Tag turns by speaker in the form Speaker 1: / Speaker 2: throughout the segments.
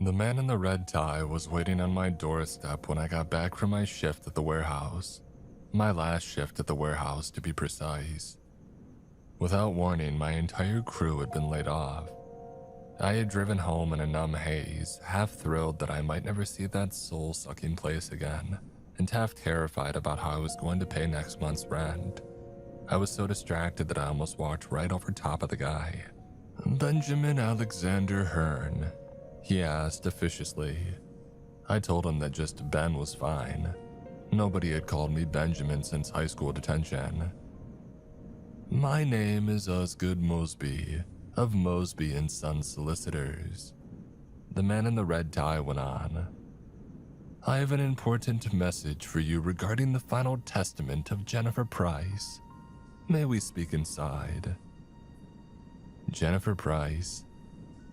Speaker 1: The man in the red tie was waiting on my doorstep when I got back from my shift at the warehouse. My last shift at the warehouse, to be precise. Without warning, my entire crew had been laid off. I had driven home in a numb haze, half thrilled that I might never see that soul-sucking place again, and half terrified about how I was going to pay next month's rent. I was so distracted that I almost walked right over top of the guy. "Benjamin Alexander Hearn?" he asked officiously. I told him that just Ben was fine. Nobody had called me Benjamin since high school detention. "My name is Osgood Mosby, of Mosby and Sons Solicitors." The man in the red tie went on. "I have an important message for you regarding the final testament of Jennifer Price. May we speak inside?" Jennifer Price.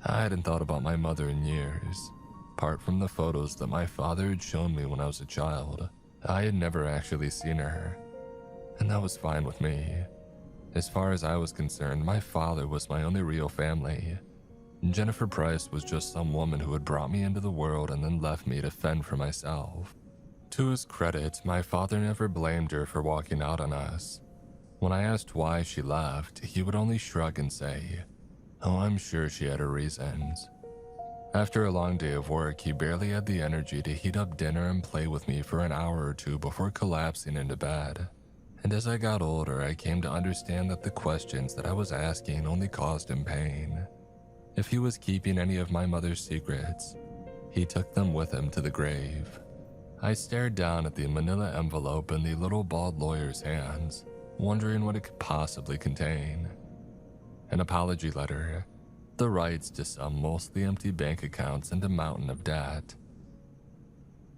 Speaker 1: I hadn't thought about my mother in years. Apart from the photos that my father had shown me when I was a child, I had never actually seen her. And that was fine with me. As far as I was concerned, my father was my only real family. Jennifer Price was just some woman who had brought me into the world and then left me to fend for myself. To his credit, my father never blamed her for walking out on us. When I asked why she left, he would only shrug and say, "Oh, I'm sure she had her reasons." After a long day of work, he barely had the energy to heat up dinner and play with me for an hour or two before collapsing into bed. And as I got older, I came to understand that the questions that I was asking only caused him pain. If he was keeping any of my mother's secrets, he took them with him to the grave. I stared down at the manila envelope in the little bald lawyer's hands, wondering what it could possibly contain. An apology letter, the rights to some mostly empty bank accounts, and a mountain of debt.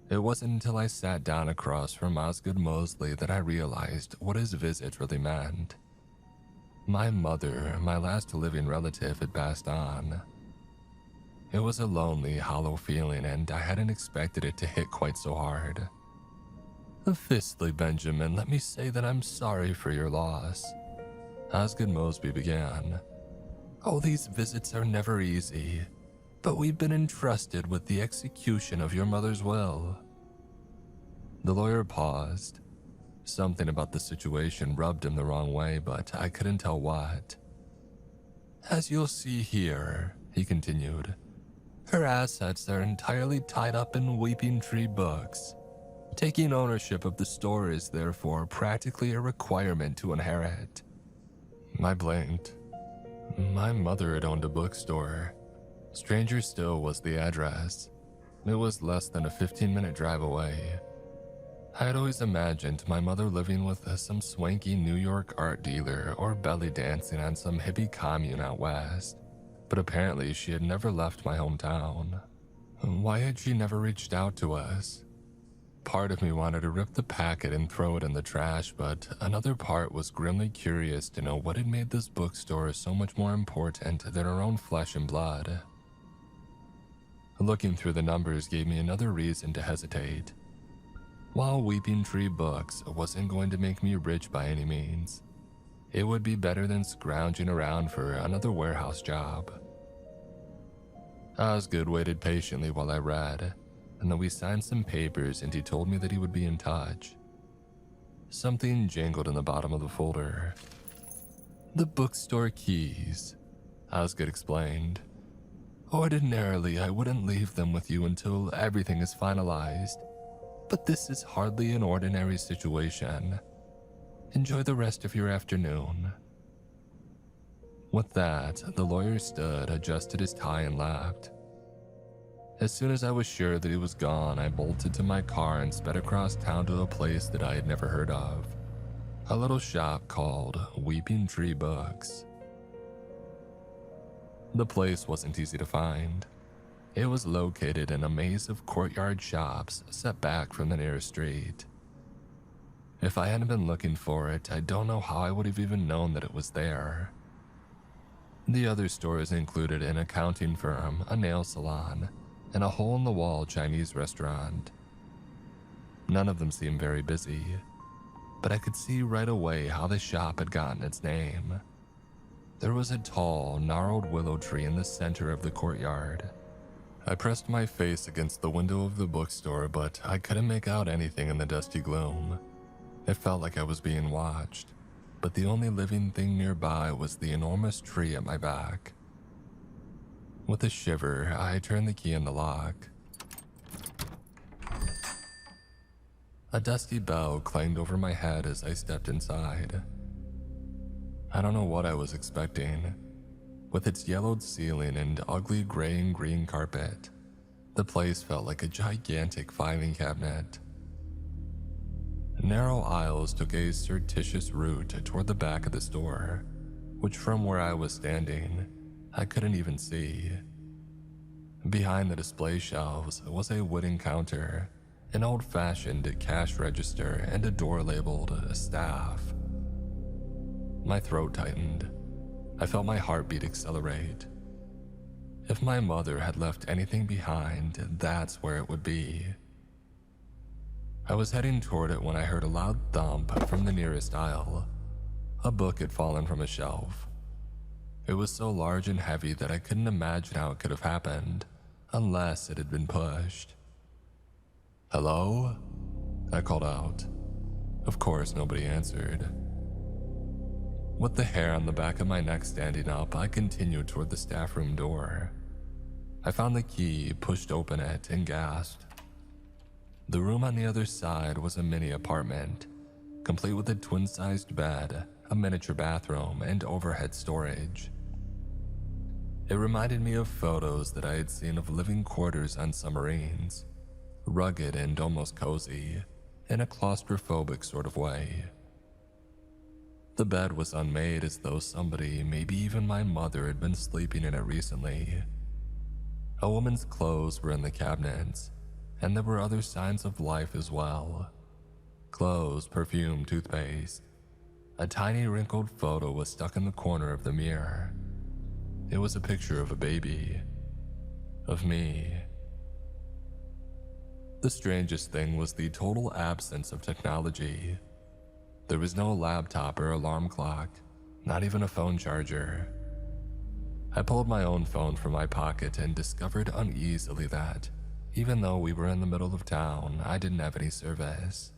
Speaker 1: It wasn't until I sat down across from Osgood Mosley that I realized what his visit really meant. My mother, my last living relative, had passed on. It was a lonely, hollow feeling, and I hadn't expected it to hit quite so hard. "Firstly, Benjamin, let me say that I'm sorry for your loss," Osgood Mosby began. "All these visits are never easy, but we've been entrusted with the execution of your mother's will." The lawyer paused. Something about the situation rubbed him the wrong way, but I couldn't tell what. "As you'll see here," he continued, "her assets are entirely tied up in Weeping Tree books. Taking ownership of the store is therefore practically a requirement to inherit." I blinked. My mother had owned a bookstore. Stranger still was the address. It was less than a 15-minute drive away. I had always imagined my mother living with some swanky New York art dealer or belly dancing on some hippie commune out west, but apparently she had never left my hometown. Why had she never reached out to us? Part of me wanted to rip the packet and throw it in the trash, but another part was grimly curious to know what had made this bookstore so much more important than her own flesh and blood. Looking through the numbers gave me another reason to hesitate. While Weeping Tree Books wasn't going to make me rich by any means, it would be better than scrounging around for another warehouse job. Osgood waited patiently while I read, and then we signed some papers and he told me that he would be in touch. Something jangled in the bottom of the folder. "The bookstore keys," Osgood explained. "Ordinarily, I wouldn't leave them with you until everything is finalized, but this is hardly an ordinary situation. Enjoy the rest of your afternoon." With that, the lawyer stood, adjusted his tie, and left. As soon as I was sure that he was gone, I bolted to my car and sped across town to a place that I had never heard of. A little shop called Weeping Tree Books. The place wasn't easy to find. It was located in a maze of courtyard shops set back from the nearest street. If I hadn't been looking for it, I don't know how I would have even known that it was there. The other stores included an accounting firm, a nail salon, and a hole-in-the-wall Chinese restaurant. None of them seemed very busy, but I could see right away how the shop had gotten its name. There was a tall, gnarled willow tree in the center of the courtyard. I pressed my face against the window of the bookstore, but I couldn't make out anything in the dusty gloom. It felt like I was being watched, but the only living thing nearby was the enormous tree at my back. With a shiver, I turned the key in the lock. A dusty bell clanged over my head as I stepped inside. I don't know what I was expecting. With its yellowed ceiling and ugly gray and green carpet, the place felt like a gigantic filing cabinet. Narrow aisles took a surreptitious route toward the back of the store, which from where I was standing, I couldn't even see. Behind the display shelves was a wooden counter, an old-fashioned cash register, and a door labeled "Staff." My throat tightened. I felt my heartbeat accelerate. If my mother had left anything behind, that's where it would be. I was heading toward it when I heard a loud thump from the nearest aisle. A book had fallen from a shelf. It was so large and heavy that I couldn't imagine how it could have happened, unless it had been pushed. "Hello?" I called out. Of course, nobody answered. With the hair on the back of my neck standing up, I continued toward the staff room door. I found the key, pushed open it, and gasped. The room on the other side was a mini apartment, complete with a twin-sized bed, a miniature bathroom, and overhead storage. It reminded me of photos that I had seen of living quarters on submarines, rugged and almost cozy, in a claustrophobic sort of way. The bed was unmade, as though somebody, maybe even my mother, had been sleeping in it recently. A woman's clothes were in the cabinets, and there were other signs of life as well. Clothes, perfume, toothpaste. A tiny wrinkled photo was stuck in the corner of the mirror. It was a picture of a baby. Of me. The strangest thing was the total absence of technology. There was no laptop or alarm clock, not even a phone charger. I pulled my own phone from my pocket and discovered uneasily that, even though we were in the middle of town, I didn't have any service.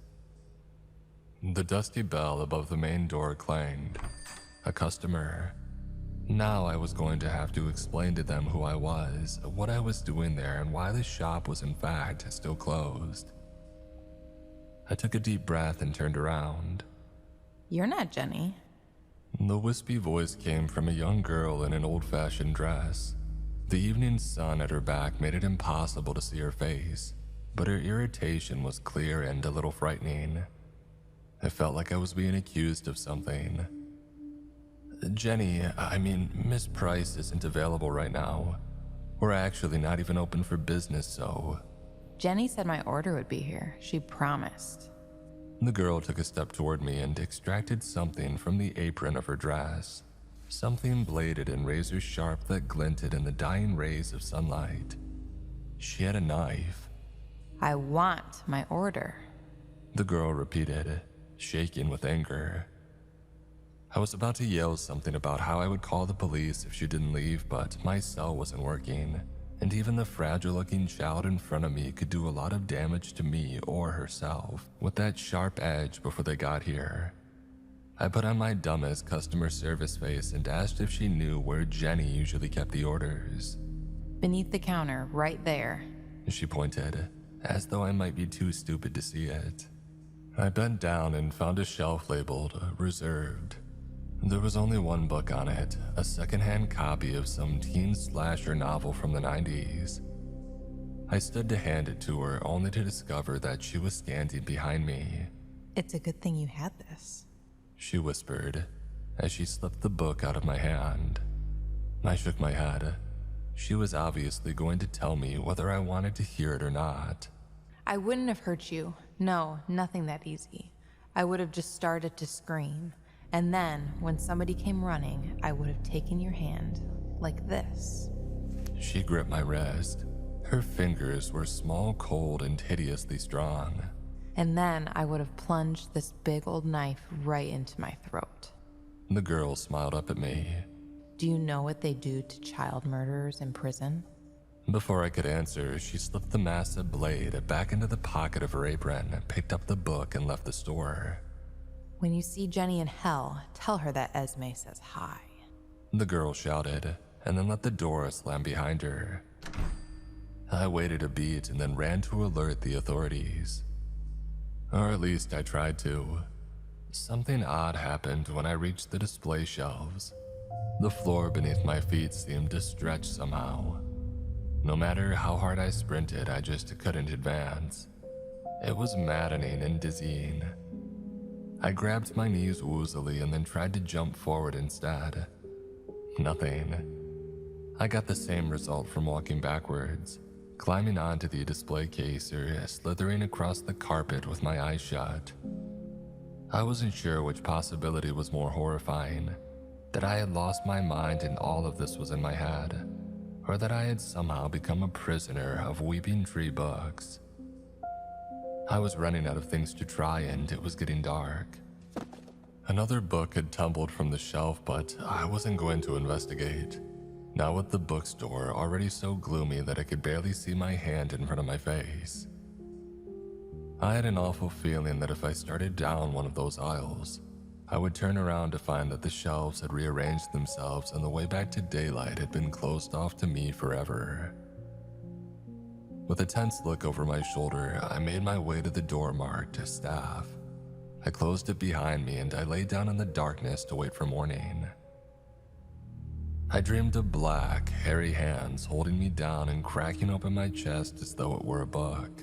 Speaker 1: The dusty bell above the main door clanged. A customer. Now I was going to have to explain to them who I was, what I was doing there, and why the shop was in fact still closed. I took a deep breath and turned around.
Speaker 2: "You're not Jenny."
Speaker 1: The wispy voice came from a young girl in an old-fashioned dress. The evening sun at her back made it impossible to see her face, but her irritation was clear and a little frightening. I felt like I was being accused of something. Miss Price isn't available right now. We're actually not even open for business, so..."
Speaker 2: "Jenny said my order would be here. She promised."
Speaker 1: The girl took a step toward me and extracted something from the apron of her dress. Something bladed and razor sharp that glinted in the dying rays of sunlight. She had a knife.
Speaker 2: "I want my order."
Speaker 1: The girl repeated, shaking with anger. I was about to yell something about how I would call the police if she didn't leave, but my cell wasn't working, and even the fragile-looking child in front of me could do a lot of damage to me or herself with that sharp edge before they got here. I put on my dumbest customer service face and asked if she knew where Jenny usually kept the orders.
Speaker 2: "Beneath the counter, right there."
Speaker 1: She pointed, as though I might be too stupid to see it. I bent down and found a shelf labeled "Reserved." There was only one book on it, a secondhand copy of some teen slasher novel from the 90s. I stood to hand it to her, only to discover that she was standing behind me.
Speaker 2: "It's a good thing you had this,"
Speaker 1: she whispered, as she slipped the book out of my hand. I shook my head. She was obviously going to tell me whether I wanted to hear it or not.
Speaker 2: "I wouldn't have hurt you. No, nothing that easy. I would have just started to scream. And then, when somebody came running, I would have taken your hand, like this."
Speaker 1: She gripped my wrist. Her fingers were small, cold, and hideously strong.
Speaker 2: "And then I would have plunged this big old knife right into my throat."
Speaker 1: The girl smiled up at me.
Speaker 2: "Do you know what they do to child murderers in prison?"
Speaker 1: Before I could answer, she slipped the massive blade back into the pocket of her apron, picked up the book, and left the store.
Speaker 2: When you see Jenny in hell, tell her that Esme says hi.
Speaker 1: The girl shouted, and then let the door slam behind her. I waited a beat and then ran to alert the authorities. Or at least I tried to. Something odd happened when I reached the display shelves. The floor beneath my feet seemed to stretch somehow. No matter how hard I sprinted, I just couldn't advance. It was maddening and dizzying. I grabbed my knees woozily and then tried to jump forward instead. Nothing. I got the same result from walking backwards, climbing onto the display case or slithering across the carpet with my eyes shut. I wasn't sure which possibility was more horrifying, that I had lost my mind and all of this was in my head, or that I had somehow become a prisoner of Weeping Tree books. I was running out of things to try and it was getting dark. Another book had tumbled from the shelf, but I wasn't going to investigate. Not with the bookstore already so gloomy that I could barely see my hand in front of my face. I had an awful feeling that if I started down one of those aisles, I would turn around to find that the shelves had rearranged themselves and the way back to daylight had been closed off to me forever. With a tense look over my shoulder, I made my way to the door marked staff. I closed it behind me and I lay down in the darkness to wait for morning. I dreamed of black, hairy hands holding me down and cracking open my chest as though it were a book.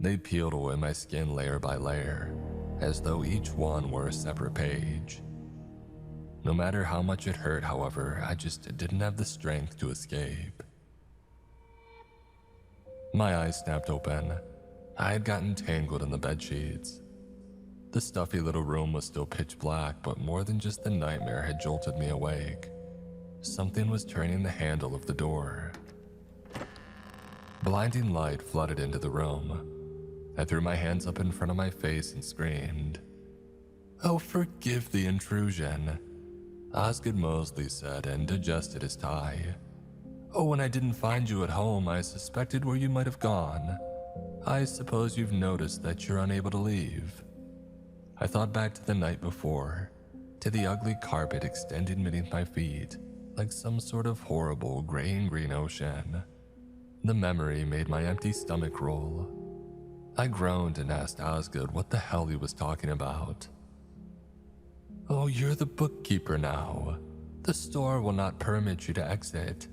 Speaker 1: They peeled away my skin layer by layer, as though each one were a separate page. No matter how much it hurt, however, I just didn't have the strength to escape. My eyes snapped open. I had gotten tangled in the bedsheets. The stuffy little room was still pitch black, but more than just the nightmare had jolted me awake. Something was turning the handle of the door. Blinding light flooded into the room. I threw my hands up in front of my face and screamed. "Oh, forgive the intrusion," Osgood Mosley said and adjusted his tie. "Oh, when I didn't find you at home, I suspected where you might have gone. I suppose you've noticed that you're unable to leave." I thought back to the night before, to the ugly carpet extending beneath my feet, like some sort of horrible gray and green ocean. The memory made my empty stomach roll. I groaned and asked Osgood what the hell he was talking about. "Oh, you're the bookkeeper now. The store will not permit you to exit.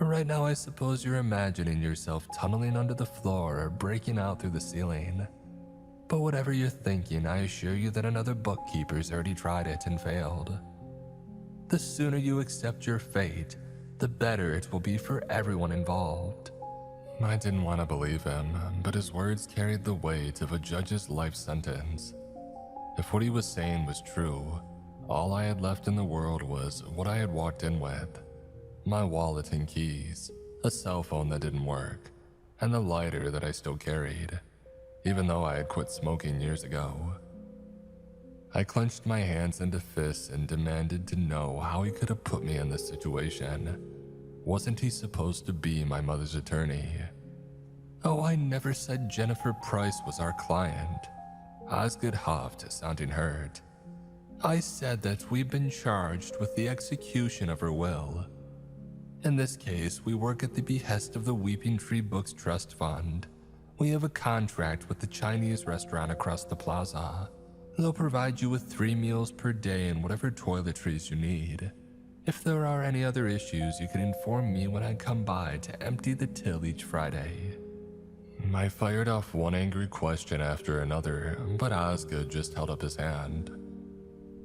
Speaker 1: Right now I suppose you're imagining yourself tunneling under the floor or breaking out through the ceiling. But whatever you're thinking, I assure you that another bookkeeper's already tried it and failed. The sooner you accept your fate, the better it will be for everyone involved." I didn't want to believe him, but his words carried the weight of a judge's life sentence. If what he was saying was true, all I had left in the world was what I had walked in with. My wallet and keys, a cell phone that didn't work, and the lighter that I still carried, even though I had quit smoking years ago. I clenched my hands into fists and demanded to know how he could have put me in this situation. Wasn't he supposed to be my mother's attorney? "Oh, I never said Jennifer Price was our client," Osgood huffed, sounding hurt. "I said that we've been charged with the execution of her will. In this case, we work at the behest of the Weeping Tree Books Trust Fund. We have a contract with the Chinese restaurant across the plaza. They'll provide you with 3 meals per day and whatever toiletries you need. If there are any other issues, you can inform me when I come by to empty the till each Friday." I fired off one angry question after another, but Osgood just held up his hand.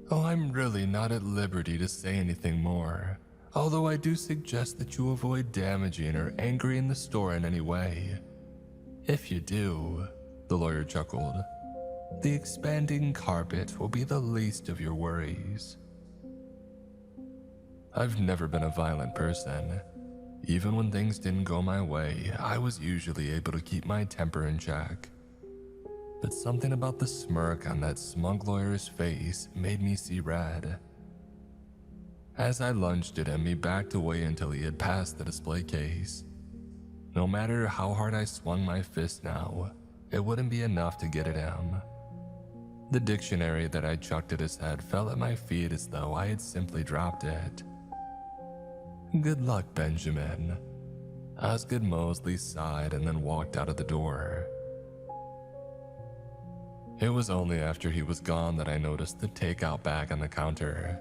Speaker 1: "Oh, I'm really not at liberty to say anything more, although I do suggest that you avoid damaging or angering the store in any way. If you do," the lawyer chuckled, "the expanding carpet will be the least of your worries." I've never been a violent person. Even when things didn't go my way, I was usually able to keep my temper in check. But something about the smirk on that smug lawyer's face made me see red. As I lunged at him, he backed away until he had passed the display case. No matter how hard I swung my fist now, it wouldn't be enough to get at him. The dictionary that I chucked at his head fell at my feet as though I had simply dropped it. "Good luck, Benjamin." Osgood Mosley sighed and then walked out of the door. It was only after he was gone that I noticed the takeout bag on the counter.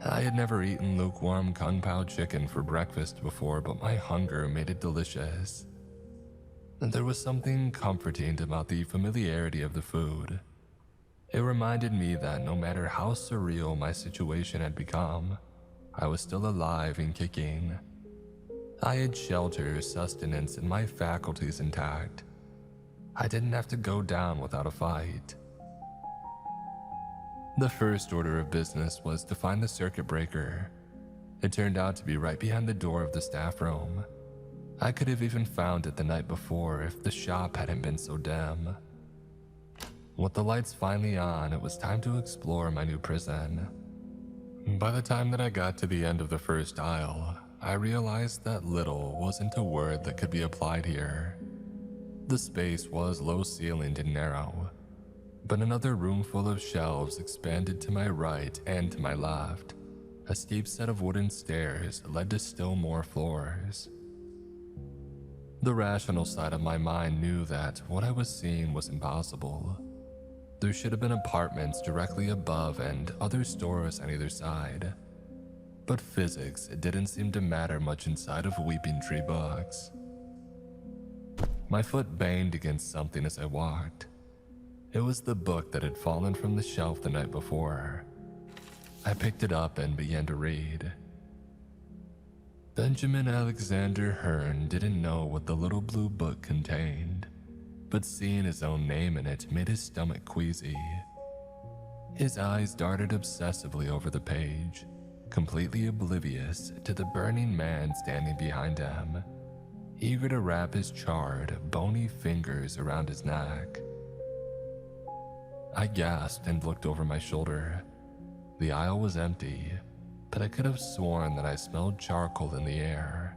Speaker 1: I had never eaten lukewarm Kung Pao chicken for breakfast before, but my hunger made it delicious. There was something comforting about the familiarity of the food. It reminded me that no matter how surreal my situation had become, I was still alive and kicking. I had shelter, sustenance, and my faculties intact. I didn't have to go down without a fight. The first order of business was to find the circuit breaker. It turned out to be right behind the door of the staff room. I could have even found it the night before if the shop hadn't been so dim. With the lights finally on, it was time to explore my new prison. By the time that I got to the end of the first aisle, I realized that little wasn't a word that could be applied here. The space was low-ceilinged and narrow, but another room full of shelves expanded to my right and to my left. A steep set of wooden stairs led to still more floors. The rational side of my mind knew that what I was seeing was impossible. There should have been apartments directly above and other stores on either side. But physics didn't seem to matter much inside of Weeping Tree Books. My foot banged against something as I walked. It was the book that had fallen from the shelf the night before. I picked it up and began to read. Benjamin Alexander Hearn didn't know what the little blue book contained, but seeing his own name in it made his stomach queasy. His eyes darted obsessively over the page, completely oblivious to the burning man standing behind him, eager to wrap his charred, bony fingers around his neck. I gasped and looked over my shoulder. The aisle was empty, but I could have sworn that I smelled charcoal in the air.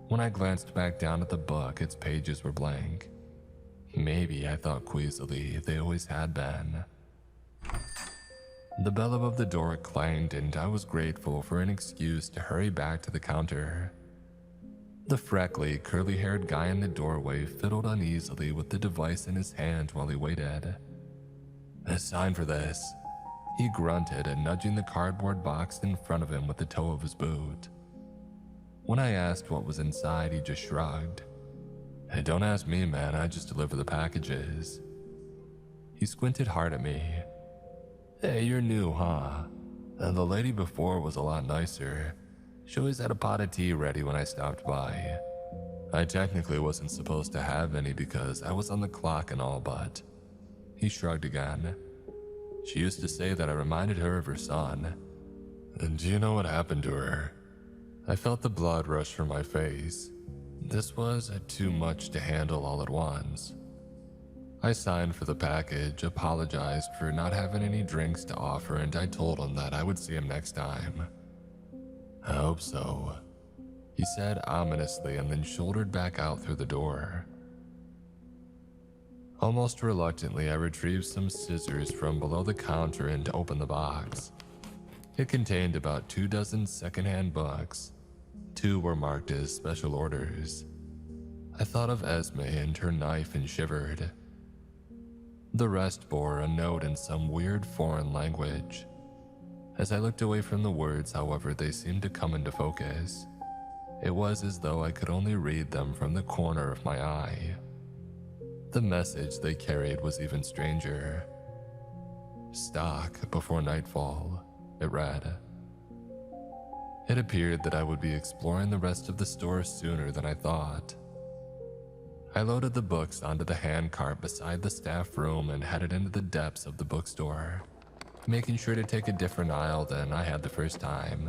Speaker 1: When I glanced back down at the book, its pages were blank. Maybe, I thought queasily, they always had been. The bell above the door clanged, and I was grateful for an excuse to hurry back to the counter. The freckly, curly-haired guy in the doorway fiddled uneasily with the device in his hand while he waited. "Sign for this," he grunted, nudging the cardboard box in front of him with the toe of his boot. When I asked what was inside, he just shrugged. "Hey, don't ask me, man, I just deliver the packages." He squinted hard at me. "Hey, you're new, huh? The lady before was a lot nicer. She always had a pot of tea ready when I stopped by. I technically wasn't supposed to have any because I was on the clock and all, but..." He shrugged again. "She used to say that I reminded her of her son. And do you know what happened to her?" I felt the blood rush from my face. This was too much to handle all at once. I signed for the package, apologized for not having any drinks to offer, and I told him that I would see him next time. "I hope so," he said ominously, and then shouldered back out through the door. Almost reluctantly, I retrieved some scissors from below the counter and opened the box. It contained about 24 secondhand books. 2 were marked as special orders. I thought of Esme and her knife and shivered. The rest bore a note in some weird foreign language. As I looked away from the words, however, they seemed to come into focus. It was as though I could only read them from the corner of my eye. The message they carried was even stranger. "Stock before nightfall," it read. It appeared that I would be exploring the rest of the store sooner than I thought. I loaded the books onto the handcart beside the staff room and headed into the depths of the bookstore, making sure to take a different aisle than I had the first time.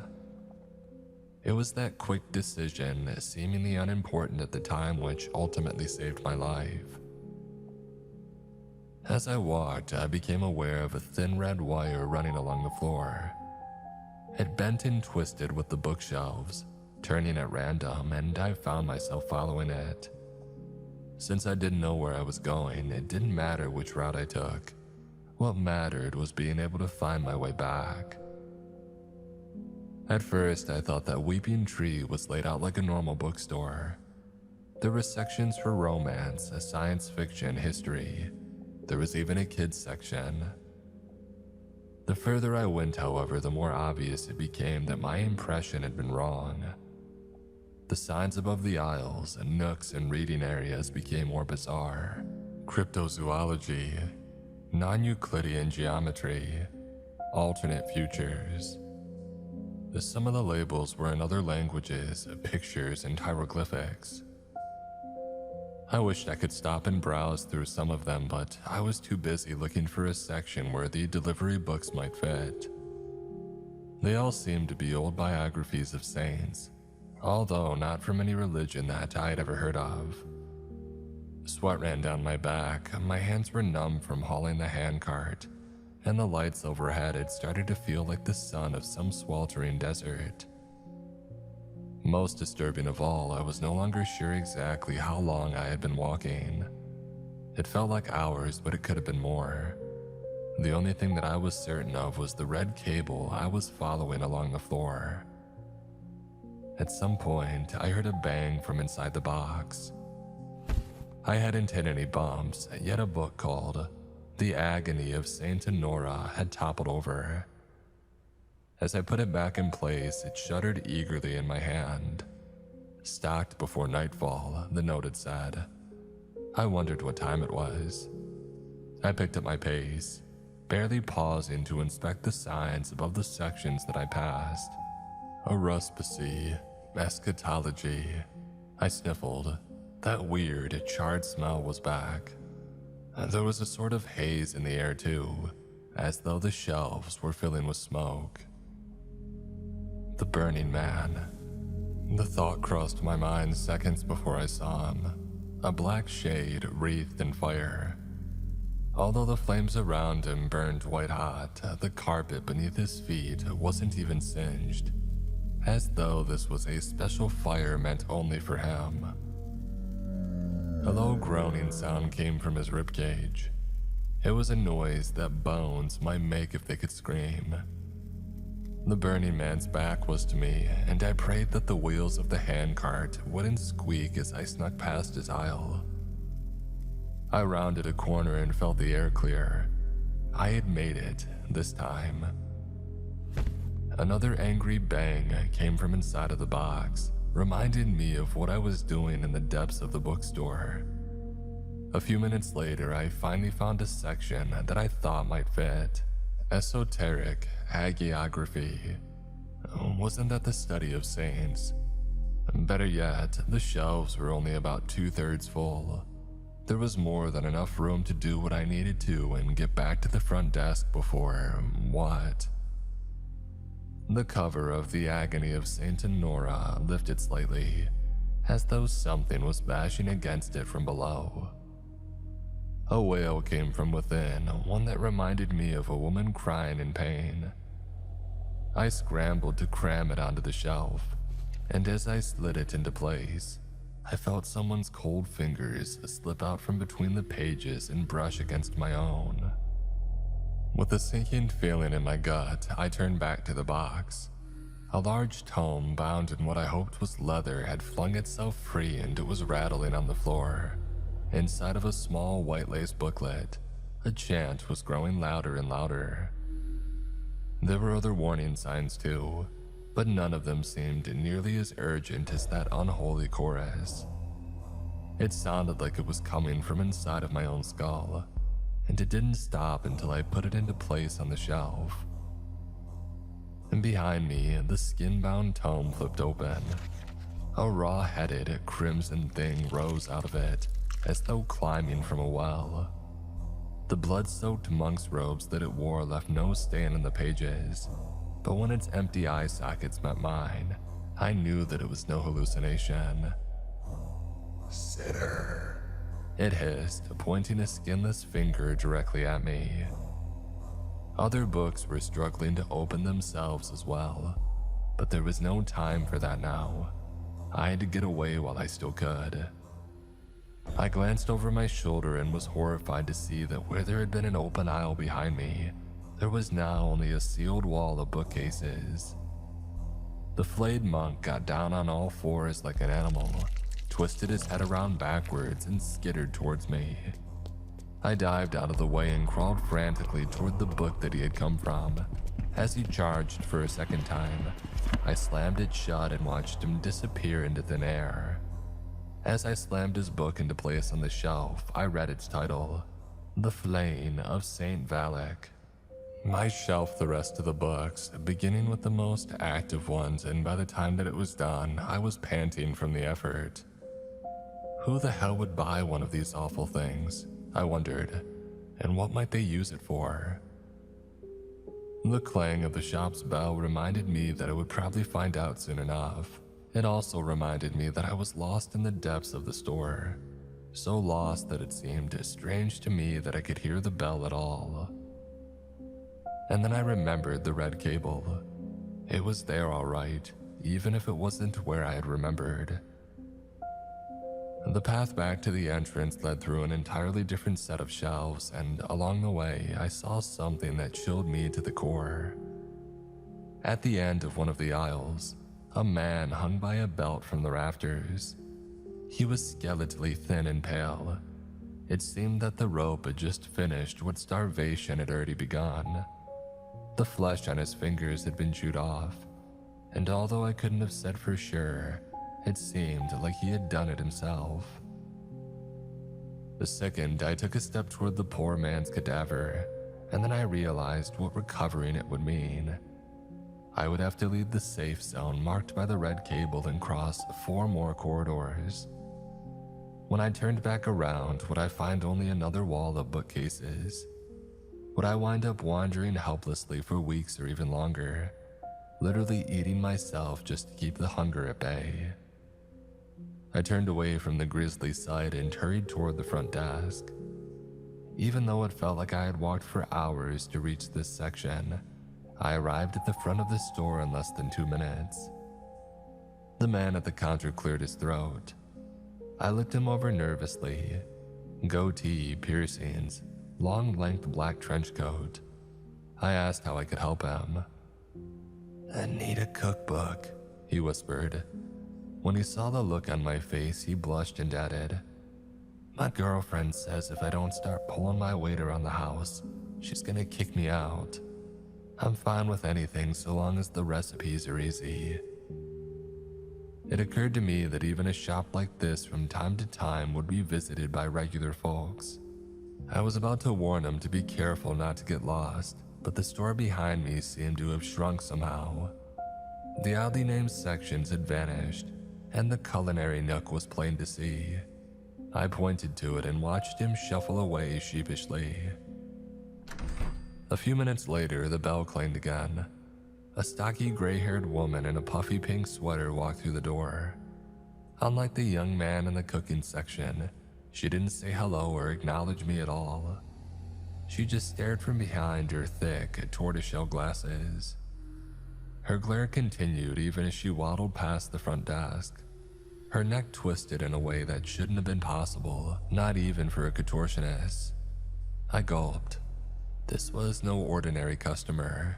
Speaker 1: It was that quick decision, seemingly unimportant at the time, which ultimately saved my life. As I walked, I became aware of a thin red wire running along the floor. It bent and twisted with the bookshelves, turning at random, and I found myself following it. Since I didn't know where I was going, it didn't matter which route I took. What mattered was being able to find my way back. At first, I thought that Weeping Tree was laid out like a normal bookstore. There were sections for romance, science fiction, history. There was even a kids section. The further I went, however, the more obvious it became that my impression had been wrong. The signs above the aisles, nooks, and reading areas became more bizarre. Cryptozoology, non-Euclidean geometry, alternate futures. Some of the labels were in other languages, pictures, and hieroglyphics. I wished I could stop and browse through some of them, but I was too busy looking for a section where the delivery books might fit. They all seemed to be old biographies of saints, although not from any religion that I had ever heard of. Sweat ran down my back, my hands were numb from hauling the handcart, and the lights overhead had started to feel like the sun of some sweltering desert. Most disturbing of all, I was no longer sure exactly how long I had been walking. It felt like hours, but it could have been more. The only thing that I was certain of was the red cable I was following along the floor. At some point, I heard a bang from inside the box. I hadn't hit any bumps, yet a book called The Agony of Saint Honora had toppled over. As I put it back in place, it shuddered eagerly in my hand. Stocked before nightfall, the note had said. I wondered what time it was. I picked up my pace, barely pausing to inspect the signs above the sections that I passed. Aruspice, eschatology. I sniffled. That weird, charred smell was back. There was a sort of haze in the air too, as though the shelves were filling with smoke. The Burning Man. The thought crossed my mind seconds before I saw him, a black shade wreathed in fire. Although the flames around him burned white hot, the carpet beneath his feet wasn't even singed, as though this was a special fire meant only for him. A low groaning sound came from his ribcage. It was a noise that bones might make if they could scream. The Burning Man's back was to me, and I prayed that the wheels of the handcart wouldn't squeak as I snuck past his aisle. I rounded a corner and felt the air clear. I had made it, this time. Another angry bang came from inside of the box, reminding me of what I was doing in the depths of the bookstore. A few minutes later, I finally found a section that I thought might fit. Esoteric hagiography. Wasn't that the study of saints? Better yet, the shelves were only about 2/3 full. There was more than enough room to do what I needed to and get back to the front desk before what? The cover of The Agony of Saint Honora lifted slightly, as though something was bashing against it from below. A wail came from within, one that reminded me of a woman crying in pain. I scrambled to cram it onto the shelf, and as I slid it into place, I felt someone's cold fingers slip out from between the pages and brush against my own. With a sinking feeling in my gut, I turned back to the box. A large tome bound in what I hoped was leather had flung itself free and it was rattling on the floor. Inside of a small white lace booklet, a chant was growing louder and louder. There were other warning signs too, but none of them seemed nearly as urgent as that unholy chorus. It sounded like it was coming from inside of my own skull, and it didn't stop until I put it into place on the shelf. And behind me, the skin-bound tome flipped open. A raw-headed, crimson thing rose out of it, as though climbing from a well. The blood-soaked monk's robes that it wore left no stain on the pages, but when its empty eye sockets met mine, I knew that it was no hallucination. "Sinner," it hissed, pointing a skinless finger directly at me. Other books were struggling to open themselves as well, but there was no time for that now. I had to get away while I still could. I glanced over my shoulder and was horrified to see that where there had been an open aisle behind me, there was now only a sealed wall of bookcases. The flayed monk got down on all fours like an animal, twisted his head around backwards, and skittered towards me. I dived out of the way and crawled frantically toward the book that he had come from. As he charged for a second time, I slammed it shut and watched him disappear into thin air. As I slammed his book into place on the shelf, I read its title, The Flaying of Saint Valak. I shelved the rest of the books, beginning with the most active ones, and by the time that it was done, I was panting from the effort. Who the hell would buy one of these awful things? I wondered, and what might they use it for? The clang of the shop's bell reminded me that I would probably find out soon enough. It also reminded me that I was lost in the depths of the store, so lost that it seemed strange to me that I could hear the bell at all. And then I remembered the red cable. It was there all right, even if it wasn't where I had remembered. The path back to the entrance led through an entirely different set of shelves, and along the way, I saw something that chilled me to the core. At the end of one of the aisles, a man hung by a belt from the rafters. He was skeletally thin and pale. It seemed that the rope had just finished what starvation had already begun. The flesh on his fingers had been chewed off, and although I couldn't have said for sure, it seemed like he had done it himself. The second, I took a step toward the poor man's cadaver, and then I realized what recovering it would mean. I would have to leave the safe zone marked by the red cable and cross 4 more corridors. When I turned back around, would I find only another wall of bookcases? Would I wind up wandering helplessly for weeks or even longer, literally eating myself just to keep the hunger at bay? I turned away from the grisly sight and hurried toward the front desk. Even though it felt like I had walked for hours to reach this section, I arrived at the front of the store in less than 2 minutes. The man at the counter cleared his throat. I looked him over nervously. Goatee, piercings, long-length black trench coat. I asked how I could help him. "I need a cookbook," he whispered. When he saw the look on my face, he blushed and added, "My girlfriend says if I don't start pulling my weight around the house, she's gonna kick me out. I'm fine with anything so long as the recipes are easy." It occurred to me that even a shop like this from time to time would be visited by regular folks. I was about to warn him to be careful not to get lost, but the store behind me seemed to have shrunk somehow. The oddly named sections had vanished, and the culinary nook was plain to see. I pointed to it and watched him shuffle away sheepishly. A few minutes later, the bell clanged again. A stocky gray-haired woman in a puffy pink sweater walked through the door. Unlike the young man in the cooking section, she didn't say hello or acknowledge me at all. She just stared from behind her thick, tortoiseshell glasses. Her glare continued even as she waddled past the front desk. Her neck twisted in a way that shouldn't have been possible, not even for a contortionist. I gulped. This was no ordinary customer.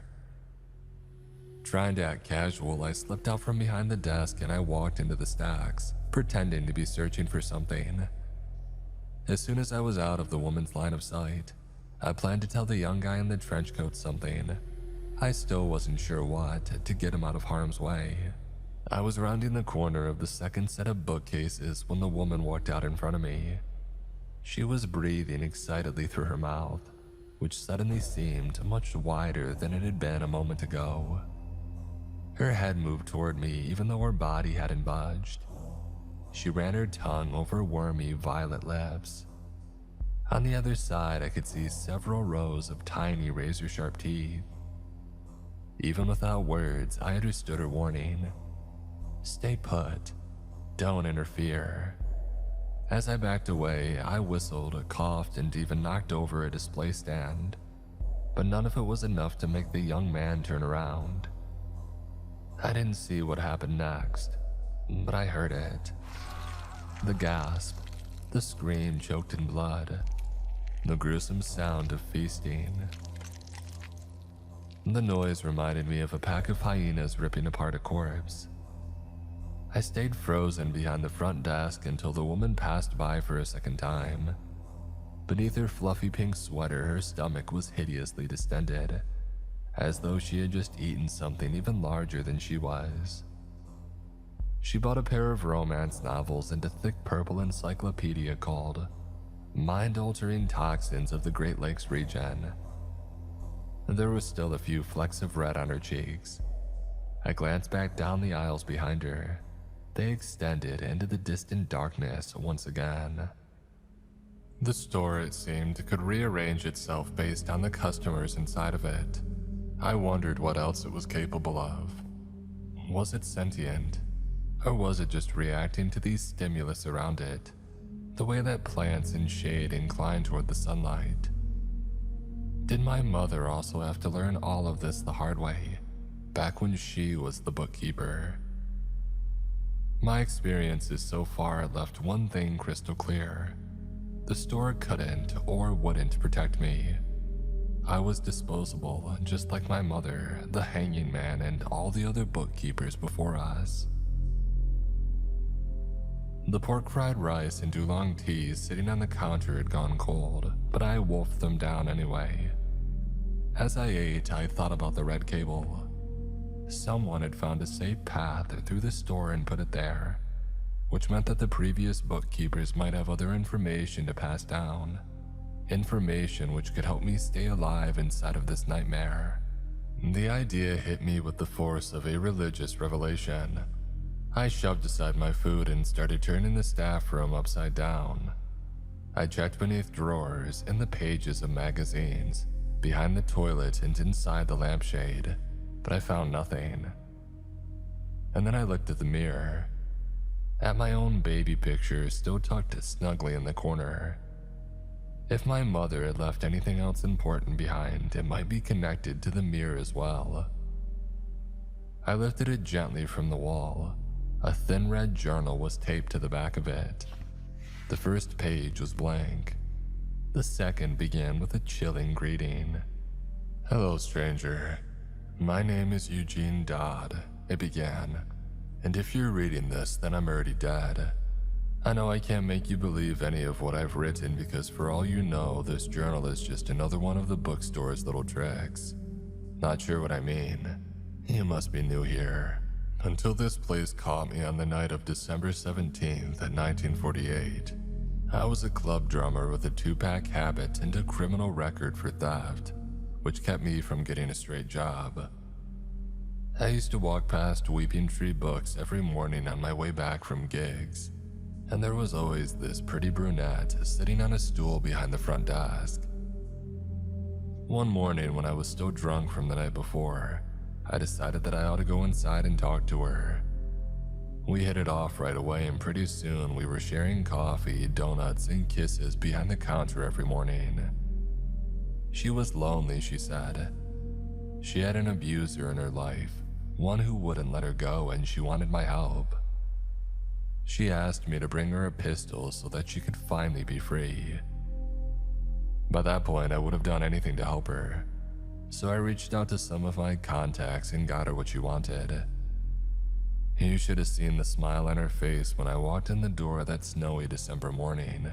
Speaker 1: Trying to act casual, I slipped out from behind the desk and I walked into the stacks, pretending to be searching for something. As soon as I was out of the woman's line of sight, I planned to tell the young guy in the trench coat something. I still wasn't sure what, to get him out of harm's way. I was rounding the corner of the second set of bookcases when the woman walked out in front of me. She was breathing excitedly through her mouth, which suddenly seemed much wider than it had been a moment ago. Her head moved toward me even though her body hadn't budged. She ran her tongue over wormy violet lips. On the other side, I could see several rows of tiny razor-sharp teeth. Even without words, I understood her warning. Stay put. Don't interfere. As I backed away, I whistled, coughed, and even knocked over a display stand. but none of it was enough to make the young man turn around. I didn't see what happened next, but I heard it. The gasp, the scream choked in blood, the gruesome sound of feasting. The noise reminded me of a pack of hyenas ripping apart a corpse. I stayed frozen behind the front desk until the woman passed by for a second time. Beneath her fluffy pink sweater, her stomach was hideously distended, as though she had just eaten something even larger than she was. She bought a pair of romance novels and a thick purple encyclopedia called Mind-Altering Toxins of the Great Lakes Region. There was still a few flecks of red on her cheeks. I glanced back down the aisles behind her. They extended into the distant darkness once again. The store, it seemed, could rearrange itself based on the customers inside of it. I wondered what else it was capable of. Was it sentient? Or was it just reacting to these stimulus around it, the way that plants in shade incline toward the sunlight? Did my mother also have to learn all of this the hard way, back when she was the bookkeeper? My experiences so far left one thing crystal clear. The store couldn't or wouldn't protect me. I was disposable, just like my mother, the hanging man, and all the other bookkeepers before us. The pork fried rice and oolong teas sitting on the counter had gone cold, but I wolfed them down anyway. As I ate, I thought about the red cable. Someone had found a safe path through the store and put it there, which meant that the previous bookkeepers might have other information to pass down. Information which could help me stay alive inside of this nightmare. The idea hit me with the force of a religious revelation. I shoved aside my food and started turning the staff room upside down. I checked beneath drawers, in the pages of magazines, behind the toilet and inside the lampshade, but I found nothing. And then I looked at the mirror, at my own baby picture still tucked snugly in the corner. If my mother had left anything else important behind, it might be connected to the mirror as well. I lifted it gently from the wall. A thin red journal was taped to the back of it. The first page was blank. The second began with a chilling greeting. "Hello, stranger. My name is Eugene Dodd," it began. "And if you're reading this, then I'm already dead. I know I can't make you believe any of what I've written because for all you know, this journal is just another one of the bookstore's little tricks. Not sure what I mean? You must be new here. Until this place caught me on the night of December 17th, 1948. I was a club drummer with a 2-pack habit and a criminal record for theft, which kept me from getting a straight job. I used to walk past Weeping Tree Books every morning on my way back from gigs, and there was always this pretty brunette sitting on a stool behind the front desk. One morning when I was still drunk from the night before, I decided that I ought to go inside and talk to her. We hit it off right away, and pretty soon we were sharing coffee, donuts, and kisses behind the counter every morning. She was lonely, she said. She had an abuser in her life, one who wouldn't let her go, and she wanted my help. She asked me to bring her a pistol so that she could finally be free. By that point, I would have done anything to help her, so I reached out to some of my contacts and got her what she wanted. You should have seen the smile on her face when I walked in the door that snowy December morning,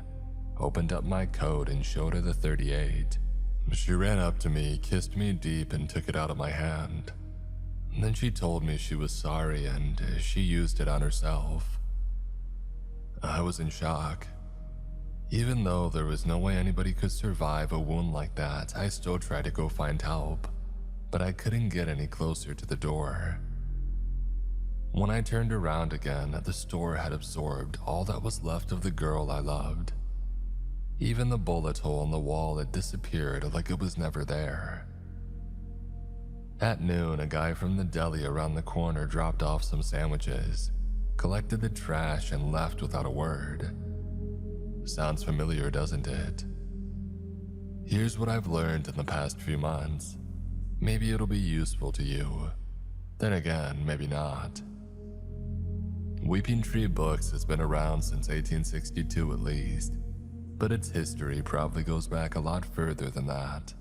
Speaker 1: opened up my coat and showed her the .38. She ran up to me, kissed me deep, and took it out of my hand. Then she told me she was sorry and she used it on herself. I was in shock. Even though there was no way anybody could survive a wound like that, I still tried to go find help, but I couldn't get any closer to the door. When I turned around again, the store had absorbed all that was left of the girl I loved. Even the bullet hole in the wall had disappeared like it was never there. At noon, a guy from the deli around the corner dropped off some sandwiches, collected the trash, and left without a word. Sounds familiar, doesn't it? Here's what I've learned in the past few months. Maybe it'll be useful to you. Then again, maybe not. Weeping Tree Books has been around since 1862 at least, but its history probably goes back a lot further than that.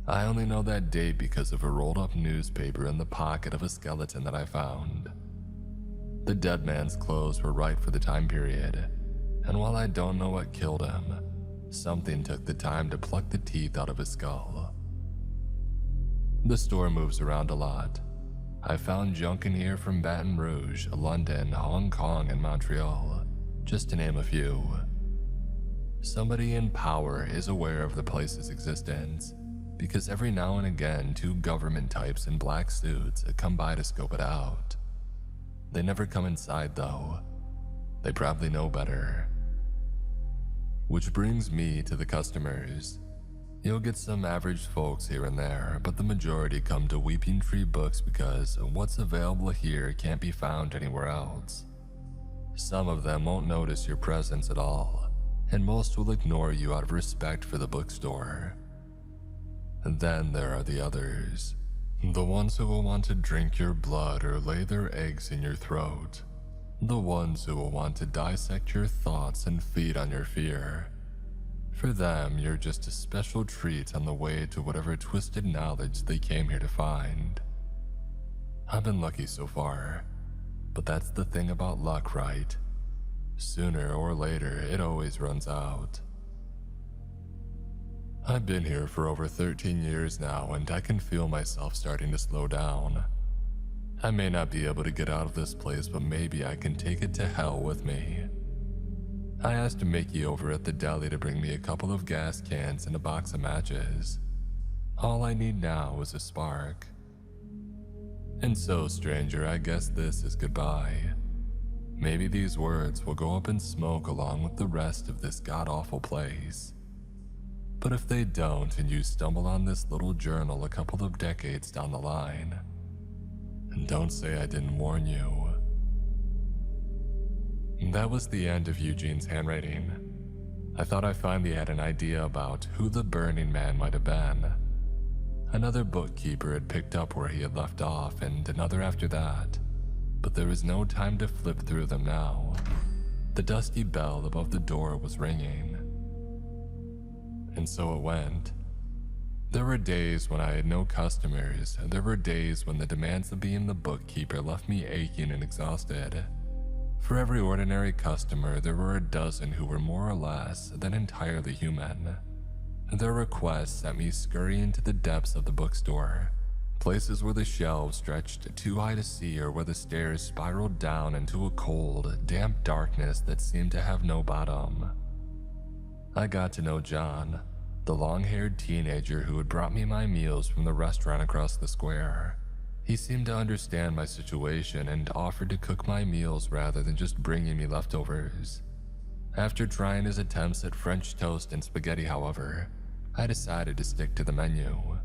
Speaker 1: I only know that date because of a rolled up newspaper in the pocket of a skeleton that I found. The dead man's clothes were right for the time period, and while I don't know what killed him, something took the time to pluck the teeth out of his skull. The store moves around a lot. I found junk in here from Baton Rouge, London, Hong Kong, and Montreal, just to name a few. Somebody in power is aware of the place's existence, because every now and again 2 government types in black suits come by to scope it out. They never come inside though. They probably know better. Which brings me to the customers. You'll get some average folks here and there, but the majority come to Weeping Tree Books because what's available here can't be found anywhere else. Some of them won't notice your presence at all, and most will ignore you out of respect for the bookstore. And then there are the others. The ones who will want to drink your blood or lay their eggs in your throat. The ones who will want to dissect your thoughts and feed on your fear. For them, you're just a special treat on the way to whatever twisted knowledge they came here to find. I've been lucky so far, but that's the thing about luck, right? Sooner or later, it always runs out. I've been here for over 13 years now, and I can feel myself starting to slow down. I may not be able to get out of this place, but maybe I can take it to hell with me. I asked Mickey over at the deli to bring me a couple of gas cans and a box of matches. All I need now is a spark. And so, stranger, I guess this is goodbye. Maybe these words will go up in smoke along with the rest of this god-awful place. But if they don't and you stumble on this little journal a couple of decades down the line, don't say I didn't warn you. That was the end of Eugene's handwriting. I thought I finally had an idea about who the Burning Man might have been. Another bookkeeper had picked up where he had left off, and another after that. But there was no time to flip through them now. The dusty bell above the door was ringing. And so it went. There were days when I had no customers, and there were days when the demands of being the bookkeeper left me aching and exhausted. For every ordinary customer, there were a dozen who were more or less than entirely human. Their requests sent me scurrying to the depths of the bookstore, places where the shelves stretched too high to see or where the stairs spiraled down into a cold, damp darkness that seemed to have no bottom. I got to know John, the long-haired teenager who had brought me my meals from the restaurant across the square. He seemed to understand my situation and offered to cook my meals rather than just bringing me leftovers. After trying his attempts at French toast and spaghetti, however, I decided to stick to the menu.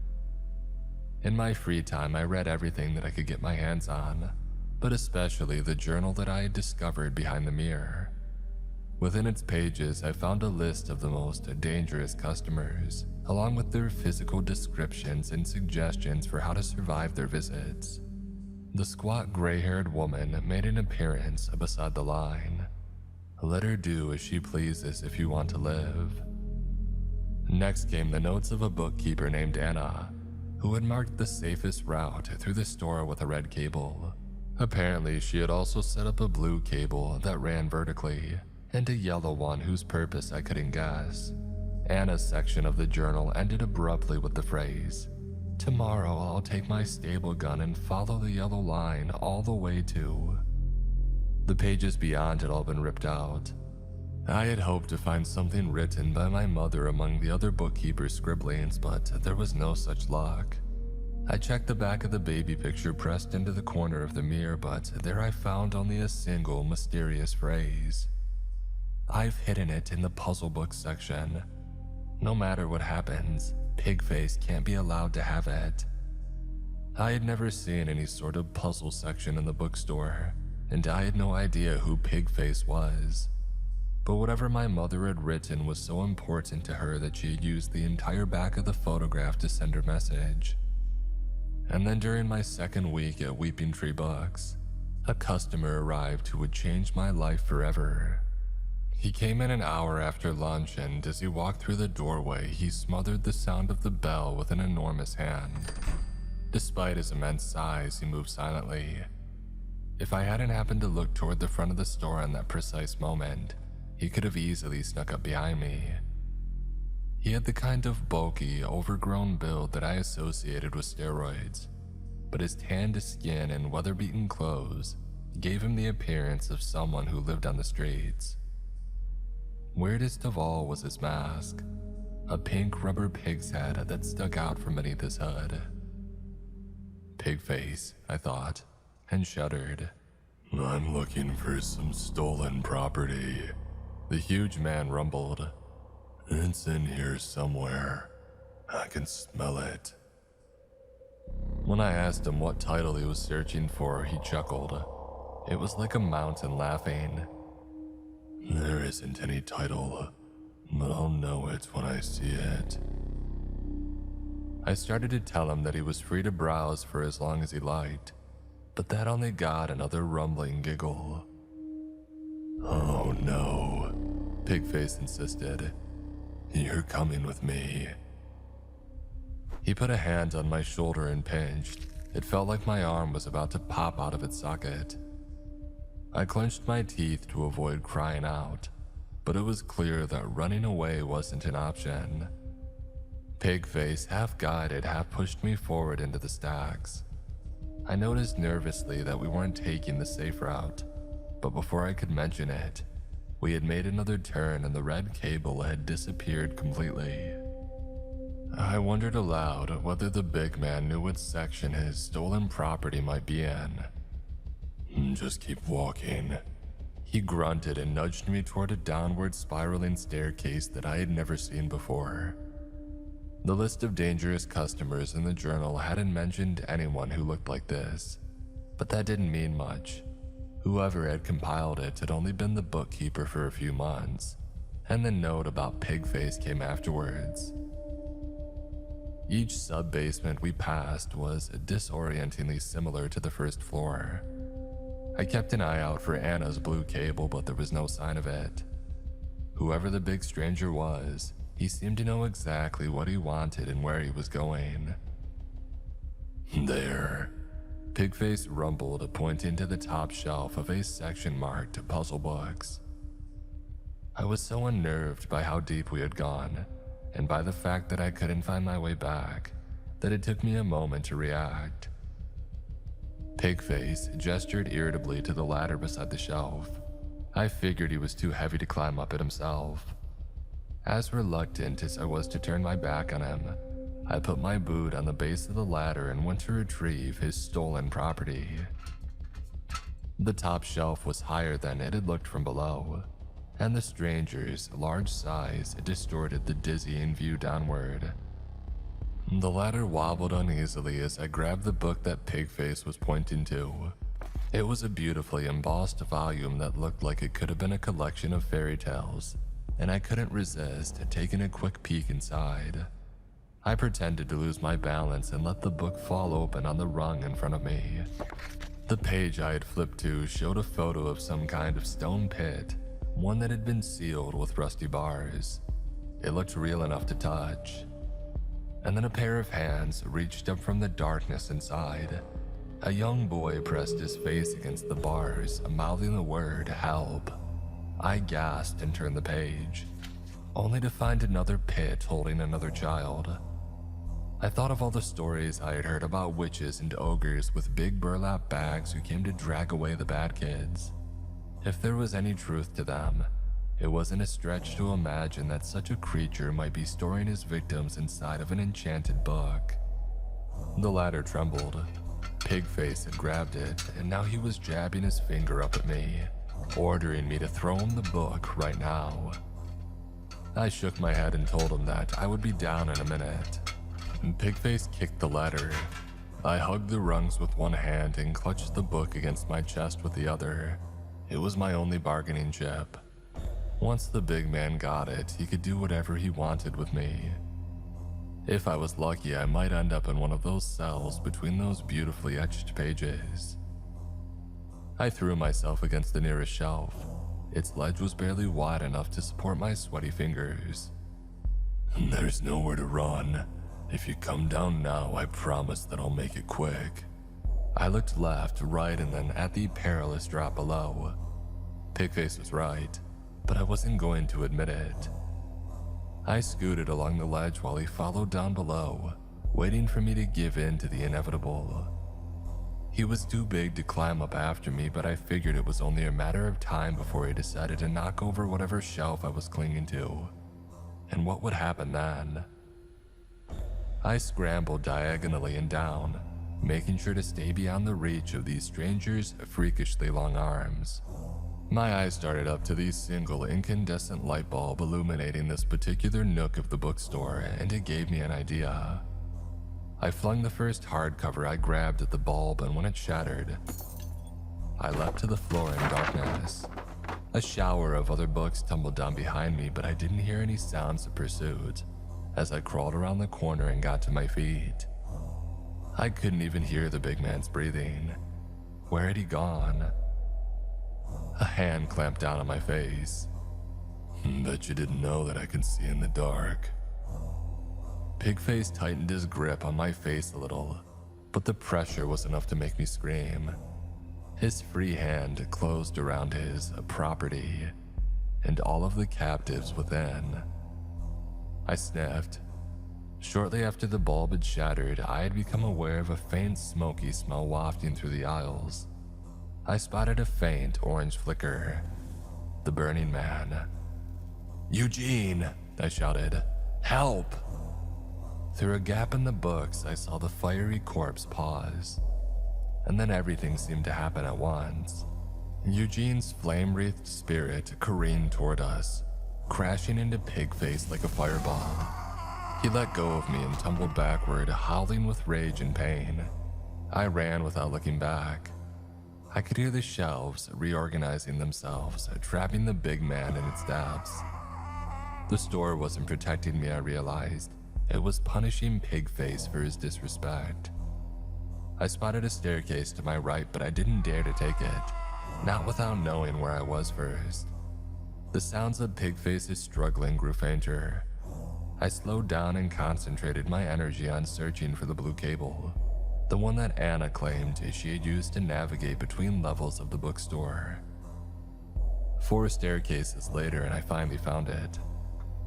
Speaker 1: In my free time, I read everything that I could get my hands on, but especially the journal that I had discovered behind the mirror. Within its pages, I found a list of the most dangerous customers, along with their physical descriptions and suggestions for how to survive their visits. The squat gray-haired woman made an appearance beside the line. Let her do as she pleases if you want to live. Next came the notes of a bookkeeper named Anna, who had marked the safest route through the store with a red cable. Apparently, she had also set up a blue cable that ran vertically, and a yellow one whose purpose I couldn't guess. Anna's section of the journal ended abruptly with the phrase, "Tomorrow I'll take my stable gun and follow the yellow line all the way to..." The pages beyond had all been ripped out. I had hoped to find something written by my mother among the other bookkeeper's scribblings, but there was no such luck. I checked the back of the baby picture pressed into the corner of the mirror, but there I found only a single mysterious phrase. I've hidden it in the puzzle book section. No matter what happens, Pigface can't be allowed to have it. I had never seen any sort of puzzle section in the bookstore, and I had no idea who Pigface was. but whatever my mother had written was so important to her that she had used the entire back of the photograph to send her message. And then during my second week at Weeping Tree Books, a customer arrived who would change my life forever. He came in an hour after lunch, and as he walked through the doorway, he smothered the sound of the bell with an enormous hand. Despite his immense size, he moved silently. If I hadn't happened to look toward the front of the store in that precise moment, he could have easily snuck up behind me. He had the kind of bulky, overgrown build that I associated with steroids, but his tanned skin and weather-beaten clothes gave him the appearance of someone who lived on the streets. Weirdest of all was his mask, a pink rubber pig's head that stuck out from beneath his hood. Pig face, I thought, and shuddered. "I'm looking for some stolen property," the huge man rumbled. "It's in here somewhere. I can smell it." When I asked him what title he was searching for, he chuckled. It was like a mountain laughing. "There isn't any title, but I'll know it when I see it." I started to tell him that he was free to browse for as long as he liked, but that only got another rumbling giggle. "Oh no," Pigface insisted. "You're coming with me." He put a hand on my shoulder and pinched. It felt like my arm was about to pop out of its socket. I clenched my teeth to avoid crying out, but it was clear that running away wasn't an option. Pigface half-guided, half-pushed me forward into the stacks. I noticed nervously that we weren't taking the safe route, but before I could mention it, we had made another turn and the red cable had disappeared completely. I wondered aloud whether the big man knew what section his stolen property might be in. "Just keep walking," he grunted and nudged me toward a downward spiraling staircase that I had never seen before. The list of dangerous customers in the journal hadn't mentioned anyone who looked like this, but that didn't mean much. Whoever had compiled it had only been the bookkeeper for a few months, and the note about Pigface came afterwards. Each sub-basement we passed was disorientingly similar to the first floor. I kept an eye out for Anna's blue cable, but there was no sign of it. Whoever the big stranger was, he seemed to know exactly what he wanted and where he was going. "There," Pigface rumbled, pointing to the top shelf of a section marked puzzle books. I was so unnerved by how deep we had gone, and by the fact that I couldn't find my way back, that it took me a moment to react. Pigface gestured irritably to the ladder beside the shelf. I figured he was too heavy to climb up it himself. As reluctant as I was to turn my back on him, I put my boot on the base of the ladder and went to retrieve his stolen property. The top shelf was higher than it had looked from below, and the stranger's large size distorted the dizzying view downward. The ladder wobbled uneasily as I grabbed the book that Pigface was pointing to. It was a beautifully embossed volume that looked like it could have been a collection of fairy tales, and I couldn't resist taking a quick peek inside. I pretended to lose my balance and let the book fall open on the rung in front of me. The page I had flipped to showed a photo of some kind of stone pit, one that had been sealed with rusty bars. It looked real enough to touch. And then a pair of hands reached up from the darkness inside. A young boy pressed his face against the bars, mouthing the word "help." I gasped and turned the page, only to find another pit holding another child. I thought of all the stories I had heard about witches and ogres with big burlap bags who came to drag away the bad kids. If there was any truth to them, it wasn't a stretch to imagine that such a creature might be storing his victims inside of an enchanted book. The ladder trembled. Pigface had grabbed it, and now he was jabbing his finger up at me, ordering me to throw him the book right now. I shook my head and told him that I would be down in a minute. Pigface kicked the ladder. I hugged the rungs with one hand and clutched the book against my chest with the other. It was my only bargaining chip. Once the big man got it, he could do whatever he wanted with me. If I was lucky, I might end up in one of those cells between those beautifully etched pages. I threw myself against the nearest shelf. Its ledge was barely wide enough to support my sweaty fingers. "There's nowhere to run. If you come down now, I promise that I'll make it quick." I looked left, right, and then at the perilous drop below. Pigface was right, but I wasn't going to admit it. I scooted along the ledge while he followed down below, waiting for me to give in to the inevitable. He was too big to climb up after me, but I figured it was only a matter of time before he decided to knock over whatever shelf I was clinging to. And what would happen then? I scrambled diagonally and down, making sure to stay beyond the reach of these strangers' freakishly long arms. My eyes started up to the single incandescent light bulb illuminating this particular nook of the bookstore, and it gave me an idea. I flung the first hardcover I grabbed at the bulb, and when it shattered, I leapt to the floor in darkness. A shower of other books tumbled down behind me, but I didn't hear any sounds of pursuit as I crawled around the corner and got to my feet. I couldn't even hear the big man's breathing. Where had he gone? A hand clamped down on my face. "Bet you didn't know that I can see in the dark." Pigface tightened his grip on my face a little, but the pressure was enough to make me scream. His free hand closed around his property and all of the captives within. I sniffed. Shortly after the bulb had shattered, I had become aware of a faint smoky smell wafting through the aisles. I spotted a faint orange flicker. The Burning Man. "Eugene!" I shouted. "Help!" Through a gap in the books, I saw the fiery corpse pause. And then everything seemed to happen at once. Eugene's flame-wreathed spirit careened toward us, crashing into Pigface like a fireball. He let go of me and tumbled backward, howling with rage and pain. I ran without looking back. I could hear the shelves reorganizing themselves, trapping the big man in its depths. The store wasn't protecting me, I realized. It was punishing Pigface for his disrespect. I spotted a staircase to my right, but I didn't dare to take it, not without knowing where I was first. The sounds of Pigface's struggling grew fainter. I slowed down and concentrated my energy on searching for the blue cable, the one that Anna claimed she had used to navigate between levels of the bookstore. 4 staircases later, and I finally found it.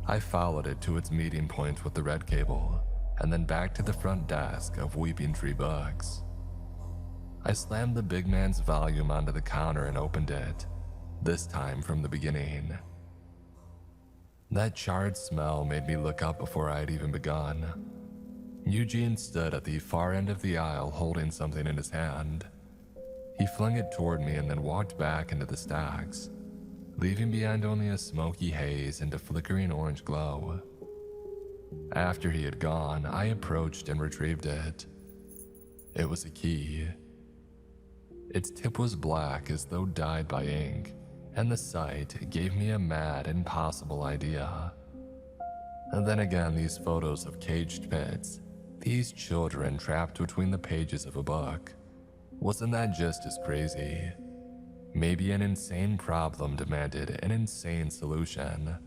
Speaker 1: I followed it to its meeting point with the red cable, and then back to the front desk of Weeping Tree Books. I slammed the big man's volume onto the counter and opened it, this time from the beginning. That charred smell made me look up before I had even begun. Eugene stood at the far end of the aisle holding something in his hand. He flung it toward me and then walked back into the stacks, leaving behind only a smoky haze and a flickering orange glow. After he had gone, I approached and retrieved it. It was a key. Its tip was black as though dyed by ink, and the sight gave me a mad, impossible idea. And then again, these photos of caged pits, these children trapped between the pages of a book. Wasn't that just as crazy? Maybe an insane problem demanded an insane solution.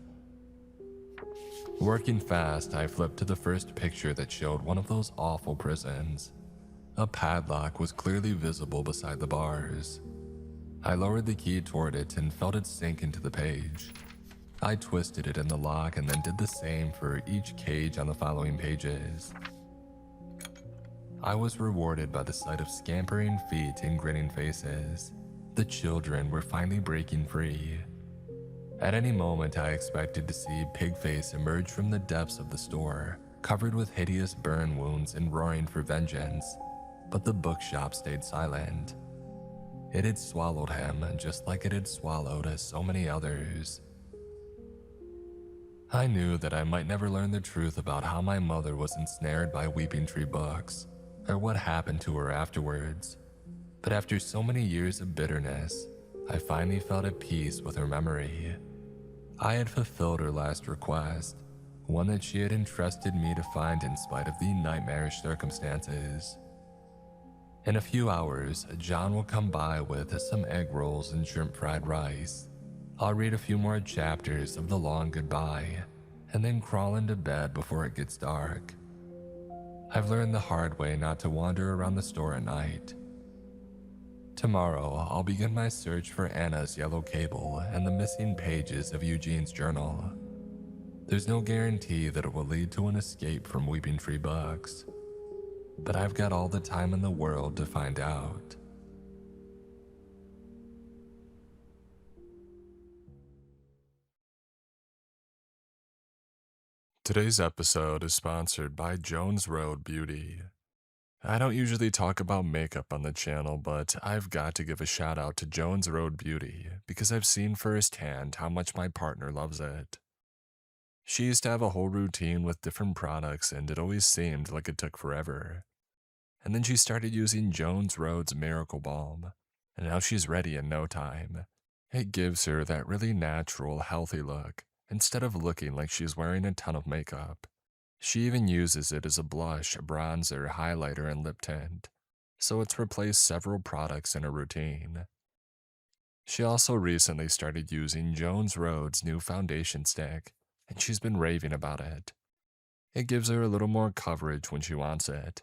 Speaker 1: Working fast, I flipped to the first picture that showed one of those awful prisons. A padlock was clearly visible beside the bars. I lowered the key toward it and felt it sink into the page. I twisted it in the lock and then did the same for each cage on the following pages. I was rewarded by the sight of scampering feet and grinning faces. The children were finally breaking free. At any moment, I expected to see Pigface emerge from the depths of the store, covered with hideous burn wounds and roaring for vengeance, but the bookshop stayed silent. It had swallowed him, just like it had swallowed so many others. I knew that I might never learn the truth about how my mother was ensnared by Weeping Tree Books, or what happened to her afterwards. But after so many years of bitterness, I finally felt at peace with her memory. I had fulfilled her last request, one that she had entrusted me to find in spite of the nightmarish circumstances. In a few hours, John will come by with some egg rolls and shrimp fried rice. I'll read a few more chapters of The Long Goodbye, and then crawl into bed before it gets dark. I've learned the hard way not to wander around the store at night. Tomorrow, I'll begin my search for Anna's yellow cable and the missing pages of Eugene's journal. There's no guarantee that it will lead to an escape from Weeping Tree Books, but I've got all the time in the world to find out. Today's episode is sponsored by Jones Road Beauty. I don't usually talk about makeup on the channel, but I've got to give a shout out to Jones Road Beauty because I've seen firsthand how much my partner loves it. She used to have a whole routine with different products and it always seemed like it took forever. And then she started using Jones Road's Miracle Balm, and now she's ready in no time. It gives her that really natural, healthy look instead of looking like she's wearing a ton of makeup. She even uses it as a blush, bronzer, highlighter, and lip tint, so it's replaced several products in her routine. She also recently started using Jones Road's new foundation stick, and she's been raving about it. It gives her a little more coverage when she wants it,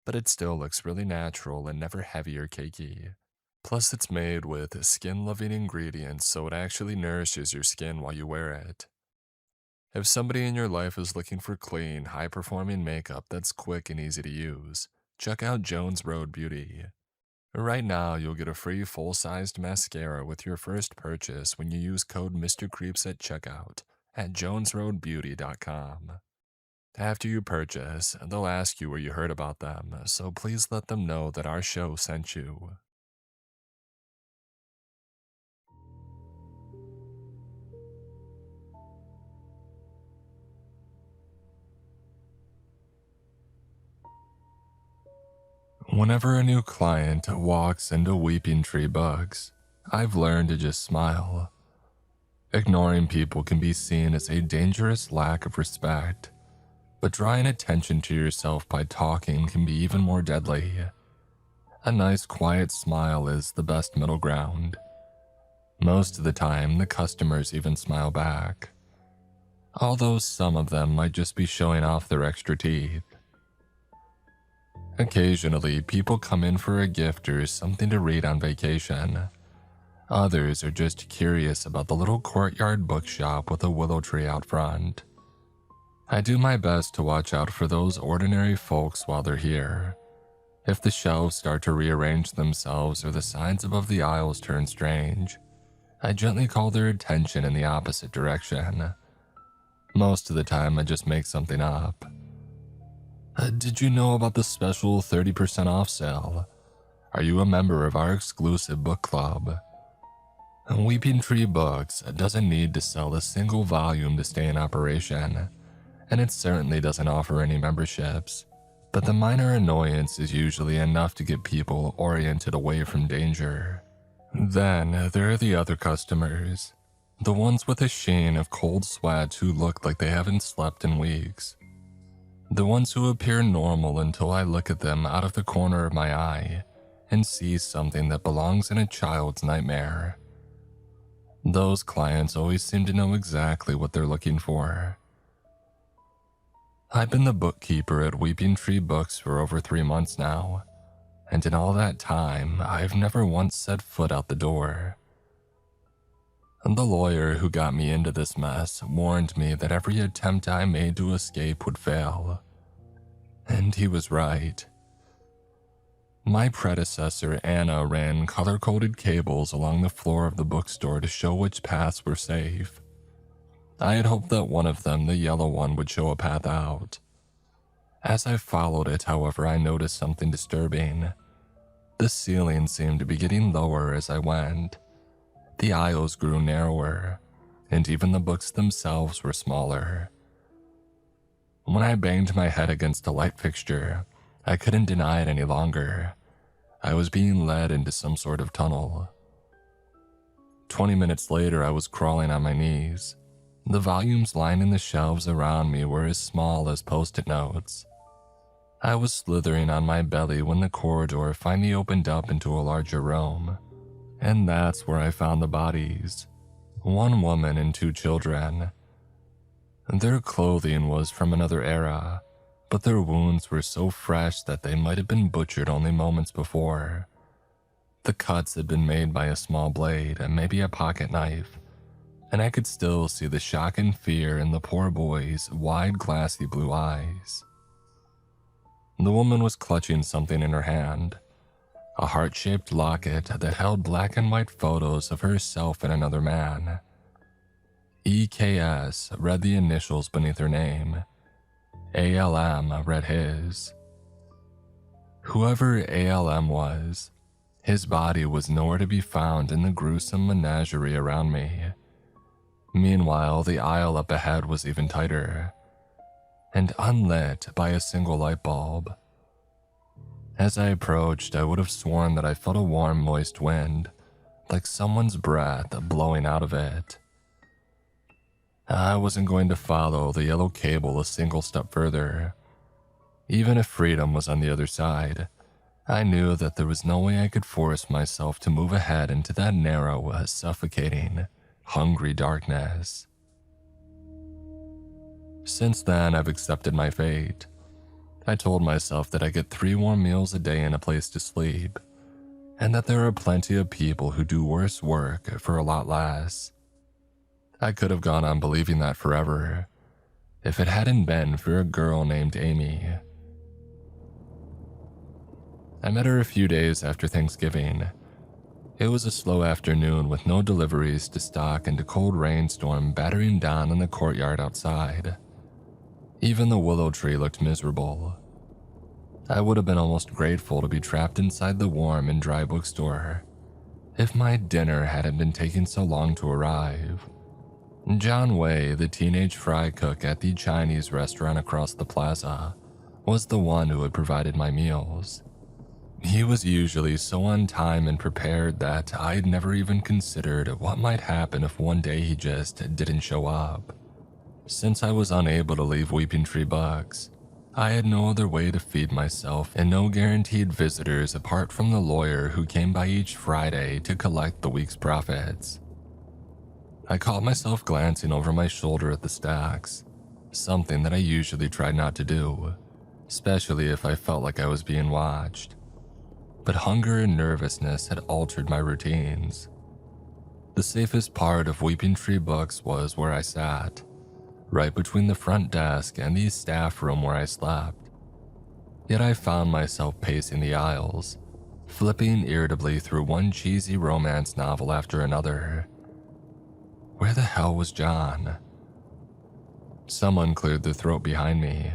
Speaker 1: but it still looks really natural and never heavy or cakey. Plus, it's made with skin-loving ingredients, so it actually nourishes your skin while you wear it. If somebody in your life is looking for clean, high-performing makeup that's quick and easy to use, check out Jones Road Beauty. Right now, you'll get a free full-sized mascara with your first purchase when you use code MrCreeps at checkout at jonesroadbeauty.com. After you purchase, they'll ask you where you heard about them, so please let them know that our show sent you. Whenever a new client walks into Weeping Tree Books, I've learned to just smile. Ignoring people can be seen as a dangerous lack of respect, but drawing attention to yourself by talking can be even more deadly. A nice quiet smile is the best middle ground. Most of the time, the customers even smile back, although some of them might just be showing off their extra teeth. Occasionally, people come in for a gift or something to read on vacation. Others are just curious about the little courtyard bookshop with a willow tree out front. I do my best to watch out for those ordinary folks while they're here. If the shelves start to rearrange themselves or the signs above the aisles turn strange, I gently call their attention in the opposite direction. Most of the time, I just make something up. Did you know about the special 30% off sale? Are you a member of our exclusive book club? Weeping Tree Books doesn't need to sell a single volume to stay in operation, and it certainly doesn't offer any memberships. But the minor annoyance is usually enough to get people oriented away from danger. Then there are the other customers, the ones with a sheen of cold sweat who look like they haven't slept in weeks. The ones who appear normal until I look at them out of the corner of my eye and see something that belongs in a child's nightmare. Those clients always seem to know exactly what they're looking for. I've been the bookkeeper at Weeping Tree Books for over 3 months now, and in all that time, I've never once set foot out the door. The lawyer who got me into this mess warned me that every attempt I made to escape would fail. And he was right. My predecessor, Anna, ran color-coded cables along the floor of the bookstore to show which paths were safe. I had hoped that one of them, the yellow one, would show a path out. As I followed it, however, I noticed something disturbing. The ceiling seemed to be getting lower as I went. The aisles grew narrower, and even the books themselves were smaller. When I banged my head against a light fixture, I couldn't deny it any longer. I was being led into some sort of tunnel. 20 minutes later, I was crawling on my knees, The volumes lining the shelves around me were as small as post-it notes. I was slithering on my belly when the corridor finally opened up into a larger room, and that's where I found the bodies. One woman and 2 children. Their clothing was from another era, but their wounds were so fresh that they might have been butchered only moments before. The cuts had been made by a small blade and maybe a pocket knife, and I could still see the shock and fear in the poor boy's wide, glassy blue eyes. The woman was clutching something in her hand, a heart-shaped locket that held black and white photos of herself and another man. EKS read the initials beneath her name. ALM read his. Whoever ALM was, his body was nowhere to be found in the gruesome menagerie around me. Meanwhile, the aisle up ahead was even tighter, and unlit by a single light bulb. As I approached, I would have sworn that I felt a warm, moist wind, like someone's breath blowing out of it. I wasn't going to follow the yellow cable a single step further. Even if freedom was on the other side, I knew that there was no way I could force myself to move ahead into that narrow, suffocating, hungry darkness. Since then, I've accepted my fate. I told myself that I get 3 warm meals a day and a place to sleep, and that there are plenty of people who do worse work for a lot less. I could have gone on believing that forever, if it hadn't been for a girl named Amy. I met her a few days after Thanksgiving. It was a slow afternoon with no deliveries to stock and a cold rainstorm battering down in the courtyard outside. Even the willow tree looked miserable. I would have been almost grateful to be trapped inside the warm and dry bookstore if my dinner hadn't been taking so long to arrive. John Wei, the teenage fry cook at the Chinese restaurant across the plaza, was the one who had provided my meals. He was usually so on time and prepared that I'd never even considered what might happen if one day he just didn't show up. Since I was unable to leave Weeping Tree Bucks, I had no other way to feed myself and no guaranteed visitors apart from the lawyer who came by each Friday to collect the week's profits. I caught myself glancing over my shoulder at the stacks, something that I usually tried not to do, especially if I felt like I was being watched. But hunger and nervousness had altered my routines. The safest part of Weeping Tree Books was where I sat, right between the front desk and the staff room where I slept. Yet I found myself pacing the aisles, flipping irritably through one cheesy romance novel after another. Where the hell was John? Someone cleared the throat behind me.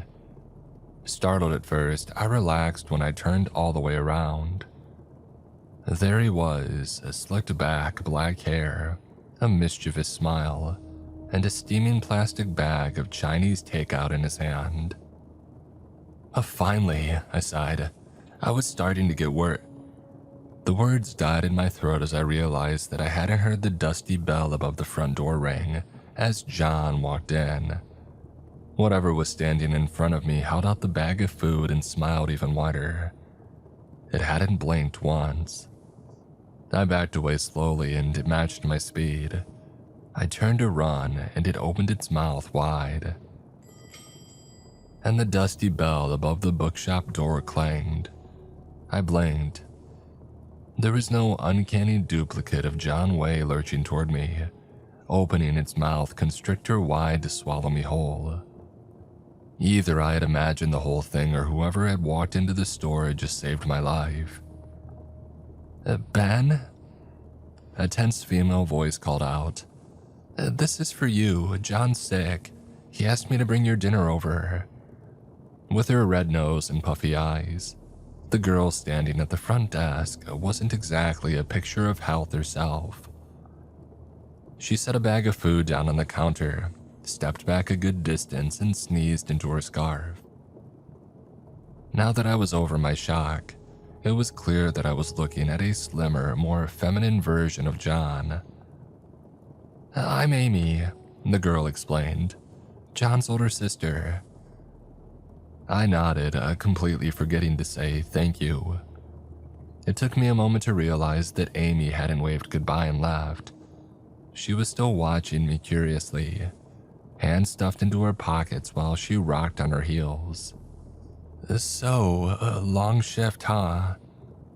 Speaker 1: Startled at first, I relaxed when I turned all the way around. There he was, a slicked back, black hair, a mischievous smile, and a steaming plastic bag of Chinese takeout in his hand. Finally, I sighed. I was starting to get worried. The words died in my throat as I realized that I hadn't heard the dusty bell above the front door ring as John walked in. Whatever was standing in front of me held out the bag of food and smiled even wider. It hadn't blinked once. I backed away slowly and it matched my speed. I turned to run and it opened its mouth wide. And the dusty bell above the bookshop door clanged. I blinked. There was no uncanny duplicate of John Wei lurching toward me, opening its mouth constrictor wide to swallow me whole. Either I had imagined the whole thing or whoever had walked into the store had just saved my life. Ben? A tense female voice called out. This is for you. John's sick. He asked me to bring your dinner over. With her red nose and puffy eyes, the girl standing at the front desk wasn't exactly a picture of health herself. She set a bag of food down on the counter, stepped back a good distance, and sneezed into her scarf. Now that I was over my shock, it was clear that I was looking at a slimmer, more feminine version of John. I'm Amy. the girl explained. John's older sister. I nodded, completely forgetting to say thank you. It took me a moment to realize that Amy hadn't waved goodbye and left. She was still watching me curiously, hands stuffed into her pockets while she rocked on her heels. So, long shift, huh?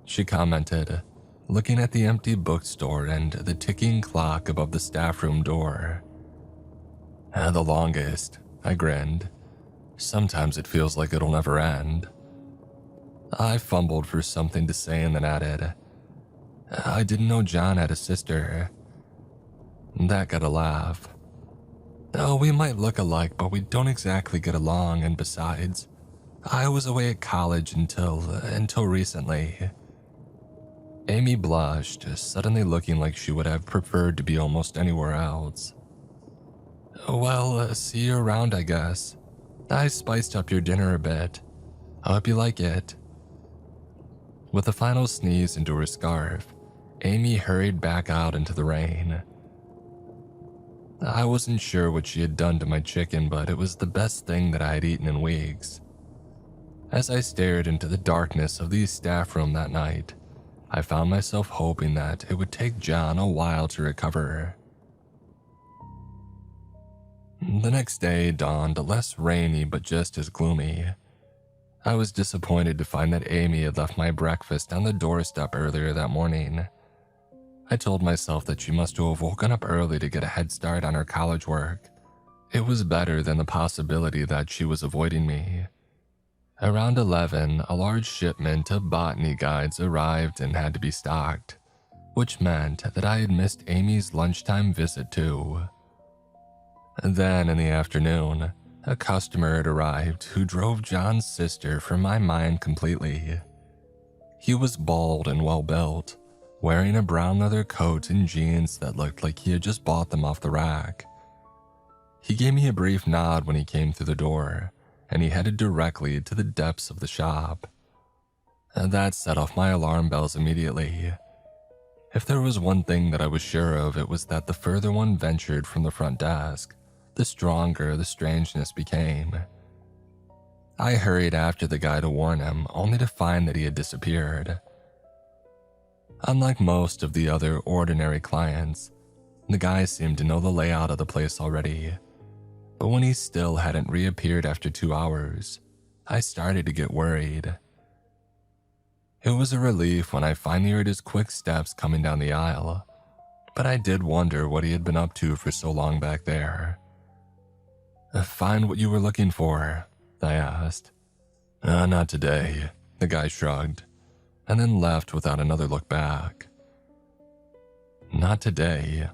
Speaker 1: She commented, looking at the empty bookstore and the ticking clock above the staff room door. The longest, I grinned. Sometimes it feels like it'll never end. I fumbled for something to say and then added, I didn't know John had a sister. That got a laugh. Oh, we might look alike, but we don't exactly get along, and besides, I was away at college until recently. Amy blushed, suddenly looking like she would have preferred to be almost anywhere else. Well, see you around, I guess. I spiced up your dinner a bit. I hope you like it. With a final sneeze into her scarf, Amy hurried back out into the rain. I wasn't sure what she had done to my chicken, but it was the best thing that I had eaten in weeks. As I stared into the darkness of the staff room that night, I found myself hoping that it would take John a while to recover. The next day dawned less rainy but just as gloomy. I was disappointed to find that Amy had left my breakfast on the doorstep earlier that morning. I told myself that she must have woken up early to get a head start on her college work. It was better than the possibility that she was avoiding me. Around 11, a large shipment of botany guides arrived and had to be stocked, which meant that I had missed Amy's lunchtime visit too. Then in the afternoon, a customer had arrived who drove John's sister from my mind completely. He was bald and well-built, wearing a brown leather coat and jeans that looked like he had just bought them off the rack. He gave me a brief nod when he came through the door, and he headed directly to the depths of the shop. That set off my alarm bells immediately. If there was one thing that I was sure of, it was that the further one ventured from the front desk, the stronger the strangeness became. I hurried after the guy to warn him, only to find that he had disappeared. Unlike most of the other ordinary clients, the guy seemed to know the layout of the place already. But when he still hadn't reappeared after 2 hours, I started to get worried. It was a relief when I finally heard his quick steps coming down the aisle, but I did wonder what he had been up to for so long back there. Find what you were looking for? I asked. Not today, the guy shrugged, and then left without another look back. Not today.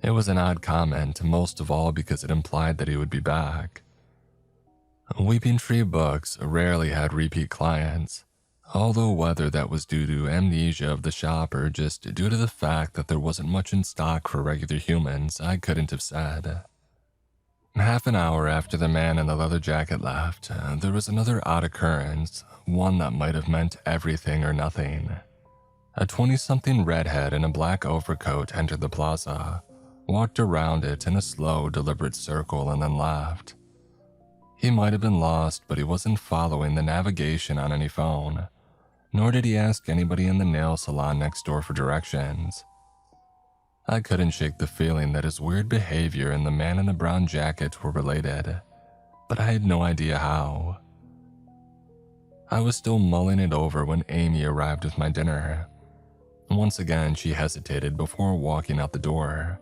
Speaker 1: It was an odd comment, most of all because it implied that he would be back. Weeping Tree Books rarely had repeat clients, although whether that was due to amnesia of the shop or just due to the fact that there wasn't much in stock for regular humans, I couldn't have said. Half an hour after the man in the leather jacket left, there was another odd occurrence, one that might have meant everything or nothing. A 20-something redhead in a black overcoat entered the plaza, walked around it in a slow, deliberate circle, and then left. He might have been lost, but he wasn't following the navigation on any phone, nor did he ask anybody in the nail salon next door for directions. I couldn't shake the feeling that his weird behavior and the man in the brown jacket were related, but I had no idea how. I was still mulling it over when Amy arrived with my dinner. Once again, she hesitated before walking out the door.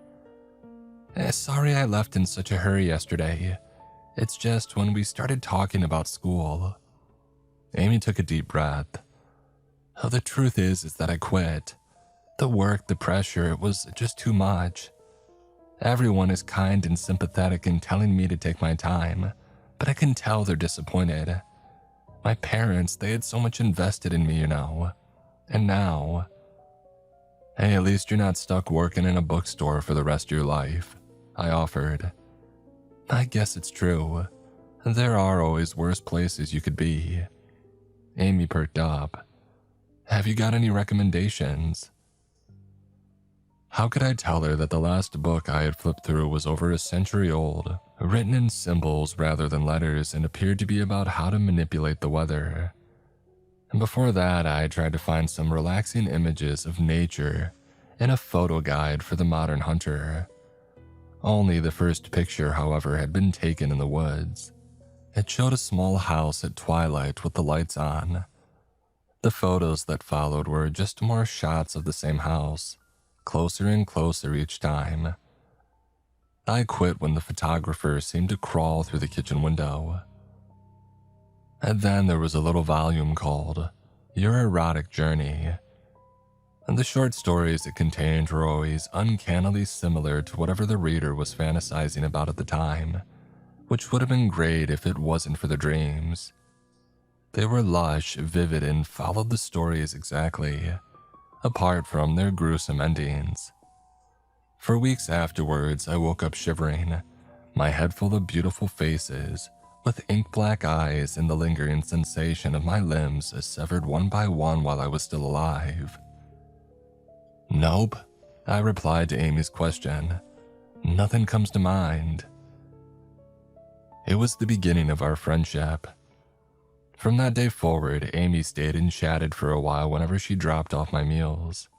Speaker 1: Sorry I left in such a hurry yesterday. It's just when we started talking about school. Amy took a deep breath. The truth is that I quit. The work, the pressure, it was just too much. Everyone is kind and sympathetic in telling me to take my time, but I can tell they're disappointed. My parents, they had so much invested in me, you know. And now... Hey, at least you're not stuck working in a bookstore for the rest of your life, I offered. I guess it's true. There are always worse places you could be. Amy perked up. Have you got any recommendations? How could I tell her that the last book I had flipped through was over a century old, written in symbols rather than letters, and appeared to be about how to manipulate the weather? And before that, I tried to find some relaxing images of nature in a photo guide for the modern hunter. Only the first picture, however, had been taken in the woods. It showed a small house at twilight with the lights on. The photos that followed were just more shots of the same house, closer and closer each time. I quit when the photographer seemed to crawl through the kitchen window. And then there was a little volume called Your Erotic Journey. And the short stories it contained were always uncannily similar to whatever the reader was fantasizing about at the time, which would have been great if it wasn't for the dreams. They were lush, vivid, and followed the stories exactly, apart from their gruesome endings. For weeks afterwards, I woke up shivering, my head full of beautiful faces, with ink-black eyes and the lingering sensation of my limbs severed one by one while I was still alive. "Nope," I replied to Amy's question. "Nothing comes to mind." It was the beginning of our friendship. From that day forward, Amy stayed and chatted for a while whenever she dropped off my meals.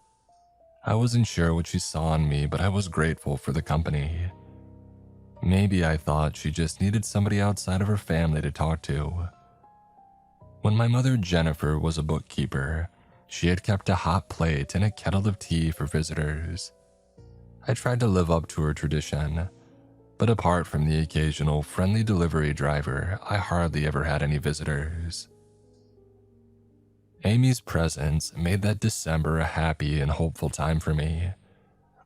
Speaker 1: I wasn't sure what she saw in me, but I was grateful for the company. Maybe I thought she just needed somebody outside of her family to talk to. When my mother Jennifer was a bookkeeper, she had kept a hot plate and a kettle of tea for visitors. I tried to live up to her tradition, but apart from the occasional friendly delivery driver, I hardly ever had any visitors. Amy's presence made that December a happy and hopeful time for me,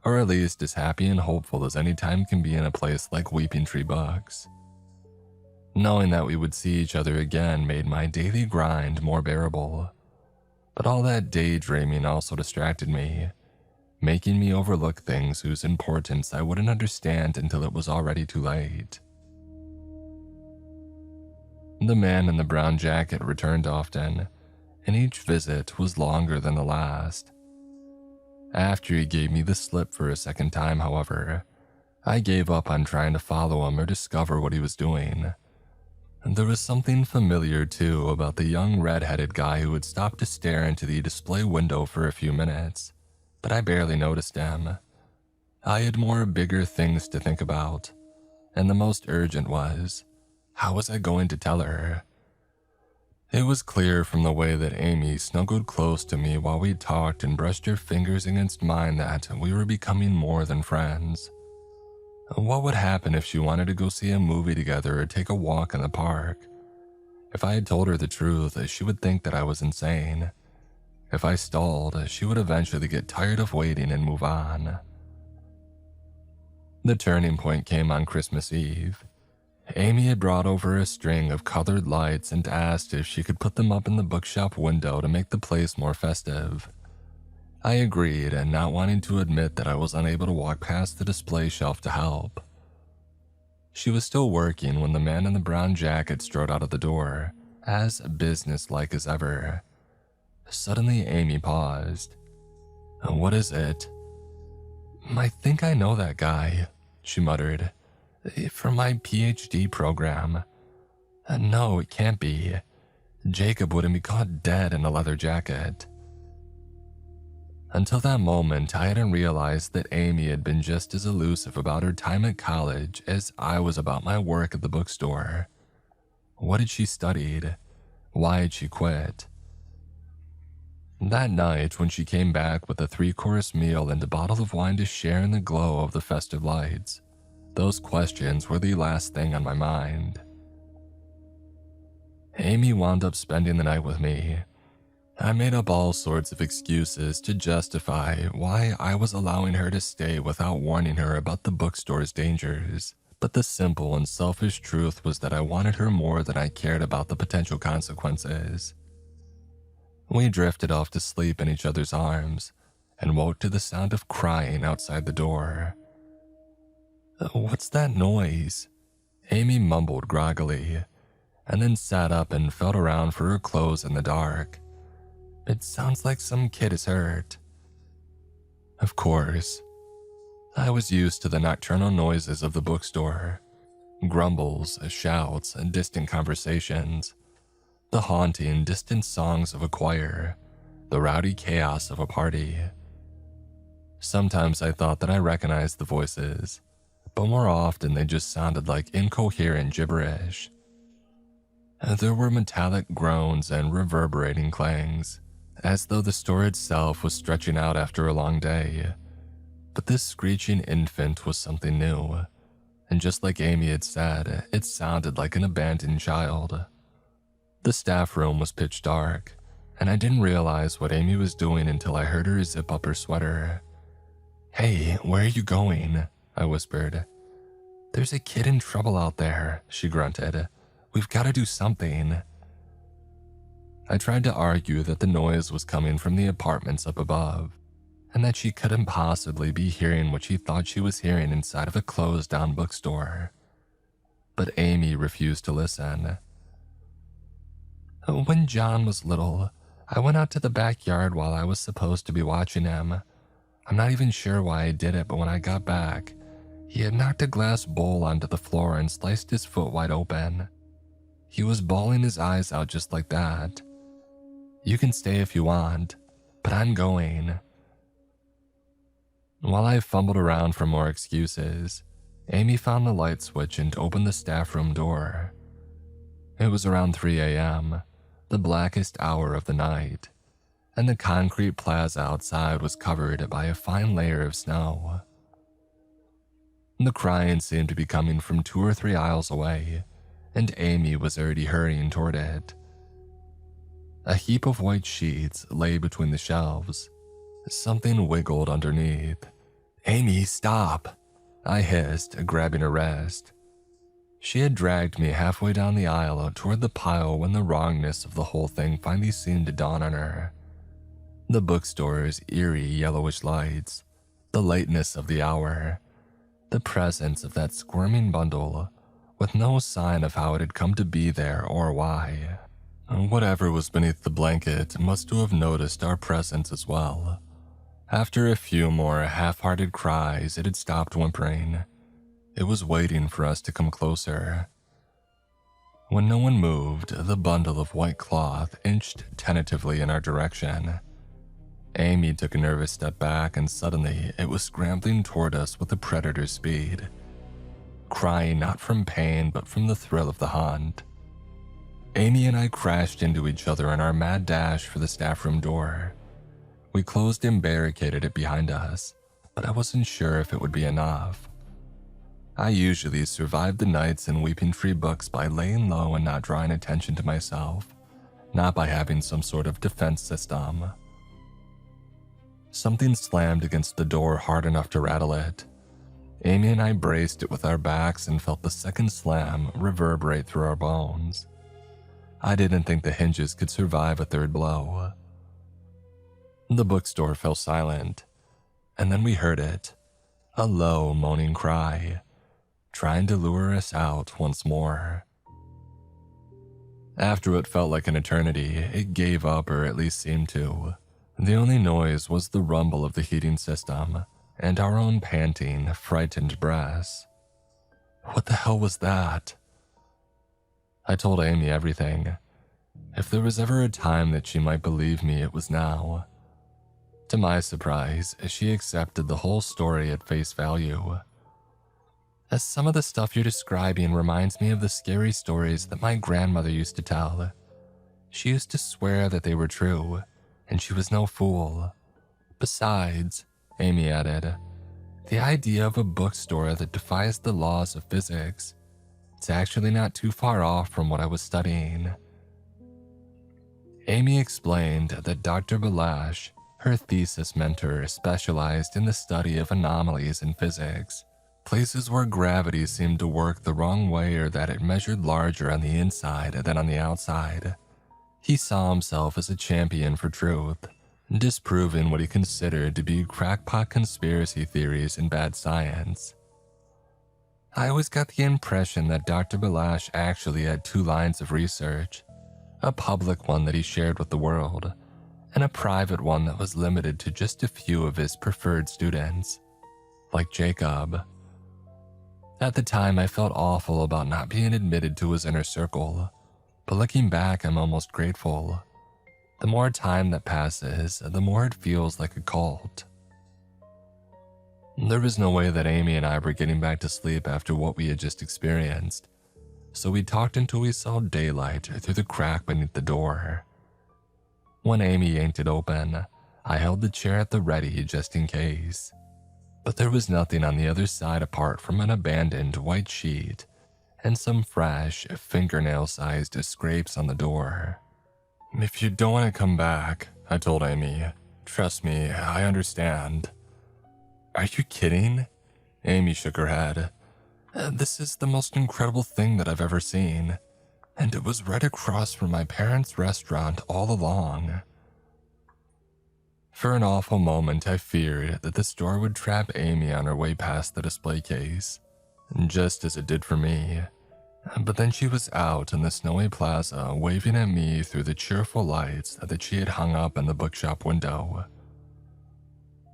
Speaker 1: or at least as happy and hopeful as any time can be in a place like Weeping Tree Books. Knowing that we would see each other again made my daily grind more bearable, but all that daydreaming also distracted me, making me overlook things whose importance I wouldn't understand until it was already too late. The man in the brown jacket returned often, and each visit was longer than the last. After he gave me the slip for a second time, however, I gave up on trying to follow him or discover what he was doing. And there was something familiar, too, about the young red-headed guy who would stop to stare into the display window for a few minutes, but I barely noticed him. I had more bigger things to think about, and the most urgent was, how was I going to tell her? It was clear from the way that Amy snuggled close to me while we talked and brushed her fingers against mine that we were becoming more than friends. What would happen if she wanted to go see a movie together or take a walk in the park? If I had told her the truth, she would think that I was insane. If I stalled, she would eventually get tired of waiting and move on. The turning point came on Christmas Eve. Amy had brought over a string of colored lights and asked if she could put them up in the bookshop window to make the place more festive. I agreed, and not wanting to admit that I was unable to walk past the display shelf to help. She was still working when the man in the brown jacket strode out of the door, as businesslike as ever. Suddenly, Amy paused. "What is it?" "I think I know that guy," she muttered. "From my PhD program." "No, it can't be. Jacob wouldn't be caught dead in a leather jacket." Until that moment, I hadn't realized that Amy had been just as elusive about her time at college as I was about my work at the bookstore. What had she studied? Why had she quit? That night, when she came back with a 3-course meal and a bottle of wine to share in the glow of the festive lights, those questions were the last thing on my mind. Amy wound up spending the night with me. I made up all sorts of excuses to justify why I was allowing her to stay without warning her about the bookstore's dangers, but the simple and selfish truth was that I wanted her more than I cared about the potential consequences. We drifted off to sleep in each other's arms and woke to the sound of crying outside the door. "What's that noise?" Amy mumbled groggily, and then sat up and felt around for her clothes in the dark. "It sounds like some kid is hurt." Of course, I was used to the nocturnal noises of the bookstore, grumbles, shouts, and distant conversations, the haunting, distant songs of a choir, the rowdy chaos of a party. Sometimes I thought that I recognized the voices, but more often they just sounded like incoherent gibberish. There were metallic groans and reverberating clangs, as though the store itself was stretching out after a long day. But this screeching infant was something new, and just like Amy had said, it sounded like an abandoned child. The staff room was pitch dark, and I didn't realize what Amy was doing until I heard her zip up her sweater. "Hey, where are you going?" I whispered. "There's a kid in trouble out there," she grunted. "We've got to do something." I tried to argue that the noise was coming from the apartments up above, and that she couldn't possibly be hearing what she thought she was hearing inside of a closed-down bookstore. But Amy refused to listen. "When John was little, I went out to the backyard while I was supposed to be watching him. I'm not even sure why I did it, but when I got back, he had knocked a glass bowl onto the floor and sliced his foot wide open. He was bawling his eyes out just like that. You can stay if you want, but I'm going." While I fumbled around for more excuses, Amy found the light switch and opened the staff room door. It was around 3 a.m., the blackest hour of the night, and the concrete plaza outside was covered by a fine layer of snow. The crying seemed to be coming from 2 or 3 aisles away, and Amy was already hurrying toward it. A heap of white sheets lay between the shelves. Something wiggled underneath. "Amy, stop!" I hissed, grabbing her wrist. She had dragged me halfway down the aisle toward the pile when the wrongness of the whole thing finally seemed to dawn on her. The bookstore's eerie yellowish lights, the lateness of the hour, the presence of that squirming bundle, with no sign of how it had come to be there or why. Whatever was beneath the blanket must have noticed our presence as well. After a few more half-hearted cries, it had stopped whimpering. It was waiting for us to come closer. When no one moved, the bundle of white cloth inched tentatively in our direction. Amy took a nervous step back, and suddenly it was scrambling toward us with a predator's speed, crying not from pain but from the thrill of the hunt. Amy and I crashed into each other in our mad dash for the staff room door. We closed and barricaded it behind us, but I wasn't sure if it would be enough. I usually survived the nights in Weeping Tree Books by laying low and not drawing attention to myself, not by having some sort of defense system. Something slammed against the door hard enough to rattle it. Amy and I braced it with our backs and felt the second slam reverberate through our bones. I didn't think the hinges could survive a third blow. The bookstore fell silent, and then we heard it, a low, moaning cry, trying to lure us out once more. After what felt like an eternity, it gave up, or at least seemed to. The only noise was the rumble of the heating system and our own panting, frightened breaths. What the hell was that? I told Amy everything. If there was ever a time that she might believe me, it was now. To my surprise, she accepted the whole story at face value. As some of the stuff you're describing reminds me of the scary stories that my grandmother used to tell. She used to swear that they were true, and she was no fool. Besides, Amy added, the idea of a bookstore that defies the laws of physics, it's actually not too far off from what I was studying. Amy explained that Dr. Balash, her thesis mentor, specialized in the study of anomalies in physics, places where gravity seemed to work the wrong way or that it measured larger on the inside than on the outside. He saw himself as a champion for truth, disproving what he considered to be crackpot conspiracy theories and bad science. I always got the impression that Dr. Balash actually had 2 lines of research, a public one that he shared with the world, and a private one that was limited to just a few of his preferred students. like Jacob. At the time, I felt awful about not being admitted to his inner circle, but looking back, I'm almost grateful. The more time that passes, the more it feels like a cult. There was no way that Amy and I were getting back to sleep after what we had just experienced, so we talked until we saw daylight through the crack beneath the door. When Amy yanked it open, I held the chair at the ready just in case. But there was nothing on the other side apart from an abandoned white sheet and some fresh, fingernail-sized scrapes on the door. "If you don't want to come back," I told Amy. "Trust me, I understand." "Are you kidding?" Amy shook her head. "This is the most incredible thing that I've ever seen. And it was right across from my parents' restaurant all along." For an awful moment, I feared that the store would trap Amy on her way past the display case, just as it did for me. But then she was out in the snowy plaza waving at me through the cheerful lights that she had hung up in the bookshop window.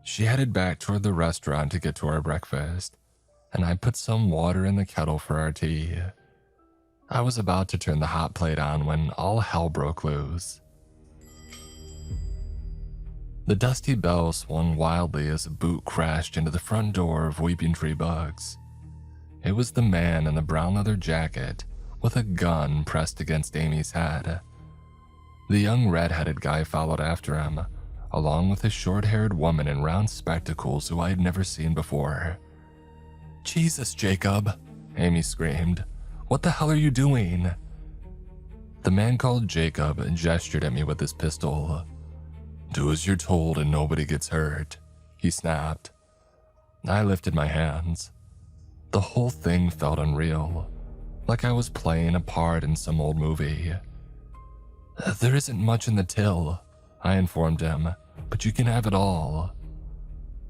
Speaker 1: She headed back toward the restaurant to get to our breakfast, and I put some water in the kettle for our tea. I was about to turn the hot plate on when all hell broke loose. The dusty bell swung wildly as a boot crashed into the front door of Weeping Tree Books. It was the man in the brown leather jacket with a gun pressed against Amy's head. The young red-headed guy followed after him, along with a short-haired woman in round spectacles who I had never seen before. "Jesus, Jacob," Amy screamed. "What the hell are you doing?" The man called Jacob gestured at me with his pistol. "Do as you're told and nobody gets hurt," he snapped. I lifted my hands. The whole thing felt unreal, like I was playing a part in some old movie. "There isn't much in the till," I informed him, "but you can have it all."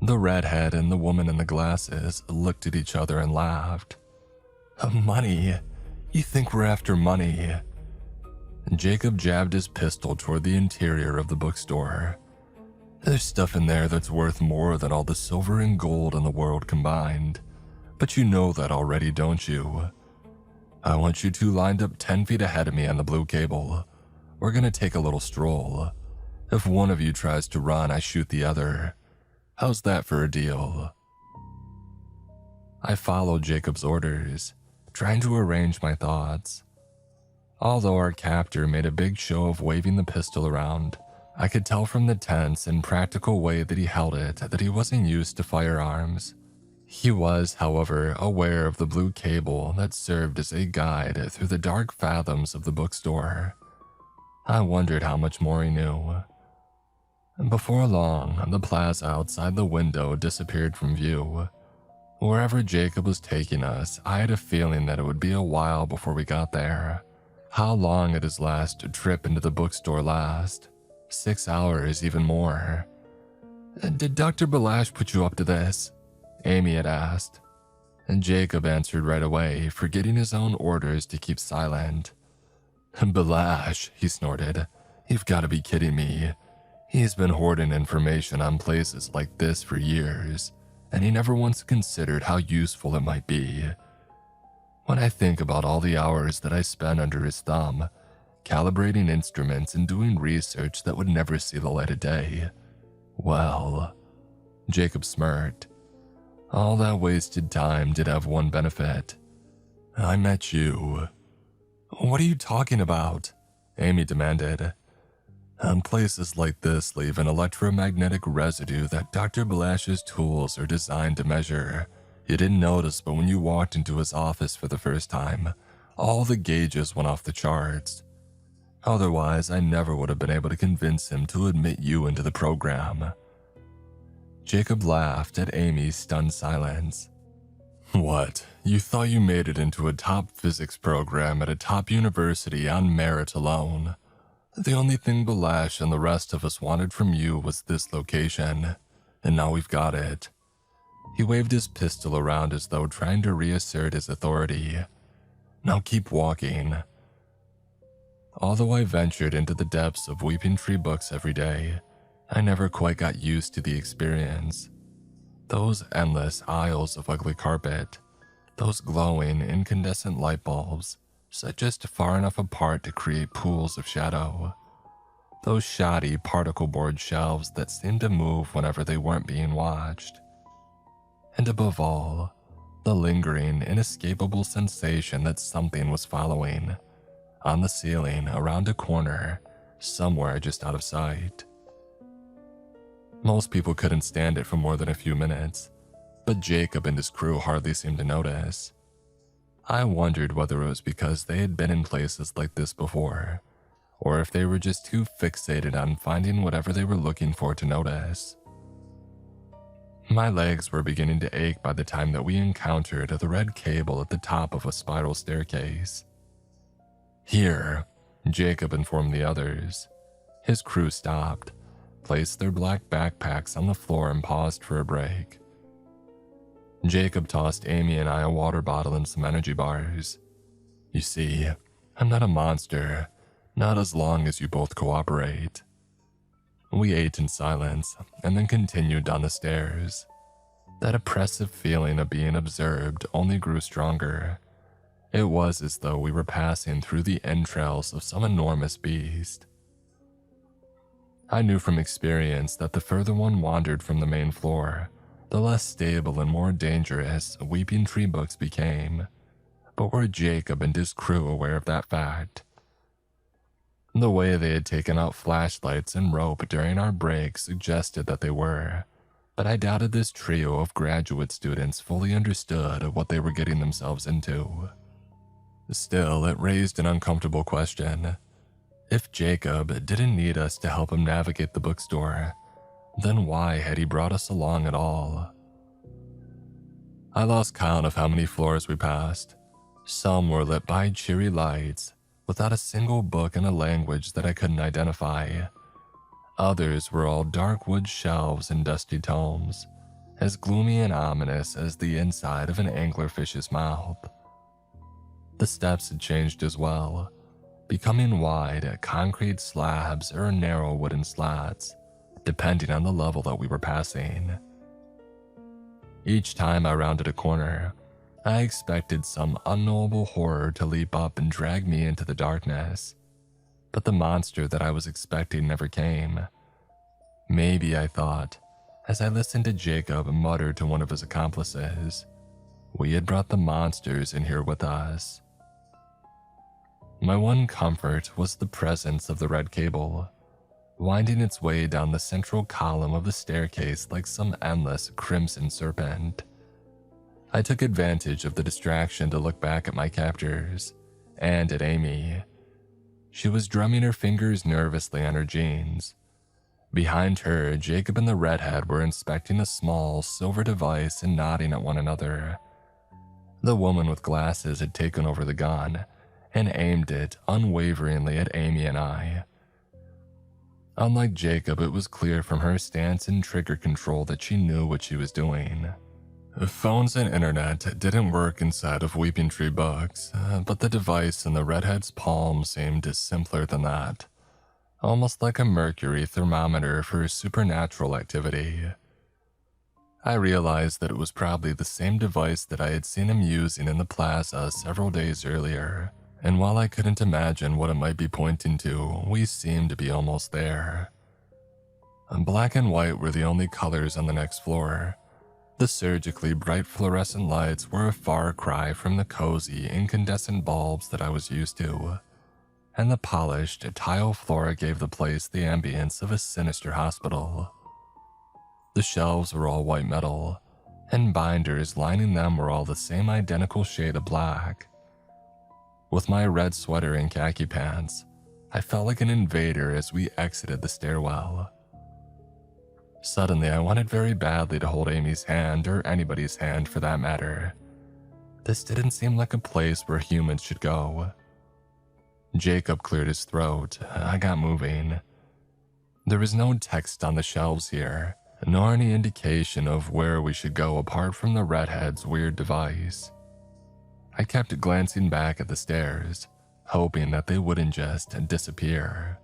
Speaker 1: The redhead and the woman in the glasses looked at each other and laughed. "Money? You think we're after money?" Jacob jabbed his pistol toward the interior of the bookstore. "There's stuff in there that's worth more than all the silver and gold in the world combined. But you know that already, don't you? I want you two lined up 10 feet ahead of me on the blue cable. We're gonna take a little stroll. If one of you tries to run, I shoot the other. How's that for a deal?" I followed Jacob's orders, trying to arrange my thoughts. Although our captor made a big show of waving the pistol around, I could tell from the tense and practical way that he held it that he wasn't used to firearms. He was, however, aware of the blue cable that served as a guide through the dark fathoms of the bookstore. I wondered how much more he knew. Before long, the plaza outside the window disappeared from view. Wherever Jacob was taking us, I had a feeling that it would be a while before we got there. How long had his last trip into the bookstore last? 6 hours, even more. "Did Dr. Balash put you up to this?" Amy had asked. And Jacob answered right away, forgetting his own orders to keep silent. "Balash," he snorted. "You've got to be kidding me. He's been hoarding information on places like this for years, and he never once considered how useful it might be. When I think about all the hours that I spent under his thumb, calibrating instruments and doing research that would never see the light of day, well," Jacob smirked, "all that wasted time did have one benefit. I met you." "What are you talking about?" Amy demanded. "Places like this leave an electromagnetic residue that Dr. Balash's tools are designed to measure. You didn't notice, but when you walked into his office for the first time, all the gauges went off the charts. Otherwise, I never would have been able to convince him to admit you into the program." Jacob laughed at Amy's stunned silence. "What, you thought you made it into a top physics program at a top university on merit alone? The only thing Balash and the rest of us wanted from you was this location, and now we've got it." He waved his pistol around as though trying to reassert his authority. "Now keep walking." Although I ventured into the depths of Weeping Tree Books every day, I never quite got used to the experience. Those endless aisles of ugly carpet, those glowing incandescent light bulbs set just far enough apart to create pools of shadow. Those shoddy particle board shelves that seemed to move whenever they weren't being watched. And above all, the lingering, inescapable sensation that something was following, on the ceiling, around a corner, somewhere just out of sight. Most people couldn't stand it for more than a few minutes, but Jacob and his crew hardly seemed to notice. I wondered whether it was because they had been in places like this before, or if they were just too fixated on finding whatever they were looking for to notice. My legs were beginning to ache by the time that we encountered the red cable at the top of a spiral staircase. "Here," Jacob informed the others. His crew stopped, placed their black backpacks on the floor and paused for a break. Jacob tossed Amy and I a water bottle and some energy bars. "You see, I'm not a monster, not as long as you both cooperate." We ate in silence and then continued down the stairs. That oppressive feeling of being observed only grew stronger. It was as though we were passing through the entrails of some enormous beast. I knew from experience that the further one wandered from the main floor, the less stable and more dangerous Weeping Tree books became. But were Jacob and his crew aware of that fact? The way they had taken out flashlights and rope during our break suggested that they were, but I doubted this trio of graduate students fully understood what they were getting themselves into. Still, it raised an uncomfortable question. If Jacob didn't need us to help him navigate the bookstore, then why had he brought us along at all? I lost count of how many floors we passed. Some were lit by cheery lights, without a single book in a language that I couldn't identify. Others were all dark wood shelves and dusty tomes, as gloomy and ominous as the inside of an anglerfish's mouth. The steps had changed as well, becoming wide concrete slabs or narrow wooden slats, depending on the level that we were passing. Each time I rounded a corner, I expected some unknowable horror to leap up and drag me into the darkness, but the monster that I was expecting never came. Maybe, I thought, as I listened to Jacob mutter to one of his accomplices, we had brought the monsters in here with us. My one comfort was the presence of the red cable, winding its way down the central column of the staircase like some endless crimson serpent. I took advantage of the distraction to look back at my captors, and at Amy. She was drumming her fingers nervously on her jeans. Behind her, Jacob and the redhead were inspecting a small silver device and nodding at one another. The woman with glasses had taken over the gun and aimed it unwaveringly at Amy and I. Unlike Jacob, it was clear from her stance and trigger control that she knew what she was doing. Phones and internet didn't work inside of Weeping Tree books, but the device in the redhead's palm seemed simpler than that, almost like a mercury thermometer for supernatural activity. I realized that it was probably the same device that I had seen him using in the plaza several days earlier, and while I couldn't imagine what it might be pointing to, we seemed to be almost there. Black and white were the only colors on the next floor. The surgically bright fluorescent lights were a far cry from the cozy, incandescent bulbs that I was used to, and the polished tile floor gave the place the ambience of a sinister hospital. The shelves were all white metal, and binders lining them were all the same identical shade of black. With my red sweater and khaki pants, I felt like an invader as we exited the stairwell. Suddenly, I wanted very badly to hold Amy's hand, or anybody's hand for that matter. This didn't seem like a place where humans should go. Jacob cleared his throat. I got moving. There was no text on the shelves here, nor any indication of where we should go apart from the redhead's weird device. I kept glancing back at the stairs, hoping that they wouldn't just disappear.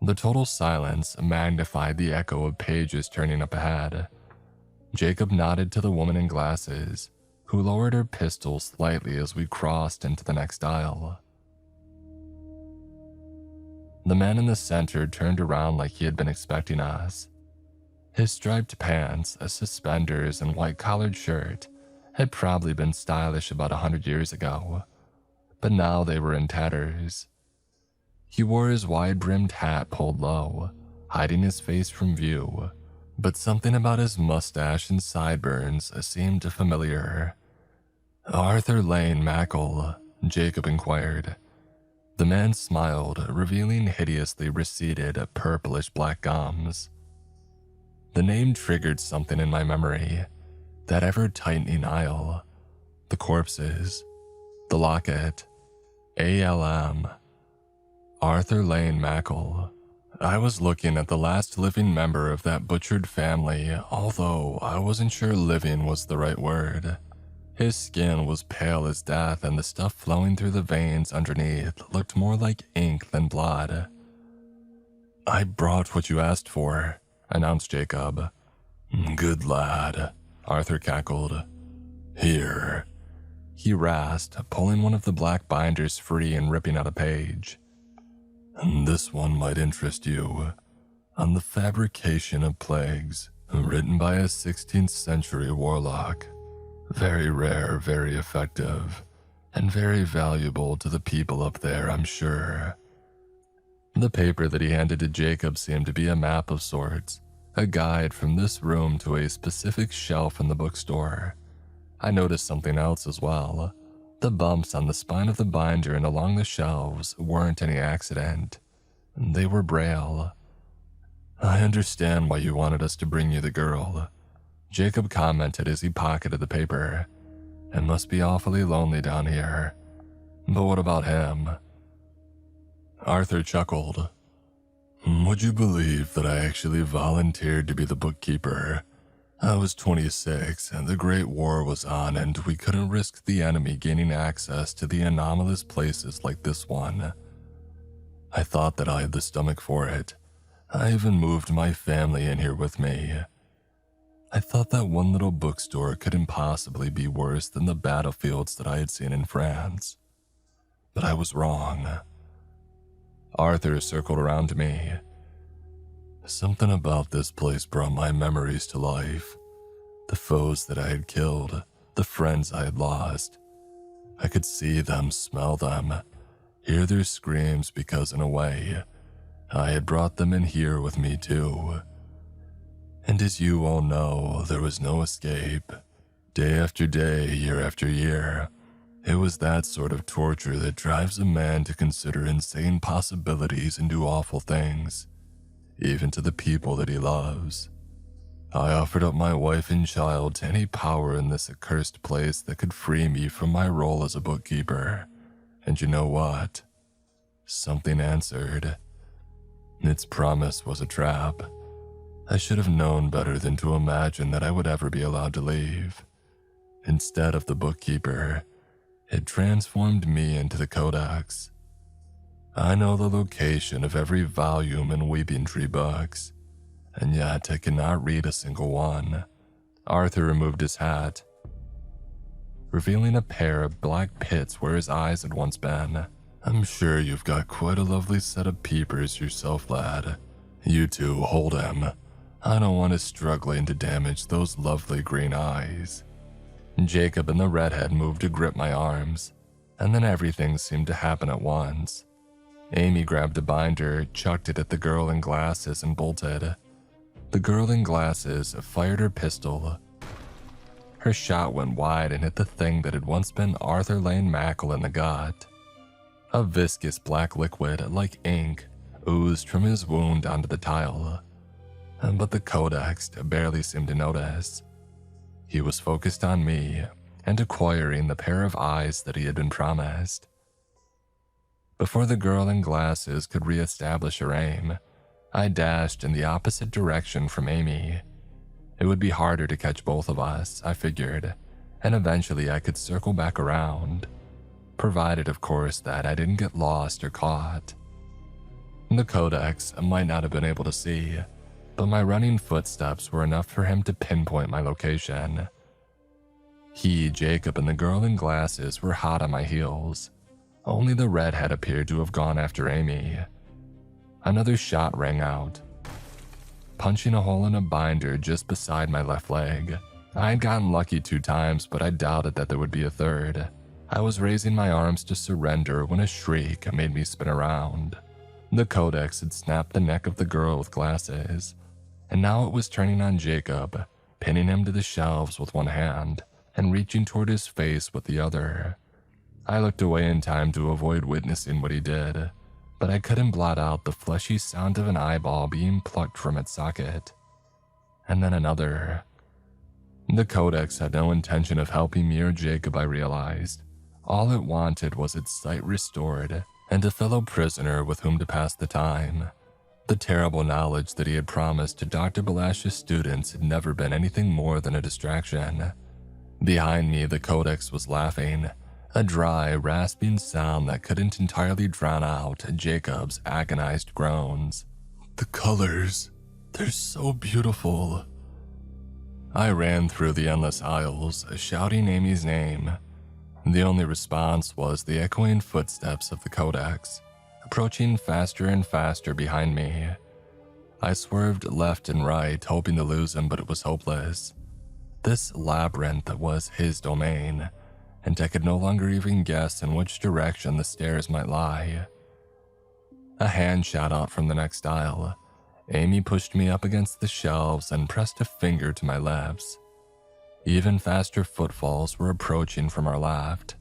Speaker 1: The total silence magnified the echo of pages turning up ahead. Jacob nodded to the woman in glasses, who lowered her pistol slightly as we crossed into the next aisle. The man in the center turned around like he had been expecting us. His striped pants, suspenders, and white-collared shirt had probably been stylish about 100 years ago, but now they were in tatters. He wore his wide-brimmed hat pulled low, hiding his face from view, but something about his mustache and sideburns seemed familiar. "Arthur Lane Mackle?" Jacob inquired. The man smiled, revealing hideously receded, purplish black gums. The name triggered something in my memory, that ever-tightening aisle, the corpses, the locket, ALM. Arthur Lane Mackle. I was looking at the last living member of that butchered family, although I wasn't sure living was the right word. His skin was pale as death, and the stuff flowing through the veins underneath looked more like ink than blood. "I brought what you asked for," announced Jacob. "Good lad," Arthur cackled. "Here." He rasped, pulling one of the black binders free and ripping out a page. "This one might interest you. On the fabrication of plagues, written by a 16th century warlock. Very rare, very effective, and very valuable to the people up there, I'm sure." The paper that he handed to Jacob seemed to be a map of sorts, a guide from this room to a specific shelf in the bookstore. I noticed something else as well. The bumps on the spine of the binder and along the shelves weren't any accident. They were braille. "I understand why you wanted us to bring you the girl," Jacob commented as he pocketed the paper. "It must be awfully lonely down here. But what about him?" Arthur chuckled. "Would you believe that I actually volunteered to be the bookkeeper? I was 26 and the Great War was on, and we couldn't risk the enemy gaining access to the anomalous places like this one. I thought that I had the stomach for it. I even moved my family in here with me. I thought that one little bookstore couldn't possibly be worse than the battlefields that I had seen in France. But I was wrong." Arthur circled around to me. "Something about this place brought my memories to life. The foes that I had killed, the friends I had lost. I could see them, smell them, hear their screams because in a way, I had brought them in here with me too. And as you all know, there was no escape. Day after day, year after year. It was that sort of torture that drives a man to consider insane possibilities and do awful things, even to the people that he loves. I offered up my wife and child to any power in this accursed place that could free me from my role as a bookkeeper. And you know what? Something answered. Its promise was a trap. I should have known better than to imagine that I would ever be allowed to leave. Instead of the bookkeeper, it transformed me into the codex. I know the location of every volume in Weeping Tree books, and yet I cannot read a single one." Arthur removed his hat, revealing a pair of black pits where his eyes had once been. "I'm sure you've got quite a lovely set of peepers yourself, lad. You two, hold him. I don't want us struggling to damage those lovely green eyes." Jacob and the redhead moved to grip my arms, and then everything seemed to happen at once. Amy grabbed a binder, chucked it at the girl in glasses, and bolted. The girl in glasses fired her pistol. Her shot went wide and hit the thing that had once been Arthur Lane Mackle in the gut. A viscous black liquid, like ink, oozed from his wound onto the tile. But the codex barely seemed to notice. He was focused on me and acquiring the pair of eyes that he had been promised. Before the girl in glasses could reestablish her aim, I dashed in the opposite direction from Amy. It would be harder to catch both of us, I figured, and eventually I could circle back around, provided of course that I didn't get lost or caught. The codex might not have been able to see, but my running footsteps were enough for him to pinpoint my location. He, Jacob, and the girl in glasses were hot on my heels. Only the redhead appeared to have gone after Amy. Another shot rang out, punching a hole in a binder just beside my left leg. I had gotten lucky 2 times, but I doubted that there would be a third. I was raising my arms to surrender when a shriek made me spin around. The codex had snapped the neck of the girl with glasses, and now it was turning on Jacob, pinning him to the shelves with one hand and reaching toward his face with the other. I looked away in time to avoid witnessing what he did, but I couldn't blot out the fleshy sound of an eyeball being plucked from its socket. And then another. The codex had no intention of helping me or Jacob, I realized. All it wanted was its sight restored and a fellow prisoner with whom to pass the time. The terrible knowledge that he had promised to Dr. Balash's students had never been anything more than a distraction. Behind me, the codex was laughing, a dry, rasping sound that couldn't entirely drown out Jacob's agonized groans. "The colors, they're so beautiful." I ran through the endless aisles, shouting Amy's name. The only response was the echoing footsteps of the codex, approaching faster and faster behind me. I swerved left and right, hoping to lose him, but it was hopeless. This labyrinth was his domain, and I could no longer even guess in which direction the stairs might lie. A hand shot out from the next aisle. Amy pushed me up against the shelves and pressed a finger to my lips. Even faster footfalls were approaching from our left.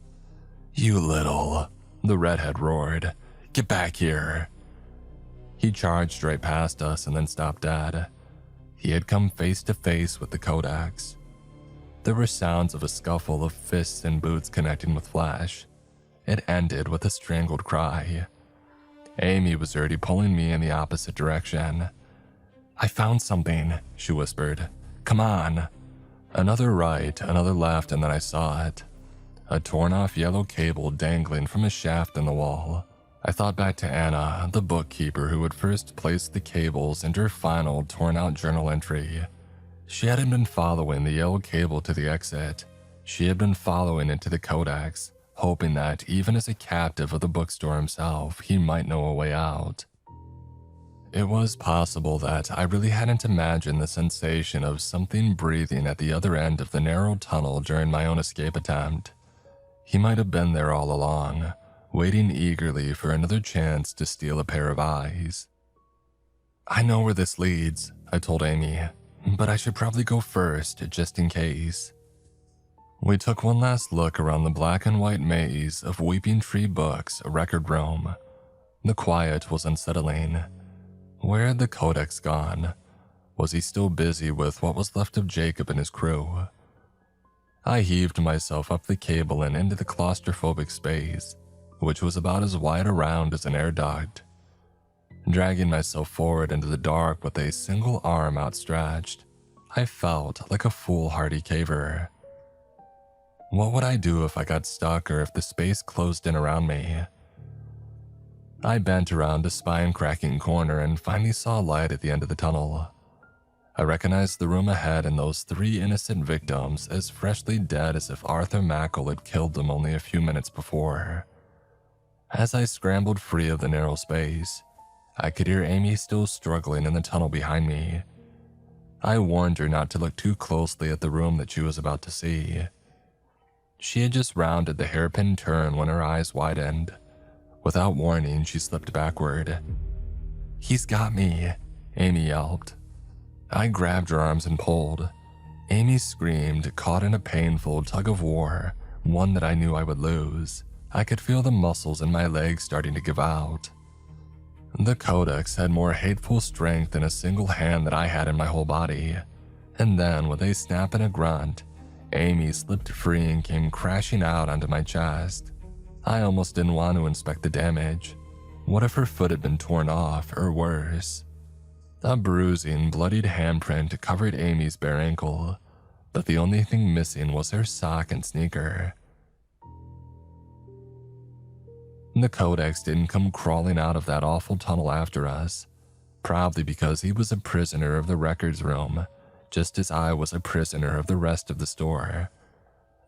Speaker 1: "You little," the redhead roared. "Get back here." He charged right past us and then stopped dead. He had come face to face with the codex. There were sounds of a scuffle of fists and boots connecting with flesh. It ended with a strangled cry. Amy was already pulling me in the opposite direction. "I found something," she whispered. "Come on." Another right, another left, and then I saw it. A torn-off yellow cable dangling from a shaft in the wall. I thought back to Anna, the bookkeeper who had first placed the cables into her final torn-out journal entry. She hadn't been following the yellow cable to the exit. She had been following it to the codex, hoping that, even as a captive of the bookstore himself, he might know a way out. It was possible that I really hadn't imagined the sensation of something breathing at the other end of the narrow tunnel during my own escape attempt. He might have been there all along, waiting eagerly for another chance to steal a pair of eyes. "I know where this leads," I told Amy, "but I should probably go first, just in case." We took one last look around the black and white maze of Weeping Tree Books, a record room. The quiet was unsettling. Where had the codex gone? Was he still busy with what was left of Jacob and his crew? I heaved myself up the cable and into the claustrophobic space, which was about as wide around as an air duct. Dragging myself forward into the dark with a single arm outstretched, I felt like a foolhardy caver. What would I do if I got stuck or if the space closed in around me? I bent around a spine-cracking corner and finally saw light at the end of the tunnel. I recognized the room ahead and those 3 innocent victims as freshly dead as if Arthur Mackle had killed them only a few minutes before. As I scrambled free of the narrow space, I could hear Amy still struggling in the tunnel behind me. I warned her not to look too closely at the room that she was about to see. She had just rounded the hairpin turn when her eyes widened. Without warning, she slipped backward. "He's got me," Amy yelped. I grabbed her arms and pulled. Amy screamed, caught in a painful tug-of-war, one that I knew I would lose. I could feel the muscles in my legs starting to give out. The codex had more hateful strength in a single hand than I had in my whole body. And then, with a snap and a grunt, Amy slipped free and came crashing out onto my chest. I almost didn't want to inspect the damage. What if her foot had been torn off, or worse? A bruising, bloodied handprint covered Amy's bare ankle, but the only thing missing was her sock and sneaker. The codex didn't come crawling out of that awful tunnel after us. probably because he was a prisoner of the records room, just as I was a prisoner of the rest of the store.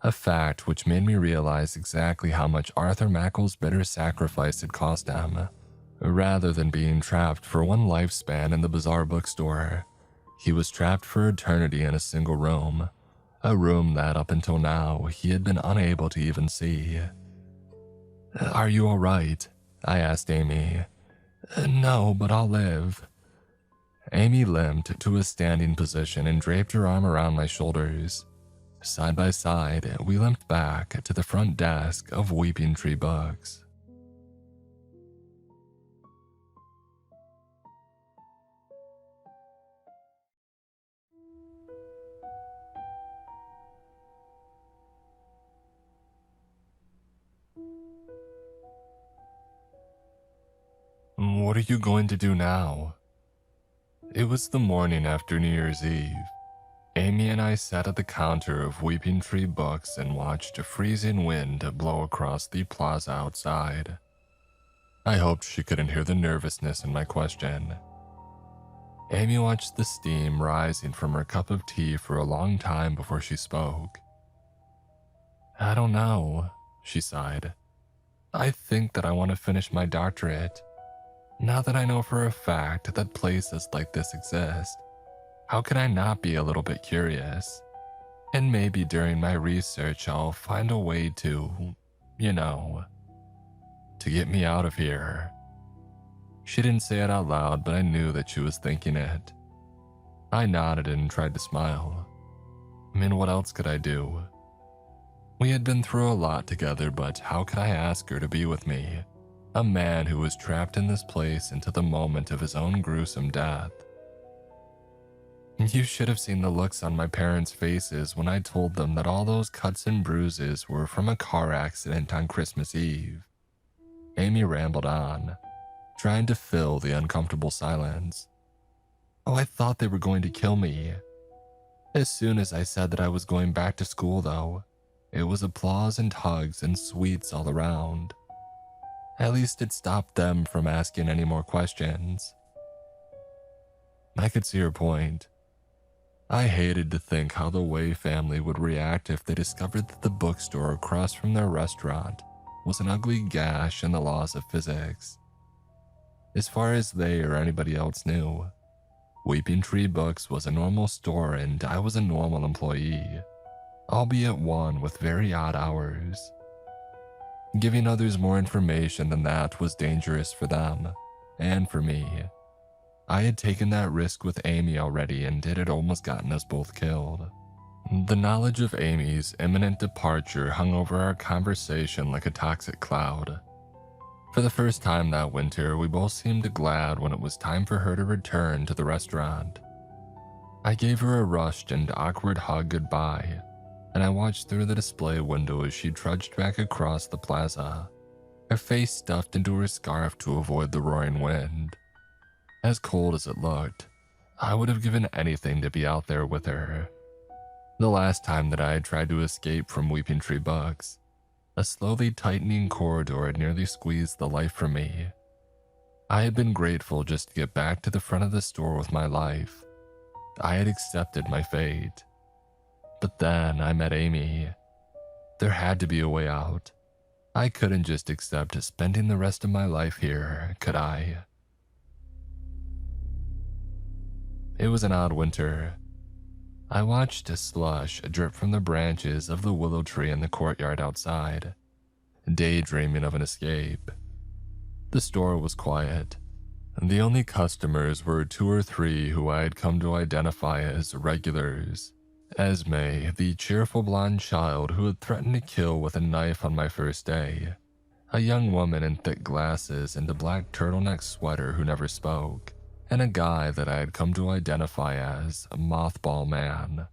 Speaker 1: A fact which made me realize exactly how much Arthur Mackle's bitter sacrifice had cost him. Rather than being trapped for one lifespan in the bizarre bookstore, he was trapped for eternity in a single room, a room that up until now he had been unable to even see. "Are you all right?" I asked Amy. "No, but I'll live." Amy limped to a standing position and draped her arm around my shoulders. Side by side, we limped back to the front desk of Weeping Tree Books. "What are you going to do now?" It was the morning after New Year's Eve. Amy and I sat at the counter of Weeping Tree Books and watched a freezing wind blow across the plaza outside. I hoped she couldn't hear the nervousness in my question. Amy watched the steam rising from her cup of tea for a long time before she spoke. "I don't know," she sighed. "I think that I want to finish my doctorate. Now that I know for a fact that places like this exist, how can I not be a little bit curious? And maybe during my research I'll find a way to, to get me out of here." She didn't say it out loud, but I knew that she was thinking it. I nodded and tried to smile. I mean, what else could I do? We had been through a lot together, but how could I ask her to be with me? A man who was trapped in this place until the moment of his own gruesome death. You should have seen the looks on my parents' faces when I told them that all those cuts and bruises were from a car accident on Christmas Eve. Amy rambled on, trying to fill the uncomfortable silence. "Oh, I thought they were going to kill me." As soon as I said that I was going back to school, though, it was applause and hugs and sweets all around. At least it stopped them from asking any more questions. I could see her point. I hated to think how the Way family would react if they discovered that the bookstore across from their restaurant was an ugly gash in the laws of physics. As far as they or anybody else knew, Weeping Tree Books was a normal store and I was a normal employee, albeit one with very odd hours. Giving others more information than that was dangerous for them, and for me. I had taken that risk with Amy already and it had almost gotten us both killed. The knowledge of Amy's imminent departure hung over our conversation like a toxic cloud. For the first time that winter, we both seemed glad when it was time for her to return to the restaurant. I gave her a rushed and awkward hug goodbye, and I watched through the display window as she trudged back across the plaza, her face stuffed into her scarf to avoid the roaring wind. As cold as it looked, I would have given anything to be out there with her. The last time that I had tried to escape from Weeping Tree Books, a slowly tightening corridor had nearly squeezed the life from me. I had been grateful just to get back to the front of the store with my life. I had accepted my fate. But then I met Amy. There had to be a way out. I couldn't just accept spending the rest of my life here, could I? It was an odd winter. I watched a slush drip from the branches of the willow tree in the courtyard outside, daydreaming of an escape. The store was quiet. The only customers were 2 or 3 who I had come to identify as regulars. Esme, the cheerful blonde child who had threatened to kill with a knife on my first day. A young woman in thick glasses and a black turtleneck sweater who never spoke. And a guy that I had come to identify as a Mothball Man.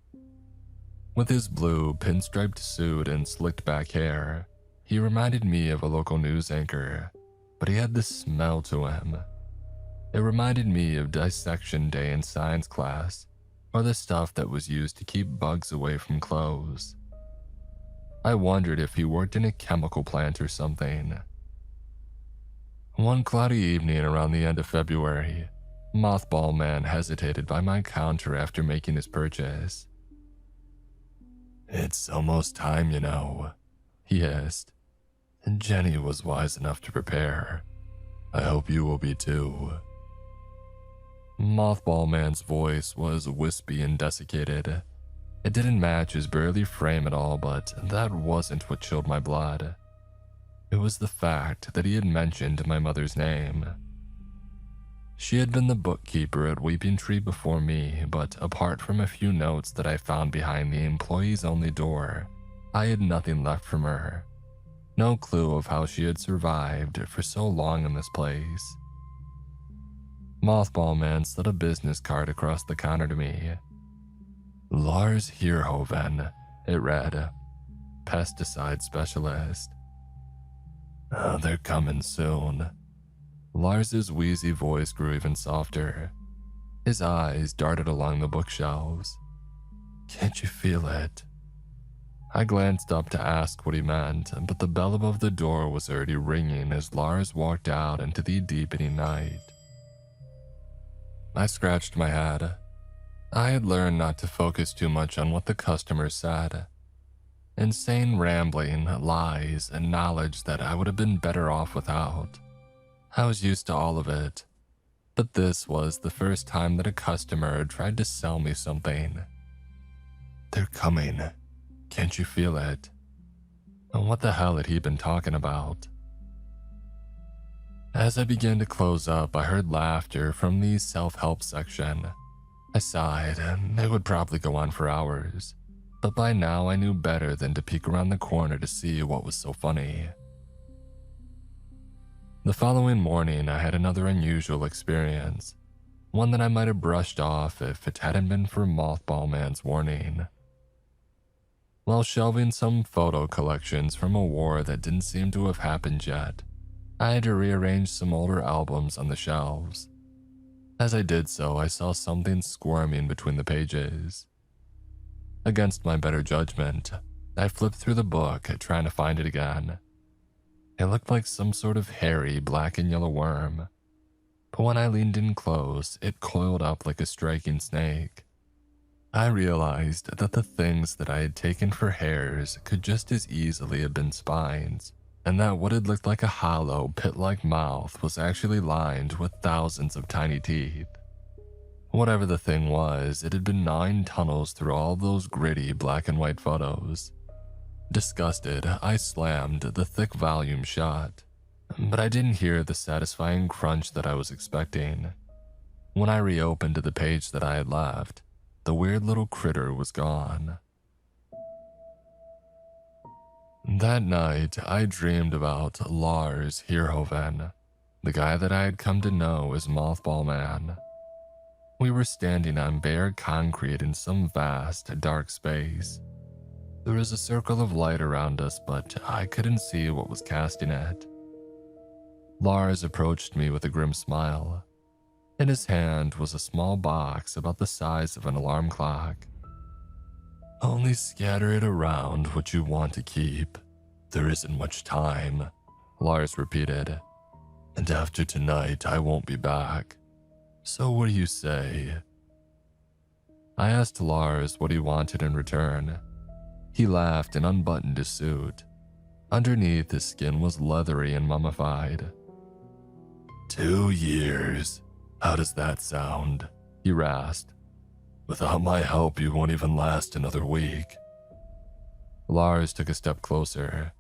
Speaker 1: With his blue, pinstriped suit and slicked back hair, he reminded me of a local news anchor, but he had this smell to him. It reminded me of dissection day in science class, or the stuff that was used to keep bugs away from clothes. I wondered if he worked in a chemical plant or something. One cloudy evening around the end of February, Mothball Man hesitated by my counter after making his purchase. "It's almost time, you know," he hissed. "And Jenny was wise enough to prepare. I hope you will be too." Mothball Man's voice was wispy and desiccated. It didn't match his burly frame at all, but that wasn't what chilled my blood. It was the fact that he had mentioned my mother's name. She had been the bookkeeper at Weeping Tree before me, but apart from a few notes that I found behind the employees-only door, I had nothing left from her. No clue of how she had survived for so long in this place. Mothball Man slid a business card across the counter to me. "Lars Heerhoven," it read. "Pesticide specialist." "Oh, they're coming soon." Lars's wheezy voice grew even softer. His eyes darted along the bookshelves. "Can't you feel it?" I glanced up to ask what he meant, but the bell above the door was already ringing as Lars walked out into the deepening night. I scratched my head. I had learned not to focus too much on what the customers said. Insane rambling, lies, and knowledge that I would have been better off without. I was used to all of it, but this was the first time that a customer had tried to sell me something. "They're coming. Can't you feel it?" And what the hell had he been talking about? As I began to close up, I heard laughter from the self-help section. I sighed, and it would probably go on for hours, but by now I knew better than to peek around the corner to see what was so funny. The following morning, I had another unusual experience, one that I might have brushed off if it hadn't been for Mothball Man's warning. While shelving some photo collections from a war that didn't seem to have happened yet, I had to rearrange some older albums on the shelves. As I did so, I saw something squirming between the pages. Against my better judgment, I flipped through the book, trying to find it again. It looked like some sort of hairy black and yellow worm, but when I leaned in close, it coiled up like a striking snake. I realized that the things that I had taken for hairs could just as easily have been spines, and that what had looked like a hollow, pit-like mouth was actually lined with thousands of tiny teeth. Whatever the thing was, it had been gnawing tunnels through all those gritty black and white photos. Disgusted, I slammed the thick volume shut, but I didn't hear the satisfying crunch that I was expecting. When I reopened the page that I had left, the weird little critter was gone. That night, I dreamed about Lars Heerhoven, the guy that I had come to know as Mothball Man. We were standing on bare concrete in some vast, dark space. There was a circle of light around us, but I couldn't see what was casting it. Lars approached me with a grim smile. In his hand was a small box about the size of an alarm clock. "Only scatter it around what you want to keep. There isn't much time," Lars repeated. "And after tonight, I won't be back. So what do you say?" I asked Lars what he wanted in return. He laughed and unbuttoned his suit. Underneath, his skin was leathery and mummified. 2 years. How does that sound?" he rasped. "Without my help, you won't even last another week." Lars took a step closer.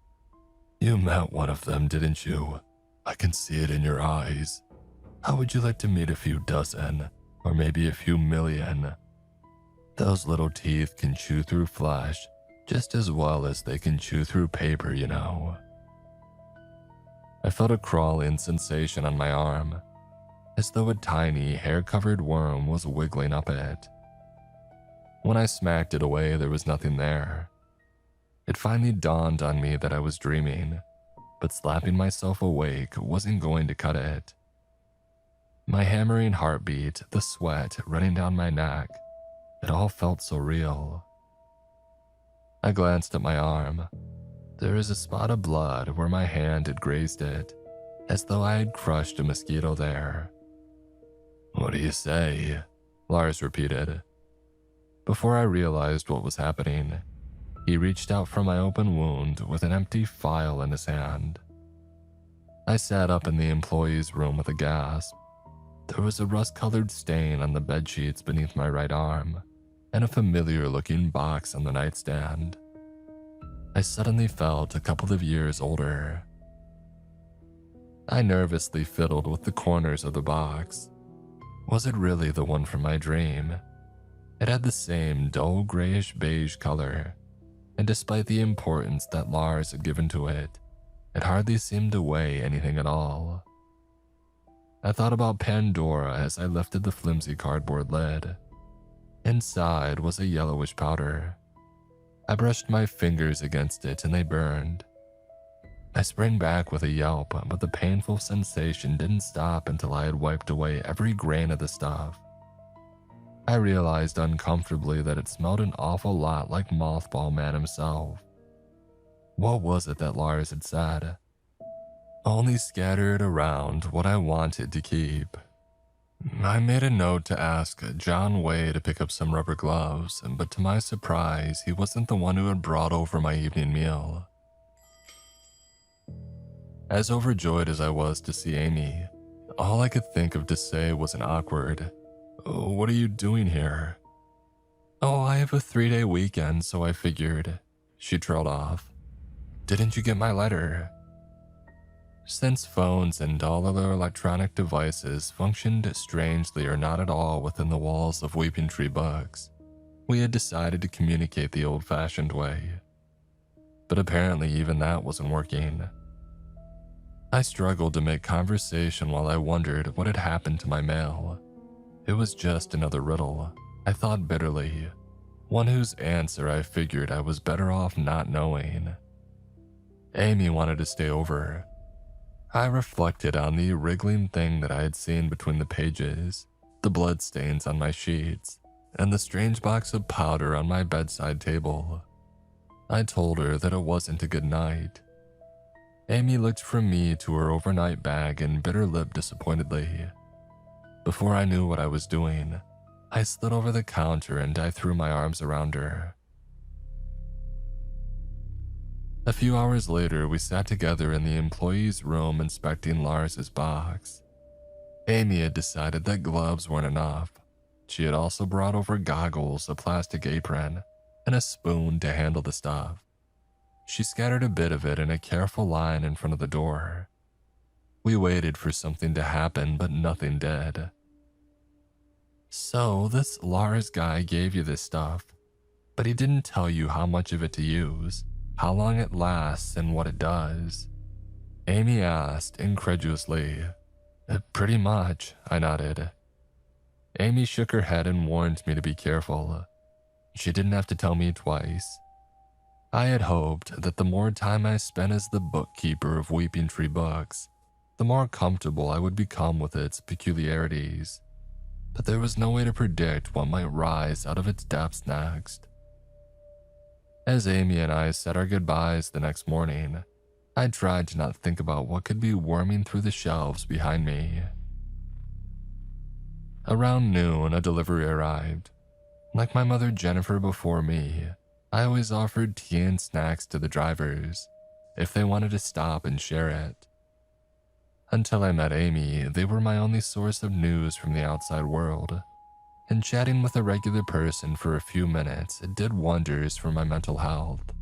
Speaker 1: "You met one of them, didn't you? I can see it in your eyes. How would you like to meet a few dozen, or maybe a few million? Those little teeth can chew through flesh just as well as they can chew through paper, you know." I felt a crawling sensation on my arm, as though a tiny, hair-covered worm was wiggling up it. When I smacked it away, there was nothing there. It finally dawned on me that I was dreaming, but slapping myself awake wasn't going to cut it. My hammering heartbeat, the sweat running down my neck, it all felt so real. I glanced at my arm. There was a spot of blood where my hand had grazed it, as though I had crushed a mosquito there. "What do you say?" Lars repeated. Before I realized what was happening, he reached out from my open wound with an empty file in his hand. I sat up in the employee's room with a gasp. There was a rust-colored stain on the bedsheets beneath my right arm, and a familiar-looking box on the nightstand. I suddenly felt a couple of years older. I nervously fiddled with the corners of the box. Was it really the one from my dream? It had the same dull grayish-beige color, and despite the importance that Lars had given to it, it hardly seemed to weigh anything at all. I thought about Pandora as I lifted the flimsy cardboard lid. Inside was a yellowish powder. I brushed my fingers against it and they burned. I sprang back with a yelp, but the painful sensation didn't stop until I had wiped away every grain of the stuff. I realized uncomfortably that it smelled an awful lot like Mothball Man himself. What was it that Lars had said? Only scattered around what I wanted to keep. I made a note to ask John Way to pick up some rubber gloves, but to my surprise, he wasn't the one who had brought over my evening meal. As overjoyed as I was to see Amy, all I could think of to say was an awkward, "Oh, what are you doing here?" "Oh, I have a 3-day weekend, so I figured," she trailed off. "Didn't you get my letter?" Since phones and all other electronic devices functioned strangely or not at all within the walls of Weeping Tree Books, we had decided to communicate the old-fashioned way. But apparently even that wasn't working. I struggled to make conversation while I wondered what had happened to my mail. It was just another riddle, I thought bitterly, one whose answer I figured I was better off not knowing. Amy wanted to stay over. I reflected on the wriggling thing that I had seen between the pages, the bloodstains on my sheets, and the strange box of powder on my bedside table. I told her that it wasn't a good night. Amy looked from me to her overnight bag and bit her lip disappointedly. Before I knew what I was doing, I slid over the counter and I threw my arms around her. A few hours later, we sat together in the employee's room inspecting Lars's box. Amy had decided that gloves weren't enough. She had also brought over goggles, a plastic apron, and a spoon to handle the stuff. She scattered a bit of it in a careful line in front of the door. We waited for something to happen, but nothing did. "So, this Lars guy gave you this stuff, but he didn't tell you how much of it to use, how long it lasts, and what it does?" Amy asked incredulously. Pretty much," I nodded. Amy shook her head and warned me to be careful. She didn't have to tell me twice. I had hoped that the more time I spent as the bookkeeper of Weeping Tree Books, the more comfortable I would become with its peculiarities. But there was no way to predict what might rise out of its depths next. As Amy and I said our goodbyes the next morning, I tried to not think about what could be worming through the shelves behind me. Around noon, a delivery arrived. Like my mother Jennifer before me, I always offered tea and snacks to the drivers if they wanted to stop and share it. Until I met Amy, they were my only source of news from the outside world, and chatting with a regular person for a few minutes did wonders for my mental health.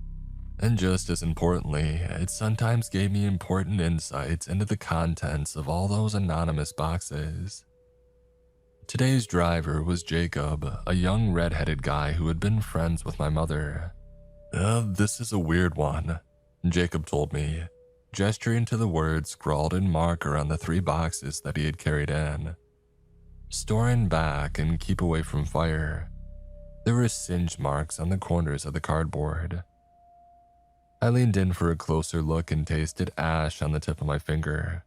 Speaker 1: And just as importantly, it sometimes gave me important insights into the contents of all those anonymous boxes. Today's driver was Jacob, a young red-headed guy who had been friends with my mother. This is a weird one," Jacob told me, gesturing to the words scrawled in marker on the 3 boxes that he had carried in. "Store in back and keep away from fire." There were singe marks on the corners of the cardboard. I leaned in for a closer look and tasted ash on the tip of my finger.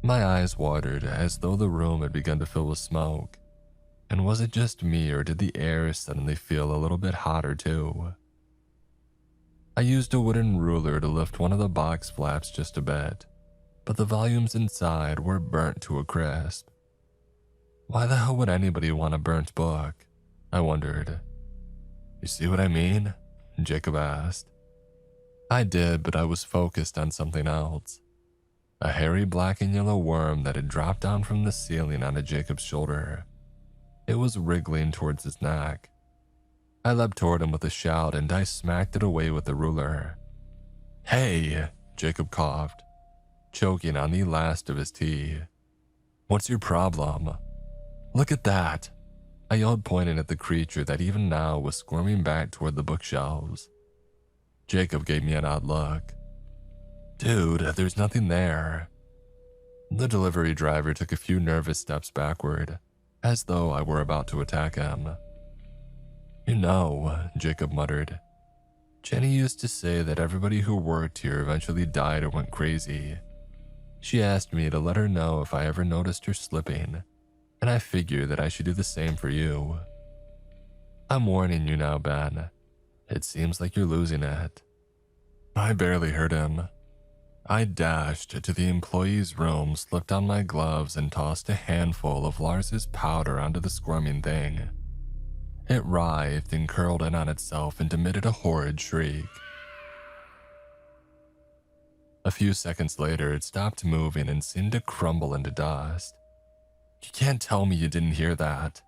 Speaker 1: My eyes watered as though the room had begun to fill with smoke. And was it just me, or did the air suddenly feel a little bit hotter too? I used a wooden ruler to lift one of the box flaps just a bit, but the volumes inside were burnt to a crisp. Why the hell would anybody want a burnt book? I wondered. You see what I mean? Jacob asked. I did, but I was focused on something else. A hairy black and yellow worm that had dropped down from the ceiling onto Jacob's shoulder. It was wriggling towards his neck. I leapt toward him with a shout and I smacked it away with the ruler. Hey, Jacob coughed, choking on the last of his tea. What's your problem? Look at that, I yelled, pointing at the creature that even now was squirming back toward the bookshelves. Jacob gave me an odd look. Dude, there's nothing there. The delivery driver took a few nervous steps backward, as though I were about to attack him. You know, Jacob muttered, Jenny used to say that everybody who worked here eventually died or went crazy. She asked me to let her know if I ever noticed her slipping, and I figured that I should do the same for you. I'm warning you now, Ben. It seems like you're losing it. I barely heard him. I dashed to the employee's room, slipped on my gloves, and tossed a handful of Lars's powder onto the squirming thing. It writhed and curled in on itself and emitted a horrid shriek. A few seconds later, it stopped moving and seemed to crumble into dust. You can't tell me you didn't hear that.